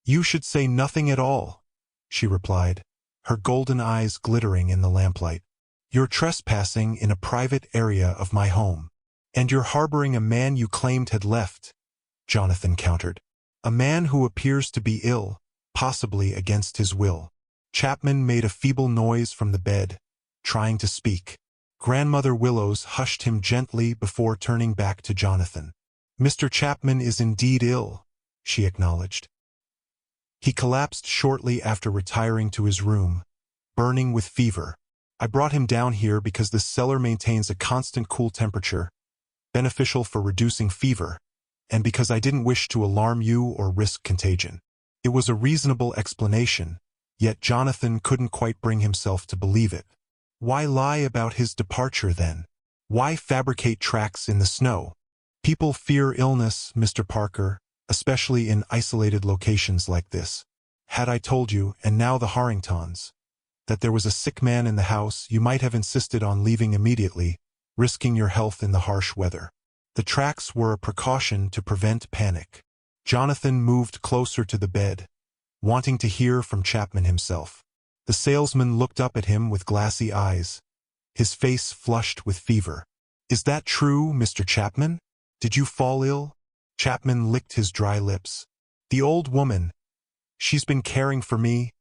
"You should say nothing at all," she replied, her golden eyes glittering in the lamplight. "You're trespassing in a private area of my home. And you're harboring a man you claimed had left," Jonathan countered. "A man who appears to be ill, possibly against his will." Chapman made a feeble noise from the bed, trying to speak. Grandmother Willows hushed him gently before turning back to Jonathan. "Mr. Chapman is indeed ill," she acknowledged. "He collapsed shortly after retiring to his room, burning with fever. I brought him down here because this cellar maintains a constant cool temperature, beneficial for reducing fever, and because I didn't wish to alarm you or risk contagion." It was a reasonable explanation, yet Jonathan couldn't quite bring himself to believe it. Why lie about his departure then? Why fabricate tracks in the snow? People fear illness, Mr. Parker, especially in isolated locations like this. Had I told you, and now the Harringtons, that there was a sick man in the house, you might have insisted on leaving immediately, risking your health in the harsh weather. The tracks were a precaution to prevent panic. Jonathan moved closer to the bed, wanting to hear from Chapman himself. The salesman looked up at him with glassy eyes, his face flushed with fever. "Is that true, Mr. Chapman? Did you fall ill?" Chapman licked his dry lips. "The old woman. She's been caring for me,"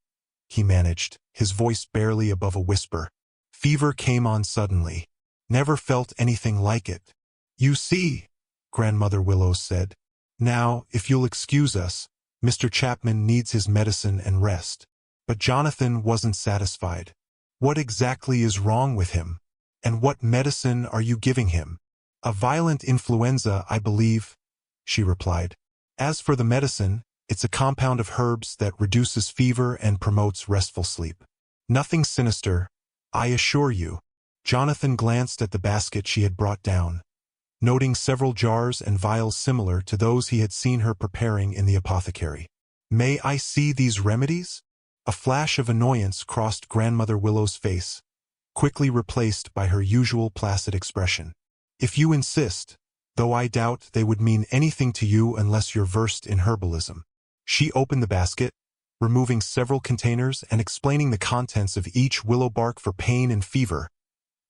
he managed, his voice barely above a whisper. "Fever came on suddenly. Never felt anything like it." "You see," Grandmother Willows said. "Now, if you'll excuse us, Mr. Chapman needs his medicine and rest." But Jonathan wasn't satisfied. "What exactly is wrong with him? And what medicine are you giving him?" "A violent influenza, I believe," she replied. "As for the medicine, it's a compound of herbs that reduces fever and promotes restful sleep. Nothing sinister, I assure you." Jonathan glanced at the basket she had brought down, noting several jars and vials similar to those he had seen her preparing in the apothecary. "May I see these remedies?" A flash of annoyance crossed Grandmother Willow's face, quickly replaced by her usual placid expression. If you insist, though I doubt they would mean anything to you unless you're versed in herbalism. She opened the basket, removing several containers and explaining the contents of each: willow bark for pain and fever,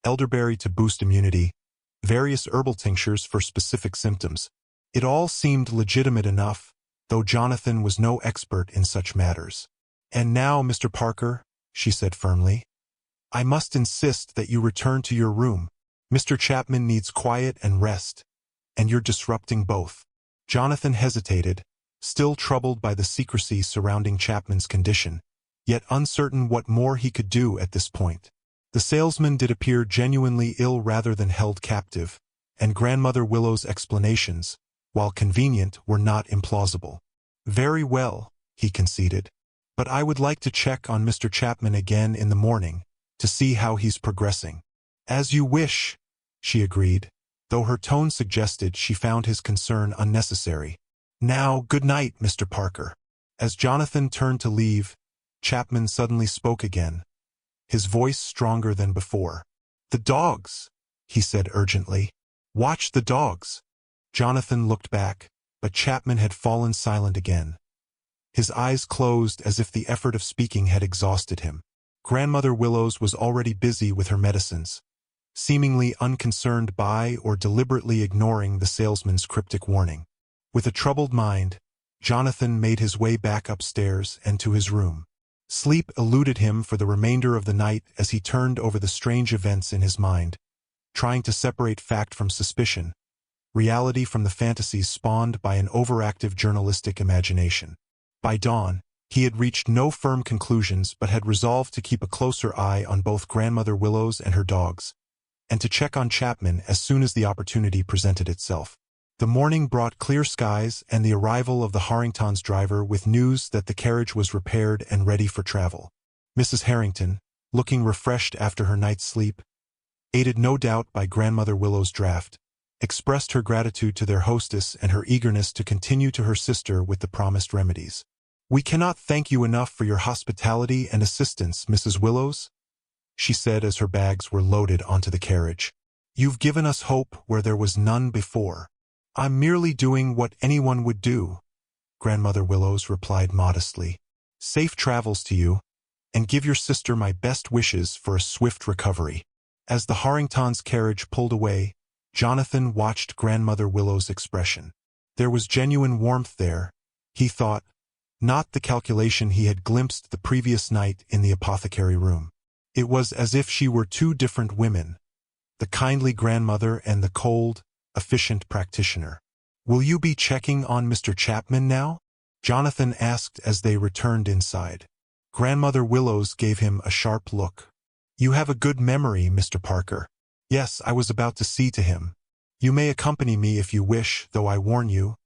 elderberry to boost immunity, various herbal tinctures for specific symptoms. It all seemed legitimate enough, though Jonathan was no expert in such matters. "And now, Mr. Parker," she said firmly, "I must insist that you return to your room. Mr. Chapman needs quiet and rest, and you're disrupting both." Jonathan hesitated, still troubled by the secrecy surrounding Chapman's condition, yet uncertain what more he could do at this point. The salesman did appear genuinely ill rather than held captive, and Grandmother Willow's explanations, while convenient, were not implausible. "Very well," he conceded, "but I would like to check on Mr. Chapman again in the morning, to see how he's progressing." "As you wish," she agreed, though her tone suggested she found his concern unnecessary. "Now, good night, Mr. Parker." As Jonathan turned to leave, Chapman suddenly spoke again, his voice stronger than before. "The dogs," he said urgently. "Watch the dogs." Jonathan looked back, but Chapman had fallen silent again. His eyes closed as if the effort of speaking had exhausted him. Grandmother Willows was already busy with her medicines, seemingly unconcerned by or deliberately ignoring the salesman's cryptic warning. With a troubled mind, Jonathan made his way back upstairs and to his room. Sleep eluded him for the remainder of the night as he turned over the strange events in his mind, trying to separate fact from suspicion, reality from the fantasies spawned by an overactive journalistic imagination. By dawn, he had reached no firm conclusions but had resolved to keep a closer eye on both Grandmother Willows and her dogs, and to check on Chapman as soon as the opportunity presented itself. The morning brought clear skies and the arrival of the Harrington's driver with news that the carriage was repaired and ready for travel. Mrs. Harrington, looking refreshed after her night's sleep, aided no doubt by Grandmother Willow's draft, expressed her gratitude to their hostess and her eagerness to continue to her sister with the promised remedies. "We cannot thank you enough for your hospitality and assistance, Mrs. Willows," she said as her bags were loaded onto the carriage. "You've given us hope where there was none before." "I'm merely doing what anyone would do," Grandmother Willows replied modestly. "Safe travels to you, and give your sister my best wishes for a swift recovery." As the Harringtons' carriage pulled away, Jonathan watched Grandmother Willow's expression. There was genuine warmth there, he thought, not the calculation he had glimpsed the previous night in the apothecary room. It was as if she were two different women, the kindly grandmother and the cold, efficient practitioner. "Will you be checking on Mr. Chapman now?" Jonathan asked as they returned inside. Grandmother Willows gave him a sharp look. "You have a good memory, Mr. Parker." "Yes, I was about to see to him. You may accompany me if you wish, though I warn you,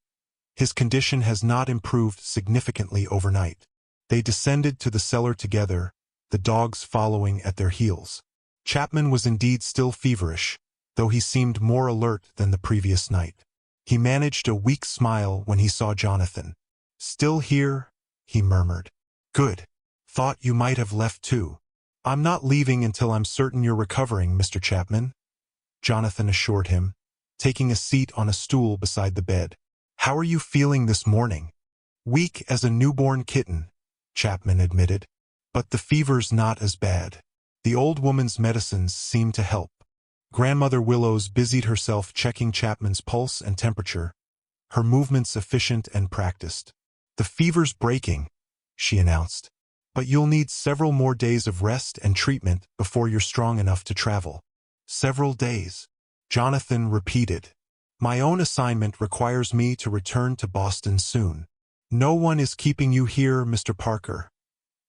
his condition has not improved significantly overnight." They descended to the cellar together, the dogs following at their heels. Chapman was indeed still feverish, though he seemed more alert than the previous night. He managed a weak smile when he saw Jonathan. "Still here?" he murmured. "Good. Thought you might have left too." "I'm not leaving until I'm certain you're recovering, Mr. Chapman," Jonathan assured him, taking a seat on a stool beside the bed. "How are you feeling this morning?" "Weak as a newborn kitten," Chapman admitted. "But the fever's not as bad. The old woman's medicines seem to help." Grandmother Willows busied herself checking Chapman's pulse and temperature, her movements efficient and practiced. "The fever's breaking," she announced, "but you'll need several more days of rest and treatment before you're strong enough to travel." "Several days," Jonathan repeated. "My own assignment requires me to return to Boston soon." "No one is keeping you here, Mr. Parker,"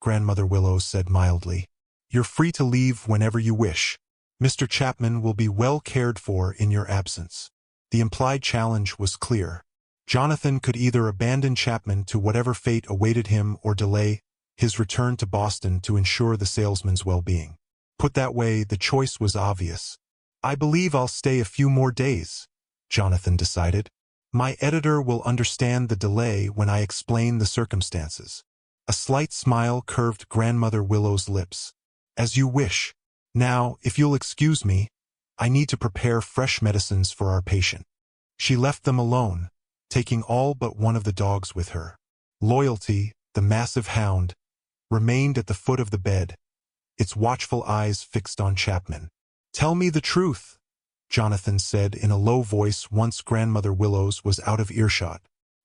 Grandmother Willows said mildly. "You're free to leave whenever you wish. Mr. Chapman will be well cared for in your absence." The implied challenge was clear. Jonathan could either abandon Chapman to whatever fate awaited him or delay his return to Boston to ensure the salesman's well-being. Put that way, the choice was obvious. "I believe I'll stay a few more days," Jonathan decided. "My editor will understand the delay when I explain the circumstances." A slight smile curved Grandmother Willow's lips. As you wish. Now, if you'll excuse me, I need to prepare fresh medicines for our patient. She left them alone, taking all but one of the dogs with her. Loyalty, the massive hound, remained at the foot of the bed, its watchful eyes fixed on Chapman. Tell me the truth, Jonathan said in a low voice once Grandmother Willows was out of earshot.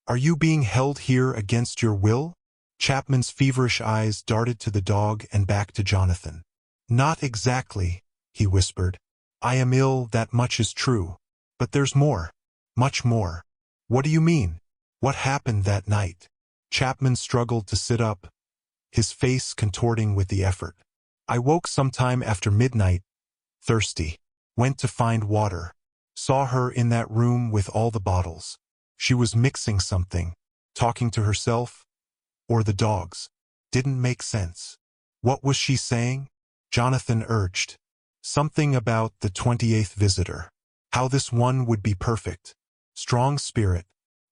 Are you being held here against your will? Chapman's feverish eyes darted to the dog and back to Jonathan. Not exactly, he whispered. I am ill, that much is true. But there's more. Much more. What do you mean? What happened that night? Chapman struggled to sit up, his face contorting with the effort. I woke sometime after midnight, thirsty. Went to find water. Saw her in that room with all the bottles. She was mixing something, talking to herself, or the dogs. Didn't make sense. What was she saying? Jonathan urged. Something about the 28th visitor. How this one would be perfect. Strong spirit.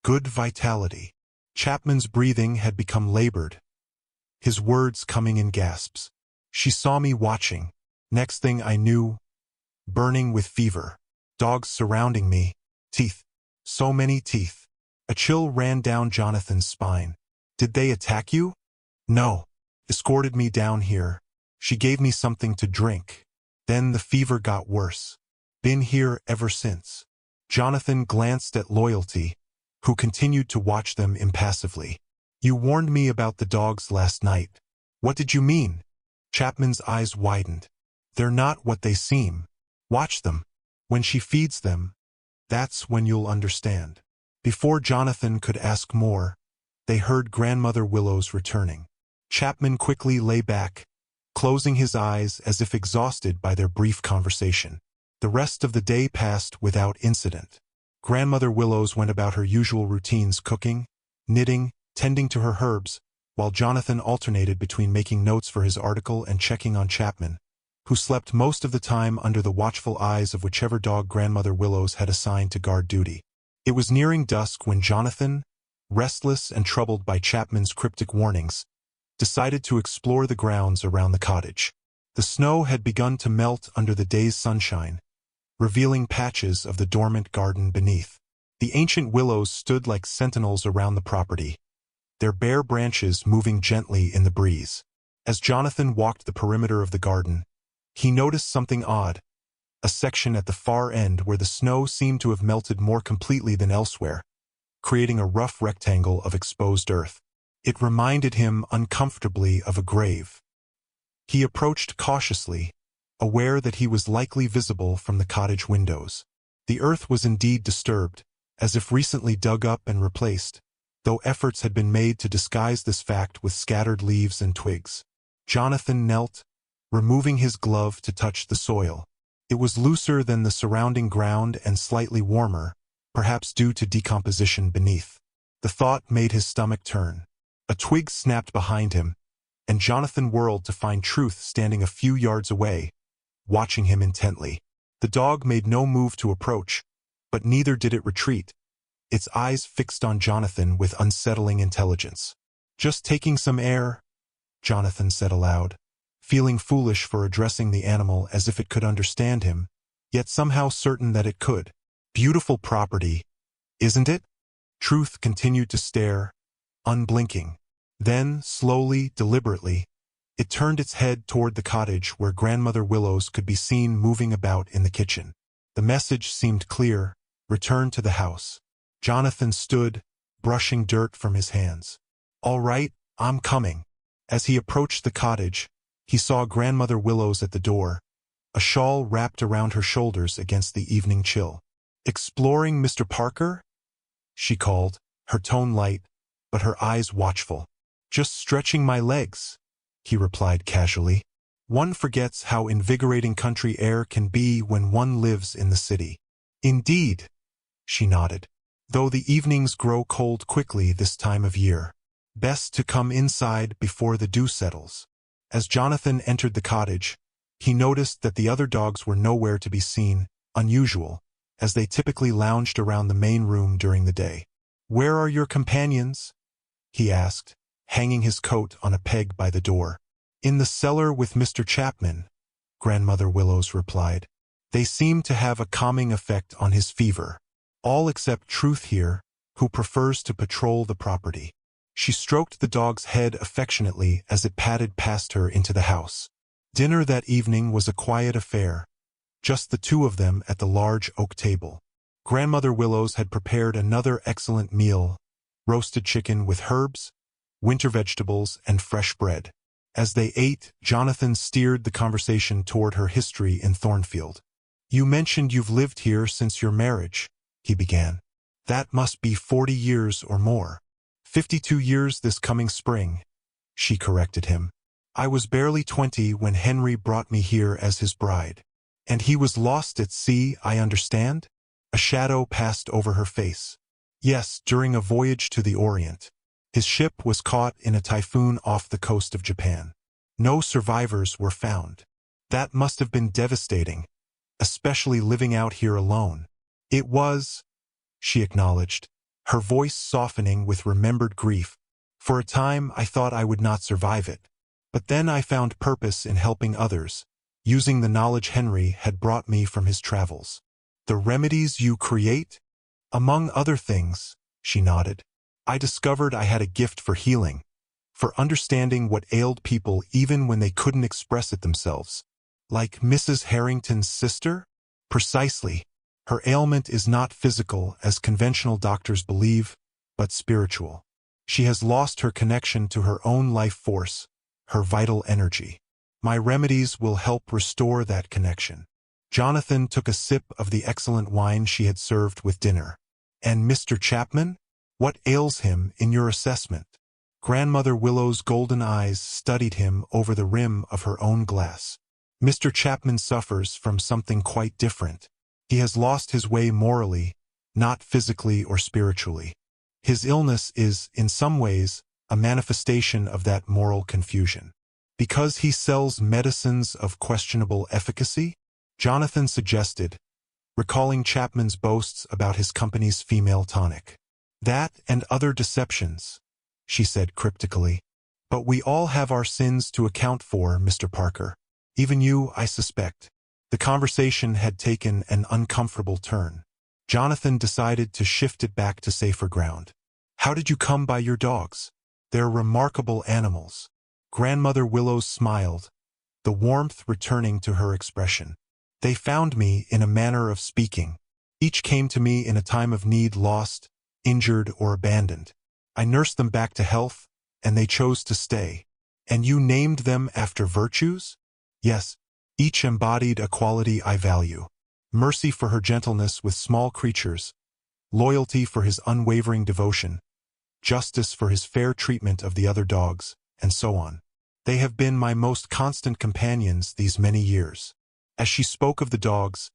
Good vitality. Chapman's breathing had become labored, his words coming in gasps. She saw me watching. Next thing I knew, burning with fever. Dogs surrounding me. Teeth. So many teeth. A chill ran down Jonathan's spine. Did they attack you? No. Escorted me down here. She gave me something to drink. Then the fever got worse. Been here ever since. Jonathan glanced at Loyalty, who continued to watch them impassively. You warned me about the dogs last night. What did you mean? Chapman's eyes widened. They're not what they seem. Watch them. When she feeds them, that's when you'll understand. Before Jonathan could ask more, they heard Grandmother Willows returning. Chapman quickly lay back, closing his eyes as if exhausted by their brief conversation. The rest of the day passed without incident. Grandmother Willows went about her usual routines, cooking, knitting, tending to her herbs, while Jonathan alternated between making notes for his article and checking on Chapman, who slept most of the time under the watchful eyes of whichever dog Grandmother Willows had assigned to guard duty. It was nearing dusk when Jonathan, restless and troubled by Chapman's cryptic warnings, decided to explore the grounds around the cottage. The snow had begun to melt under the day's sunshine, revealing patches of the dormant garden beneath. The ancient willows stood like sentinels around the property, their bare branches moving gently in the breeze. As Jonathan walked the perimeter of the garden, he noticed something odd, a section at the far end where the snow seemed to have melted more completely than elsewhere, creating a rough rectangle of exposed earth. It reminded him uncomfortably of a grave. He approached cautiously, aware that he was likely visible from the cottage windows. The earth was indeed disturbed, as if recently dug up and replaced, though efforts had been made to disguise this fact with scattered leaves and twigs. Jonathan knelt, removing his glove to touch the soil. It was looser than the surrounding ground and slightly warmer, perhaps due to decomposition beneath. The thought made his stomach turn. A twig snapped behind him, and Jonathan whirled to find Truth standing a few yards away, watching him intently. The dog made no move to approach, but neither did it retreat, its eyes fixed on Jonathan with unsettling intelligence. Just taking some air, Jonathan said aloud, feeling foolish for addressing the animal as if it could understand him, yet somehow certain that it could. Beautiful property, isn't it? Truth continued to stare, unblinking. Then, slowly, deliberately, it turned its head toward the cottage where Grandmother Willows could be seen moving about in the kitchen. The message seemed clear: return to the house. Jonathan stood, brushing dirt from his hands. All right, I'm coming. As he approached the cottage, he saw Grandmother Willows at the door, a shawl wrapped around her shoulders against the evening chill. Exploring Mr. Parker? She called, her tone light, but her eyes watchful. Just stretching my legs, he replied casually. One forgets how invigorating country air can be when one lives in the city. Indeed, she nodded. Though the evenings grow cold quickly this time of year. Best to come inside before the dew settles. As Jonathan entered the cottage, he noticed that the other dogs were nowhere to be seen, unusual, as they typically lounged around the main room during the day. Where are your companions? He asked, hanging his coat on a peg by the door. "In the cellar with Mr. Chapman," Grandmother Willows replied. "They seem to have a calming effect on his fever. All except Truth here, who prefers to patrol the property." She stroked the dog's head affectionately as it padded past her into the house. Dinner that evening was a quiet affair, just the two of them at the large oak table. Grandmother Willows had prepared another excellent meal, roasted chicken with herbs, winter vegetables, and fresh bread. As they ate, Jonathan steered the conversation toward her history in Thornfield. "You mentioned you've lived here since your marriage," he began. "That must be 40 years or more." 52 years this coming spring," she corrected him. "I was barely 20 when Henry brought me here as his bride." "And he was lost at sea, I understand?" A shadow passed over her face. "Yes, during a voyage to the Orient. His ship was caught in a typhoon off the coast of Japan. No survivors were found. That must have been devastating, especially living out here alone." "It was," she acknowledged, her voice softening with remembered grief. "For a time I thought I would not survive it. But then I found purpose in helping others, using the knowledge Henry had brought me from his travels." "The remedies you create?" "Among other things," she nodded. "I discovered I had a gift for healing, for understanding what ailed people even when they couldn't express it themselves." "Like Mrs. Harrington's sister?" "Precisely. Her ailment is not physical, as conventional doctors believe, but spiritual. She has lost her connection to her own life force, her vital energy. My remedies will help restore that connection." Jonathan took a sip of the excellent wine she had served with dinner. "And Mr. Chapman? What ails him in your assessment?" Grandmother Willow's golden eyes studied him over the rim of her own glass. "Mr. Chapman suffers from something quite different. He has lost his way morally, not physically or spiritually. His illness is, in some ways, a manifestation of that moral confusion." "Because he sells medicines of questionable efficacy?" Jonathan suggested, recalling Chapman's boasts about his company's female tonic. "That and other deceptions," she said cryptically. "But we all have our sins to account for, Mr. Parker. Even you, I suspect." The conversation had taken an uncomfortable turn. Jonathan decided to shift it back to safer ground. "How did you come by your dogs? They're remarkable animals." Grandmother Willows smiled, the warmth returning to her expression. "They found me in a manner of speaking. Each came to me in a time of need, lost, injured, or abandoned. I nursed them back to health, and they chose to stay." "And you named them after virtues?" "Yes. Each embodied a quality I value. Mercy for her gentleness with small creatures, loyalty for his unwavering devotion, justice for his fair treatment of the other dogs, and so on. They have been my most constant companions these many years." As she spoke of the dogs,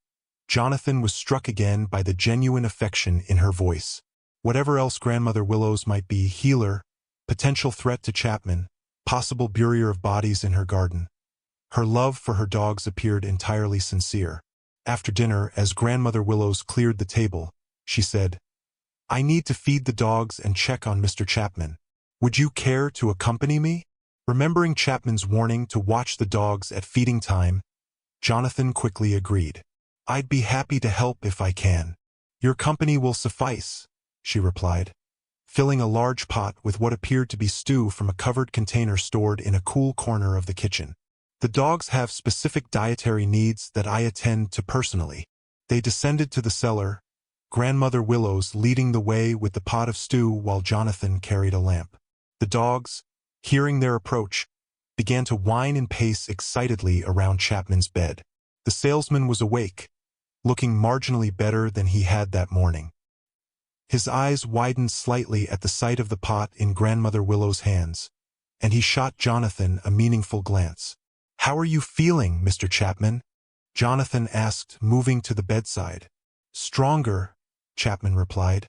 Jonathan was struck again by the genuine affection in her voice. Whatever else Grandmother Willows might be, healer, potential threat to Chapman, possible burier of bodies in her garden, her love for her dogs appeared entirely sincere. After dinner, as Grandmother Willows cleared the table, she said, "I need to feed the dogs and check on Mr. Chapman. Would you care to accompany me?" Remembering Chapman's warning to watch the dogs at feeding time, Jonathan quickly agreed. "I'd be happy to help if I can." "Your company will suffice," she replied, filling a large pot with what appeared to be stew from a covered container stored in a cool corner of the kitchen. "The dogs have specific dietary needs that I attend to personally." They descended to the cellar, Grandmother Willows leading the way with the pot of stew while Jonathan carried a lamp. The dogs, hearing their approach, began to whine and pace excitedly around Chapman's bed. The salesman was awake, looking marginally better than he had that morning. His eyes widened slightly at the sight of the pot in Grandmother Willow's hands, and he shot Jonathan a meaningful glance. "How are you feeling, Mr. Chapman?" Jonathan asked, moving to the bedside. "Stronger," Chapman replied,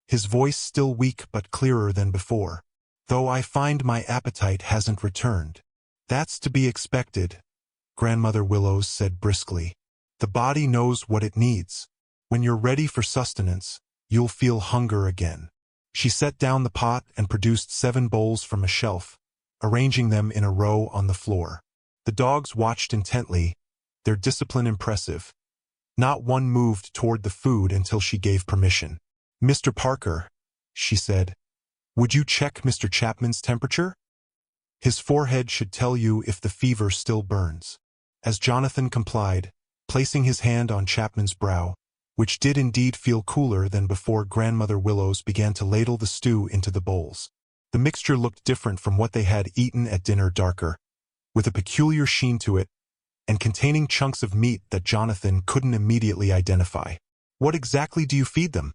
his voice still weak but clearer than before, "though I find my appetite hasn't returned." "That's to be expected," Grandmother Willows said briskly. "The body knows what it needs. When you're ready for sustenance, you'll feel hunger again." She set down the pot and produced 7 bowls from a shelf, arranging them in a row on the floor. The dogs watched intently, their discipline impressive. Not one moved toward the food until she gave permission. "Mr. Parker," she said, "would you check Mr. Chapman's temperature? His forehead should tell you if the fever still burns." As Jonathan complied, placing his hand on Chapman's brow, which did indeed feel cooler than before, Grandmother Willows began to ladle the stew into the bowls. The mixture looked different from what they had eaten at dinner, darker, with a peculiar sheen to it, and containing chunks of meat that Jonathan couldn't immediately identify. "What exactly do you feed them?"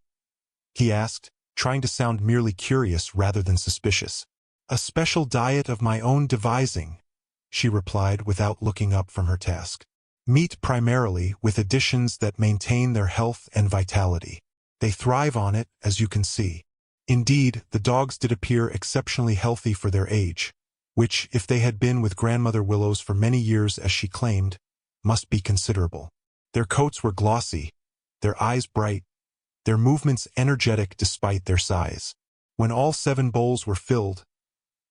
he asked, trying to sound merely curious rather than suspicious. "A special diet of my own devising," she replied without looking up from her task. "Meat primarily, with additions that maintain their health and vitality. They thrive on it, as you can see." Indeed, the dogs did appear exceptionally healthy for their age, which, if they had been with Grandmother Willows for many years as she claimed, must be considerable. Their coats were glossy, their eyes bright, their movements energetic despite their size. When all 7 bowls were filled,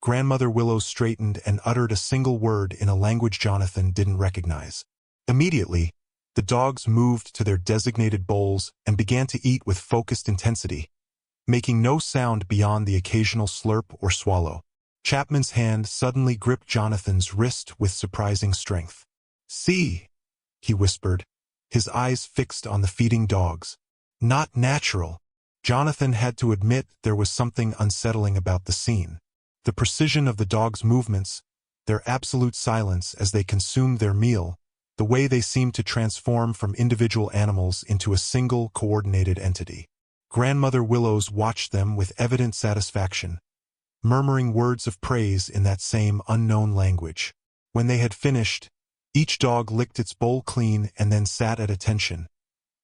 Grandmother Willows straightened and uttered a single word in a language Jonathan didn't recognize. Immediately, the dogs moved to their designated bowls and began to eat with focused intensity, making no sound beyond the occasional slurp or swallow. Chapman's hand suddenly gripped Jonathan's wrist with surprising strength. "See," he whispered, his eyes fixed on the feeding dogs. "Not natural." Jonathan had to admit there was something unsettling about the scene. The precision of the dogs' movements, their absolute silence as they consumed their meal, the way they seemed to transform from individual animals into a single, coordinated entity. Grandmother Willows watched them with evident satisfaction, murmuring words of praise in that same unknown language. When they had finished, each dog licked its bowl clean and then sat at attention,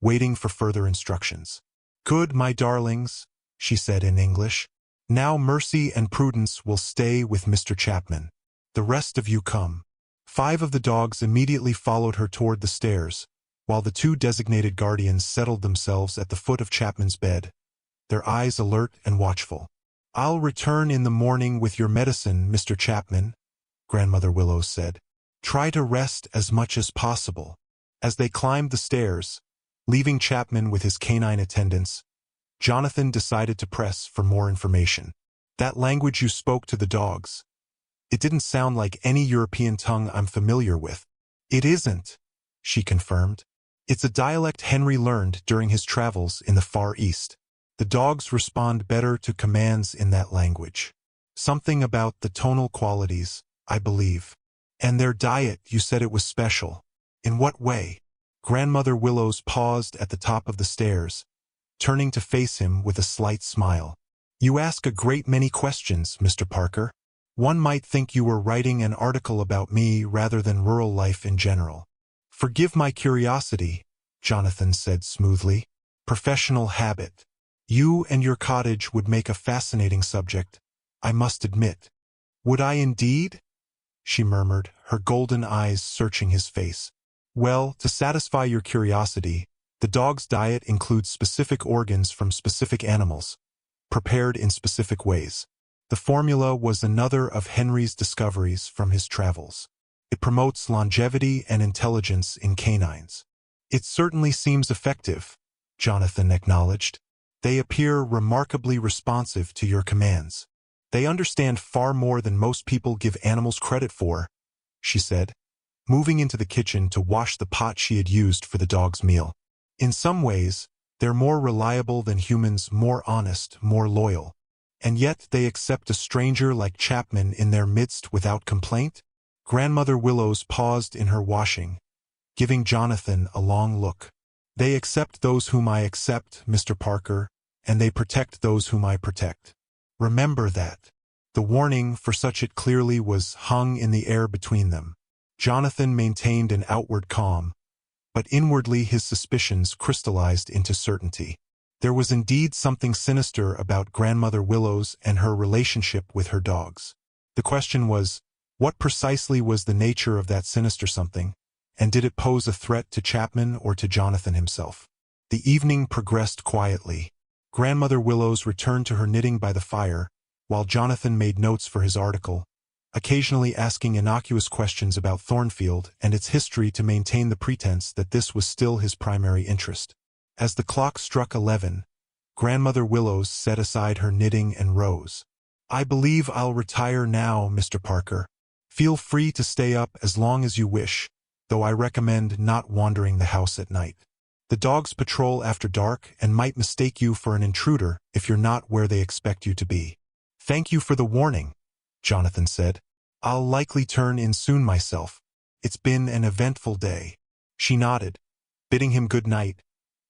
waiting for further instructions. "Good, my darlings," she said in English. "Now Mercy and Prudence will stay with Mr. Chapman. The rest of you come." 5 of the dogs immediately followed her toward the stairs, while the 2 designated guardians settled themselves at the foot of Chapman's bed, their eyes alert and watchful. "I'll return in the morning with your medicine, Mr. Chapman," Grandmother Willows said. "Try to rest as much as possible." As they climbed the stairs, leaving Chapman with his canine attendants, Jonathan decided to press for more information. "That language you spoke to the dogs, it didn't sound like any European tongue I'm familiar with." "It isn't," she confirmed. "It's a dialect Henry learned during his travels in the Far East. The dogs respond better to commands in that language. Something about the tonal qualities, I believe. And their diet, you said it was special. In what way?" Grandmother Willows paused at the top of the stairs, turning to face him with a slight smile. "You ask a great many questions, Mr. Parker. One might think you were writing an article about me rather than rural life in general." "Forgive my curiosity," Jonathan said smoothly. "Professional habit. You and your cottage would make a fascinating subject, I must admit." "Would I indeed?" she murmured, her golden eyes searching his face. "Well, to satisfy your curiosity, the dog's diet includes specific organs from specific animals, prepared in specific ways. The formula was another of Henry's discoveries from his travels. It promotes longevity and intelligence in canines." "It certainly seems effective," Jonathan acknowledged. "They appear remarkably responsive to your commands. They understand far more than most people give animals credit for," she said, moving into the kitchen to wash the pot she had used for the dog's meal. "In some ways, they're more reliable than humans, more honest, more loyal. And yet they accept a stranger like Chapman in their midst without complaint?" Grandmother Willows paused in her washing, giving Jonathan a long look. "They accept those whom I accept, Mr. Parker, and they protect those whom I protect. Remember that." The warning, for such it clearly was, hung in the air between them. Jonathan maintained an outward calm, but inwardly his suspicions crystallized into certainty. There was indeed something sinister about Grandmother Willows and her relationship with her dogs. The question was, what precisely was the nature of that sinister something, and did it pose a threat to Chapman or to Jonathan himself? The evening progressed quietly. Grandmother Willows returned to her knitting by the fire, while Jonathan made notes for his article, occasionally asking innocuous questions about Thornfield and its history to maintain the pretense that this was still his primary interest. As the clock struck 11, Grandmother Willows set aside her knitting and rose. "I believe I'll retire now, Mr. Parker. Feel free to stay up as long as you wish, though I recommend not wandering the house at night. The dogs patrol after dark and might mistake you for an intruder if you're not where they expect you to be." "Thank you for the warning," Jonathan said. "I'll likely turn in soon myself. It's been an eventful day." She nodded, bidding him good night,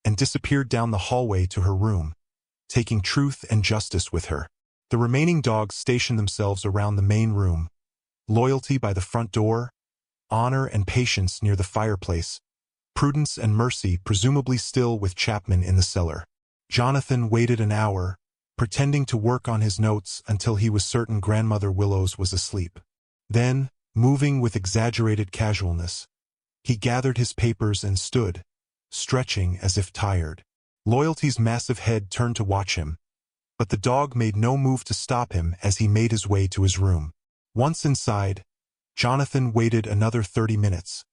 and disappeared down the hallway to her room, taking Truth and Justice with her. The remaining dogs stationed themselves around the main room, Loyalty by the front door, Honor and Patience near the fireplace, Prudence and Mercy presumably still with Chapman in the cellar. Jonathan waited an hour, pretending to work on his notes until he was certain Grandmother Willows was asleep. Then, moving with exaggerated casualness, he gathered his papers and stood, stretching as if tired. Loyalty's massive head turned to watch him, but the dog made no move to stop him as he made his way to his room. Once inside, Jonathan waited another 30 minutes,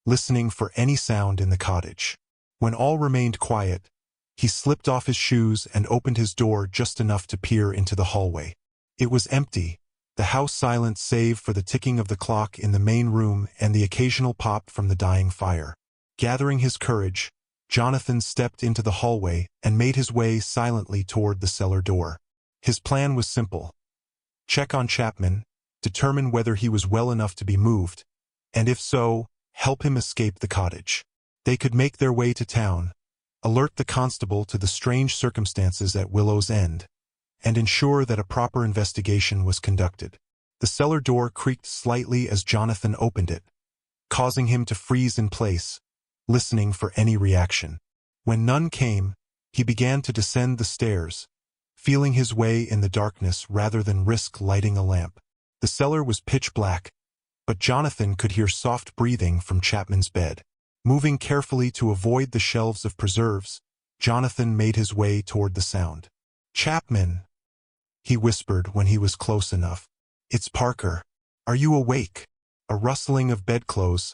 listening for any sound in the cottage. When all remained quiet, he slipped off his shoes and opened his door just enough to peer into the hallway. It was empty, the house silent save for the ticking of the clock in the main room and the occasional pop from the dying fire. Gathering his courage, Jonathan stepped into the hallway and made his way silently toward the cellar door. His plan was simple: check on Chapman, determine whether he was well enough to be moved, and if so, help him escape the cottage. They could make their way to town, alert the constable to the strange circumstances at Willow's End, and ensure that a proper investigation was conducted. The cellar door creaked slightly as Jonathan opened it, causing him to freeze in place, listening for any reaction. When none came, he began to descend the stairs, feeling his way in the darkness rather than risk lighting a lamp. The cellar was pitch black, but Jonathan could hear soft breathing from Chapman's bed. Moving carefully to avoid the shelves of preserves, Jonathan made his way toward the sound. "Chapman," he whispered when he was close enough. "It's Parker. Are you awake?" A rustling of bedclothes,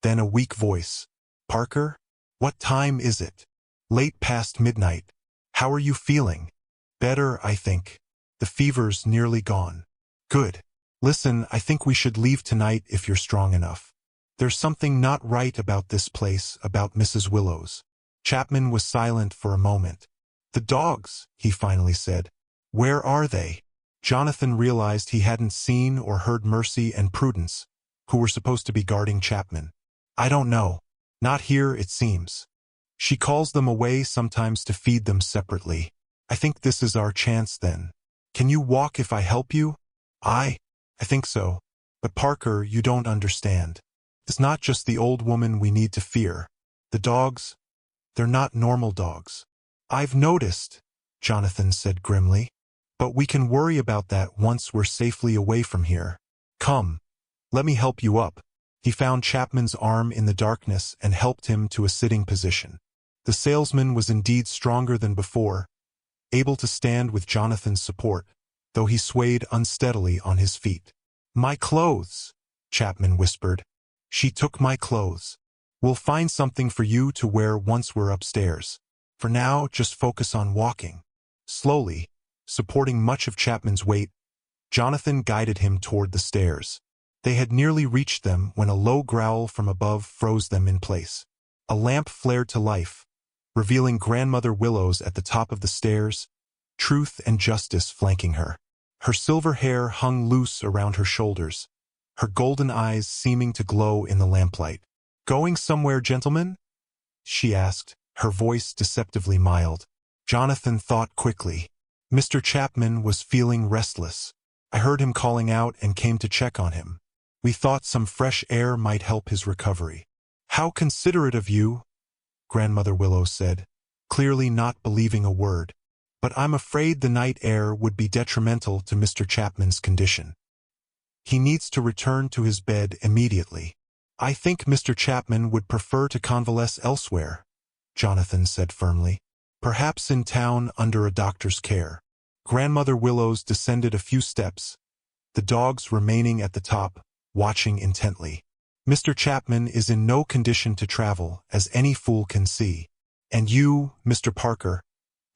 then a weak voice. "Parker? What time is it?" "Late past midnight. How are you feeling?" "Better, I think. The fever's nearly gone." "Good. Listen, I think we should leave tonight if you're strong enough. There's something not right about this place, about Mrs. Willows." Chapman was silent for a moment. "The dogs," he finally said. "Where are they?" Jonathan realized he hadn't seen or heard Mercy and Prudence, who were supposed to be guarding Chapman. "I don't know. Not here, it seems. She calls them away sometimes to feed them separately. I think this is our chance then. Can you walk if I help you?" I think so. But Parker, you don't understand. It's not just the old woman we need to fear. The dogs, they're not normal dogs." "I've noticed," Jonathan said grimly. "But we can worry about that once we're safely away from here. Come, let me help you up." He found Chapman's arm in the darkness and helped him to a sitting position. The salesman was indeed stronger than before, able to stand with Jonathan's support, though he swayed unsteadily on his feet. "My clothes," Chapman whispered. "She took my clothes. We'll find something for you to wear once we're upstairs. For now, just focus on walking." Slowly, supporting much of Chapman's weight, Jonathan guided him toward the stairs. They had nearly reached them when a low growl from above froze them in place. A lamp flared to life, revealing Grandmother Willows at the top of the stairs, Truth and Justice flanking her. Her silver hair hung loose around her shoulders, her golden eyes seeming to glow in the lamplight. "Going somewhere, gentlemen?" she asked, her voice deceptively mild. Jonathan thought quickly. Mr. Chapman was feeling restless. I heard him calling out and came to check on him. We thought some fresh air might help his recovery. "How considerate of you," Grandmother Willows said, clearly not believing a word. "But I'm afraid the night air would be detrimental to Mr. Chapman's condition. He needs to return to his bed immediately." "I think Mr. Chapman would prefer to convalesce elsewhere," Jonathan said firmly. Perhaps in town under a doctor's care. Grandmother Willows descended a few steps, the dogs remaining at the top, watching intently. Mr. Chapman is in no condition to travel, as any fool can see. And you, Mr. Parker,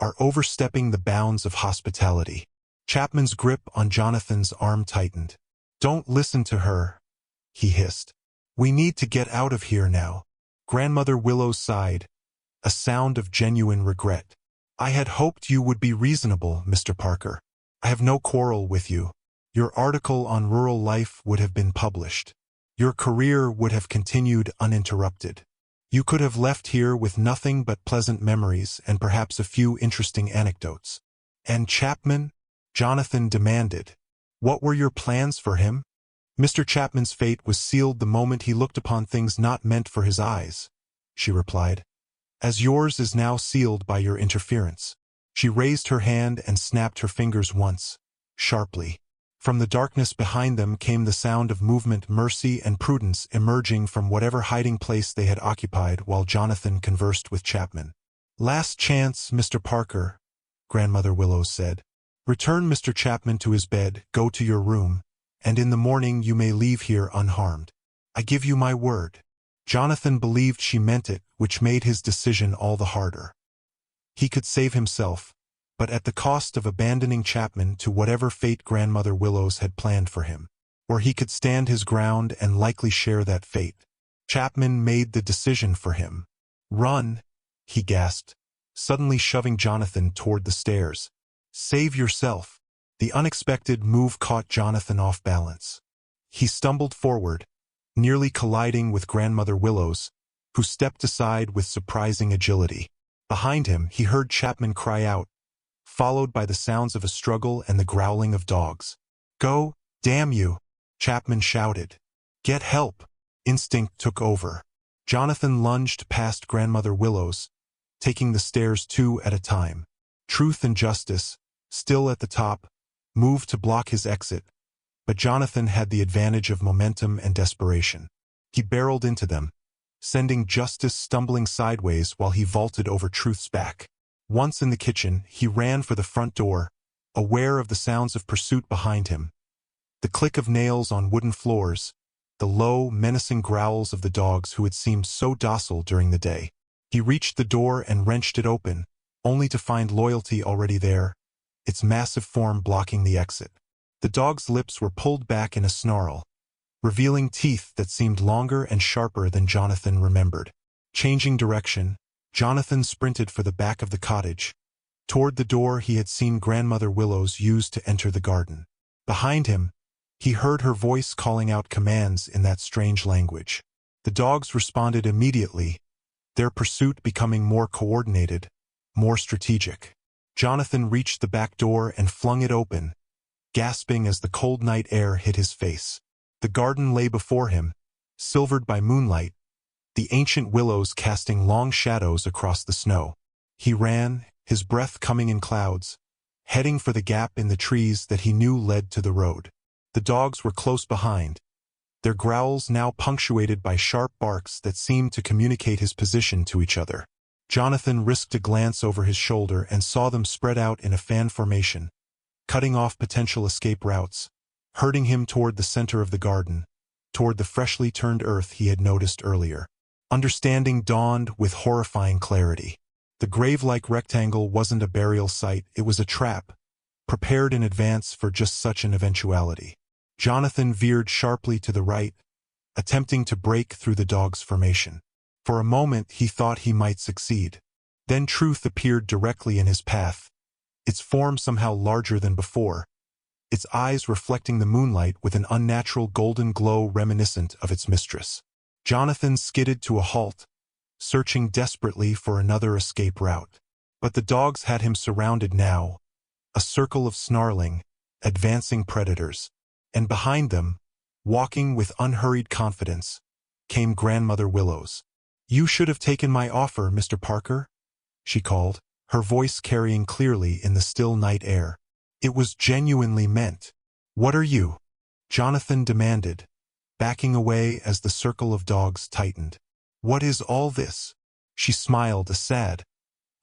are overstepping the bounds of hospitality. Chapman's grip on Jonathan's arm tightened. Don't listen to her, he hissed. We need to get out of here now. Grandmother Willows sighed, a sound of genuine regret. I had hoped you would be reasonable, Mr. Parker. I have no quarrel with you. Your article on rural life would have been published. Your career would have continued uninterrupted. You could have left here with nothing but pleasant memories and perhaps a few interesting anecdotes. And Chapman? Jonathan demanded. What were your plans for him? Mr. Chapman's fate was sealed the moment he looked upon things not meant for his eyes, she replied. As yours is now sealed by your interference. She raised her hand and snapped her fingers once, sharply. From the darkness behind them came the sound of movement, mercy, and prudence emerging from whatever hiding place they had occupied while Jonathan conversed with Chapman. Last chance, Mr. Parker, Grandmother Willows said. Return Mr. Chapman to his bed, go to your room, and in the morning you may leave here unharmed. I give you my word. Jonathan believed she meant it, which made his decision all the harder. He could save himself, but at the cost of abandoning Chapman to whatever fate Grandmother Willows had planned for him. Or he could stand his ground and likely share that fate. Chapman made the decision for him. Run, he gasped, suddenly shoving Jonathan toward the stairs. Save yourself. The unexpected move caught Jonathan off balance. He stumbled forward, nearly colliding with Grandmother Willows, who stepped aside with surprising agility. Behind him, he heard Chapman cry out, followed by the sounds of a struggle and the growling of dogs. Go, damn you, Chapman shouted. Get help. Instinct took over. Jonathan lunged past Grandmother Willows, taking the stairs two at a time. Truth and Justice, still at the top, moved to block his exit, but Jonathan had the advantage of momentum and desperation. He barreled into them, sending Justice stumbling sideways while he vaulted over Truth's back. Once in the kitchen, he ran for the front door, aware of the sounds of pursuit behind him. The click of nails on wooden floors, the low, menacing growls of the dogs who had seemed so docile during the day. He reached the door and wrenched it open, only to find Loyalty already there, its massive form blocking the exit. The dog's lips were pulled back in a snarl, revealing teeth that seemed longer and sharper than Jonathan remembered. Changing direction, Jonathan sprinted for the back of the cottage, toward the door he had seen Grandmother Willows use to enter the garden. Behind him, he heard her voice calling out commands in that strange language. The dogs responded immediately, their pursuit becoming more coordinated, more strategic. Jonathan reached the back door and flung it open, gasping as the cold night air hit his face. The garden lay before him, silvered by moonlight, the ancient willows casting long shadows across the snow. He ran, his breath coming in clouds, heading for the gap in the trees that he knew led to the road. The dogs were close behind, their growls now punctuated by sharp barks that seemed to communicate his position to each other. Jonathan risked a glance over his shoulder and saw them spread out in a fan formation, cutting off potential escape routes, herding him toward the center of the garden, toward the freshly turned earth he had noticed earlier. Understanding dawned with horrifying clarity. The grave-like rectangle wasn't a burial site, it was a trap, prepared in advance for just such an eventuality. Jonathan veered sharply to the right, attempting to break through the dog's formation. For a moment he thought he might succeed. Then Truth appeared directly in his path, its form somehow larger than before, its eyes reflecting the moonlight with an unnatural golden glow reminiscent of its mistress. Jonathan skidded to a halt, searching desperately for another escape route. But the dogs had him surrounded now, a circle of snarling, advancing predators. And behind them, walking with unhurried confidence, came Grandmother Willows. You should have taken my offer, Mr. Parker, she called, her voice carrying clearly in the still night air. It was genuinely meant. What are you? Jonathan demanded, backing away as the circle of dogs tightened. What is all this? She smiled a sad,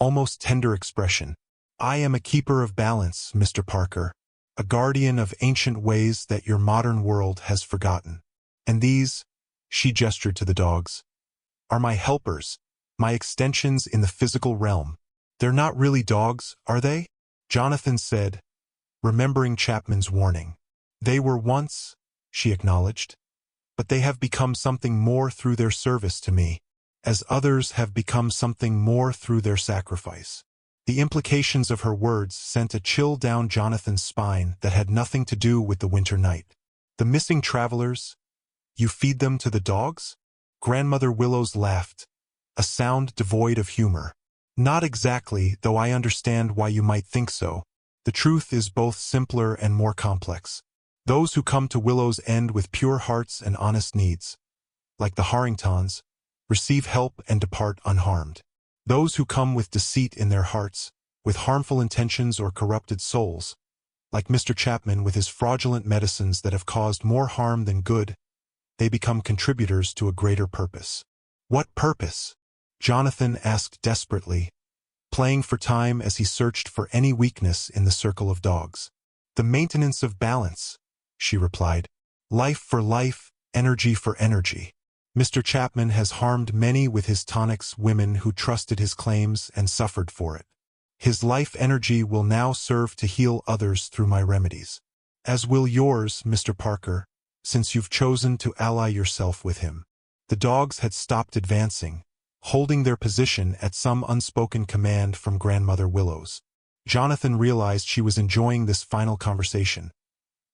almost tender expression. I am a keeper of balance, Mr. Parker, a guardian of ancient ways that your modern world has forgotten. And these, she gestured to the dogs, are my helpers, my extensions in the physical realm. They're not really dogs, are they? Jonathan said, remembering Chapman's warning. They were once, she acknowledged, but they have become something more through their service to me, as others have become something more through their sacrifice. The implications of her words sent a chill down Jonathan's spine that had nothing to do with the winter night. The missing travelers? You feed them to the dogs? Grandmother Willows laughed, a sound devoid of humor. Not exactly, though I understand why you might think so. The truth is both simpler and more complex. Those who come to Willow's End with pure hearts and honest needs, like the Harringtons, receive help and depart unharmed. Those who come with deceit in their hearts, with harmful intentions or corrupted souls, like Mr. Chapman with his fraudulent medicines that have caused more harm than good, they become contributors to a greater purpose. What purpose? Jonathan asked desperately, playing for time as he searched for any weakness in the circle of dogs. The maintenance of balance, she replied. Life for life, energy for energy. Mr. Chapman has harmed many with his tonics, women who trusted his claims and suffered for it. His life energy will now serve to heal others through my remedies. As will yours, Mr. Parker, since you've chosen to ally yourself with him. The dogs had stopped advancing, holding their position at some unspoken command from Grandmother Willows. Jonathan realized she was enjoying this final conversation,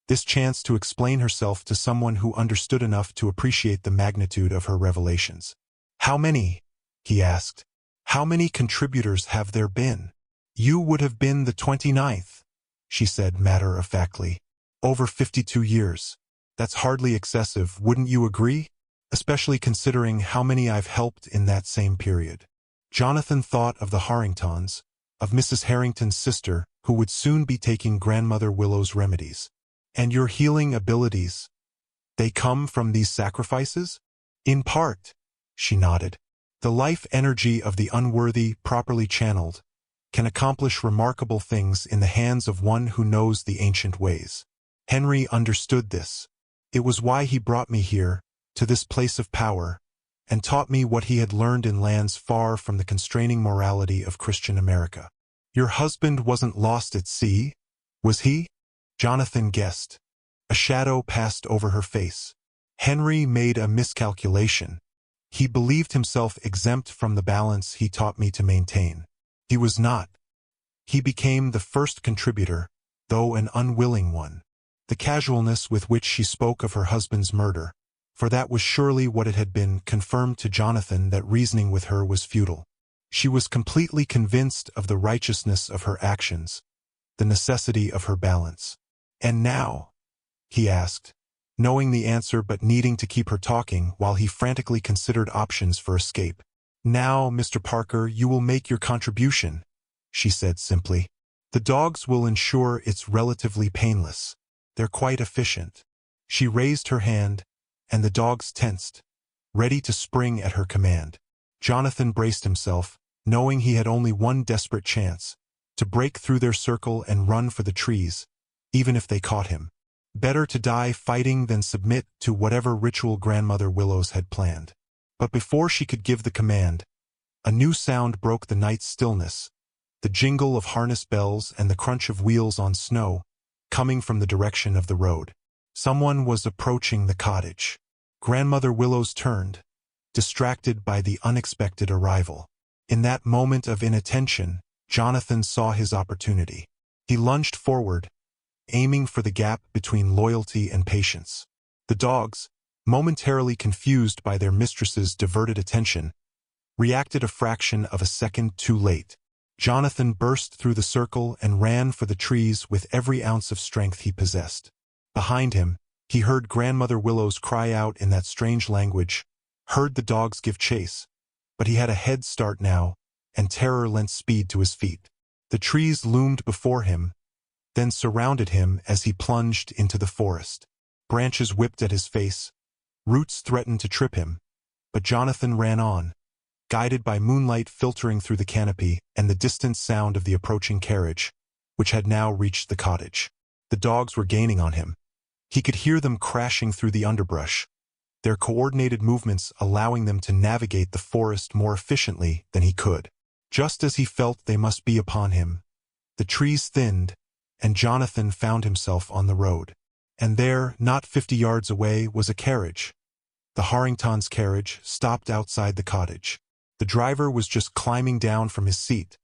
this chance to explain herself to someone who understood enough to appreciate the magnitude of her revelations. How many? He asked. How many contributors have there been? You would have been the 29th, she said matter-of-factly. Over 52 years. That's hardly excessive, wouldn't you agree? Especially considering how many I've helped in that same period. Jonathan thought of the Harringtons, of Mrs. Harrington's sister, who would soon be taking Grandmother Willow's remedies. And your healing abilities, they come from these sacrifices? In part, she nodded. The life energy of the unworthy, properly channeled, can accomplish remarkable things in the hands of one who knows the ancient ways. Henry understood this. It was why he brought me here, to this place of power, and taught me what he had learned in lands far from the constraining morality of Christian America. Your husband wasn't lost at sea, was he? Jonathan guessed. A shadow passed over her face. Henry made a miscalculation. He believed himself exempt from the balance he taught me to maintain. He was not. He became the first contributor, though an unwilling one. The casualness with which she spoke of her husband's murder, for that was surely what it had been, confirmed to Jonathan that reasoning with her was futile. She was completely convinced of the righteousness of her actions, the necessity of her balance. And now? He asked, knowing the answer but needing to keep her talking while he frantically considered options for escape. Now, Mr. Parker, you will make your contribution, she said simply. The dogs will ensure it's relatively painless. They're quite efficient. She raised her hand, and the dogs tensed, ready to spring at her command. Jonathan braced himself, knowing he had only one desperate chance, to break through their circle and run for the trees, even if they caught him. Better to die fighting than submit to whatever ritual Grandmother Willows had planned. But before she could give the command, a new sound broke the night's stillness, the jingle of harness bells and the crunch of wheels on snow, coming from the direction of the road. Someone was approaching the cottage. Grandmother Willows turned, distracted by the unexpected arrival. In that moment of inattention, Jonathan saw his opportunity. He lunged forward, aiming for the gap between loyalty and patience. The dogs, momentarily confused by their mistress's diverted attention, reacted a fraction of a second too late. Jonathan burst through the circle and ran for the trees with every ounce of strength he possessed. Behind him, he heard Grandmother Willows cry out in that strange language, heard the dogs give chase, but he had a head start now, and terror lent speed to his feet. The trees loomed before him, then surrounded him as he plunged into the forest. Branches whipped at his face, roots threatened to trip him, but Jonathan ran on, guided by moonlight filtering through the canopy and the distant sound of the approaching carriage, which had now reached the cottage. The dogs were gaining on him. He could hear them crashing through the underbrush, their coordinated movements allowing them to navigate the forest more efficiently than he could. Just as he felt they must be upon him, the trees thinned, and Jonathan found himself on the road. And there, not 50 yards away, was a carriage. The Harringtons' carriage stopped outside the cottage. The driver was just climbing down from his seat,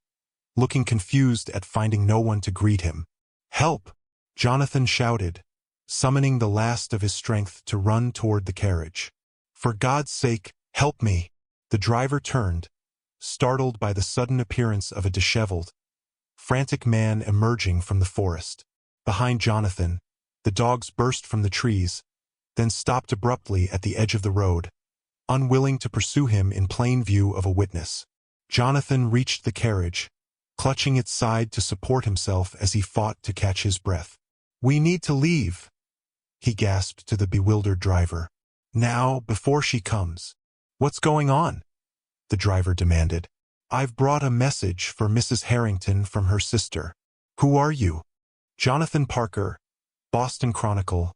looking confused at finding no one to greet him. "Help!" Jonathan shouted, summoning the last of his strength to run toward the carriage. "For God's sake, help me!" The driver turned, startled by the sudden appearance of a disheveled, frantic man emerging from the forest. Behind Jonathan, the dogs burst from the trees, then stopped abruptly at the edge of the road, unwilling to pursue him in plain view of a witness. Jonathan reached the carriage, clutching its side to support himself as he fought to catch his breath. "We need to leave," he gasped to the bewildered driver. "Now, before she comes." "What's going on?" the driver demanded. "I've brought a message for Mrs. Harrington from her sister." "Who are you?" "Jonathan Parker, Boston Chronicle."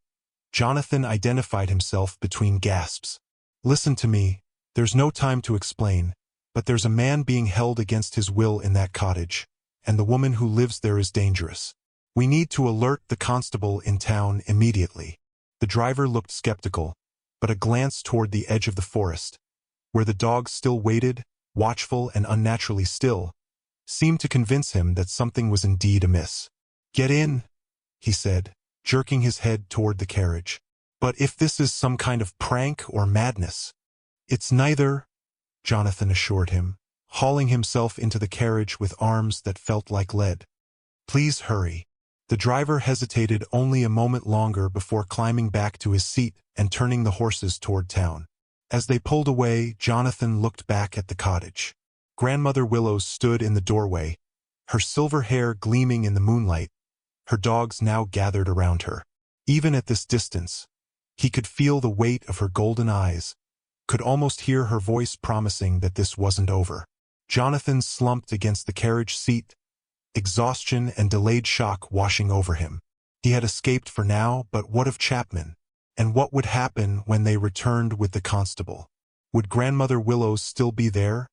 Jonathan identified himself between gasps. "Listen to me, there's no time to explain, but there's a man being held against his will in that cottage, and the woman who lives there is dangerous. We need to alert the constable in town immediately." The driver looked skeptical, but a glance toward the edge of the forest, where the dogs still waited, watchful and unnaturally still, seemed to convince him that something was indeed amiss. "Get in," he said, jerking his head toward the carriage. "But if this is some kind of prank or madness—" "It's neither," Jonathan assured him, hauling himself into the carriage with arms that felt like lead. "Please hurry." The driver hesitated only a moment longer before climbing back to his seat and turning the horses toward town. As they pulled away, Jonathan looked back at the cottage. Grandmother Willows stood in the doorway, her silver hair gleaming in the moonlight, her dogs now gathered around her. Even at this distance, he could feel the weight of her golden eyes, could almost hear her voice promising that this wasn't over. Jonathan slumped against the carriage seat, exhaustion and delayed shock washing over him. He had escaped for now, but what of Chapman? And what would happen when they returned with the constable? Would Grandmother Willows still be there?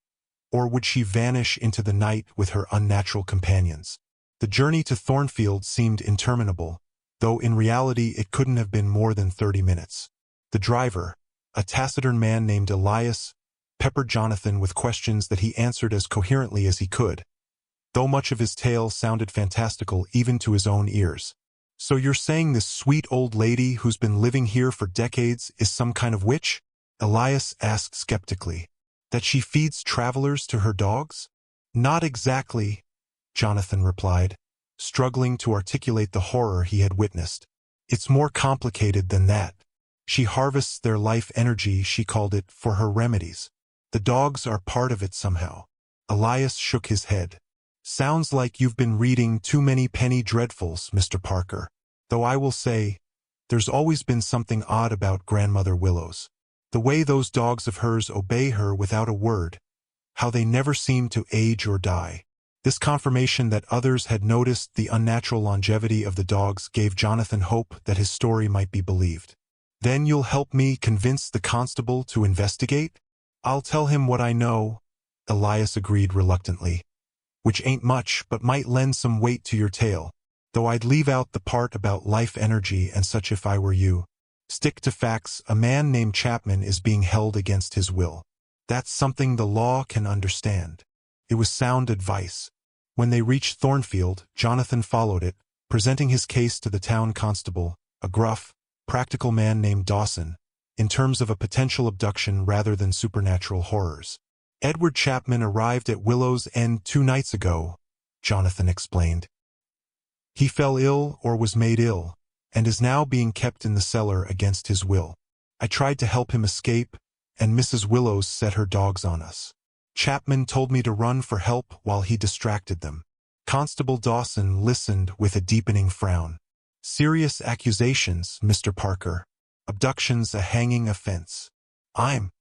Or would she vanish into the night with her unnatural companions? The journey to Thornfield seemed interminable, though in reality it couldn't have been more than 30 minutes. The driver, a taciturn man named Elias, peppered Jonathan with questions that he answered as coherently as he could, though much of his tale sounded fantastical even to his own ears. "So you're saying this sweet old lady who's been living here for decades is some kind of witch?" Elias asked skeptically. "That she feeds travelers to her dogs?" "Not exactly," Jonathan replied, struggling to articulate the horror he had witnessed. "It's more complicated than that. She harvests their life energy, she called it, for her remedies. The dogs are part of it somehow." Elias shook his head. "Sounds like you've been reading too many penny dreadfuls, Mr. Parker. Though I will say, there's always been something odd about Grandmother Willows. The way those dogs of hers obey her without a word, how they never seem to age or die." This confirmation that others had noticed the unnatural longevity of the dogs gave Jonathan hope that his story might be believed. "Then you'll help me convince the constable to investigate?" "I'll tell him what I know," Elias agreed reluctantly. "Which ain't much, but might lend some weight to your tale. Though I'd leave out the part about life energy and such if I were you. Stick to facts. A man named Chapman is being held against his will. That's something the law can understand." It was sound advice. When they reached Thornfield, Jonathan followed it, presenting his case to the town constable, a gruff, practical man named Dawson, in terms of a potential abduction rather than supernatural horrors. "Edward Chapman arrived at Willow's End 2 nights ago," Jonathan explained. "He fell ill or was made ill, and is now being kept in the cellar against his will. I tried to help him escape, and Mrs. Willows set her dogs on us. Chapman told me to run for help while he distracted them." Constable Dawson listened with a deepening frown. "Serious accusations, Mr. Parker. Abduction's a hanging offense." "I'm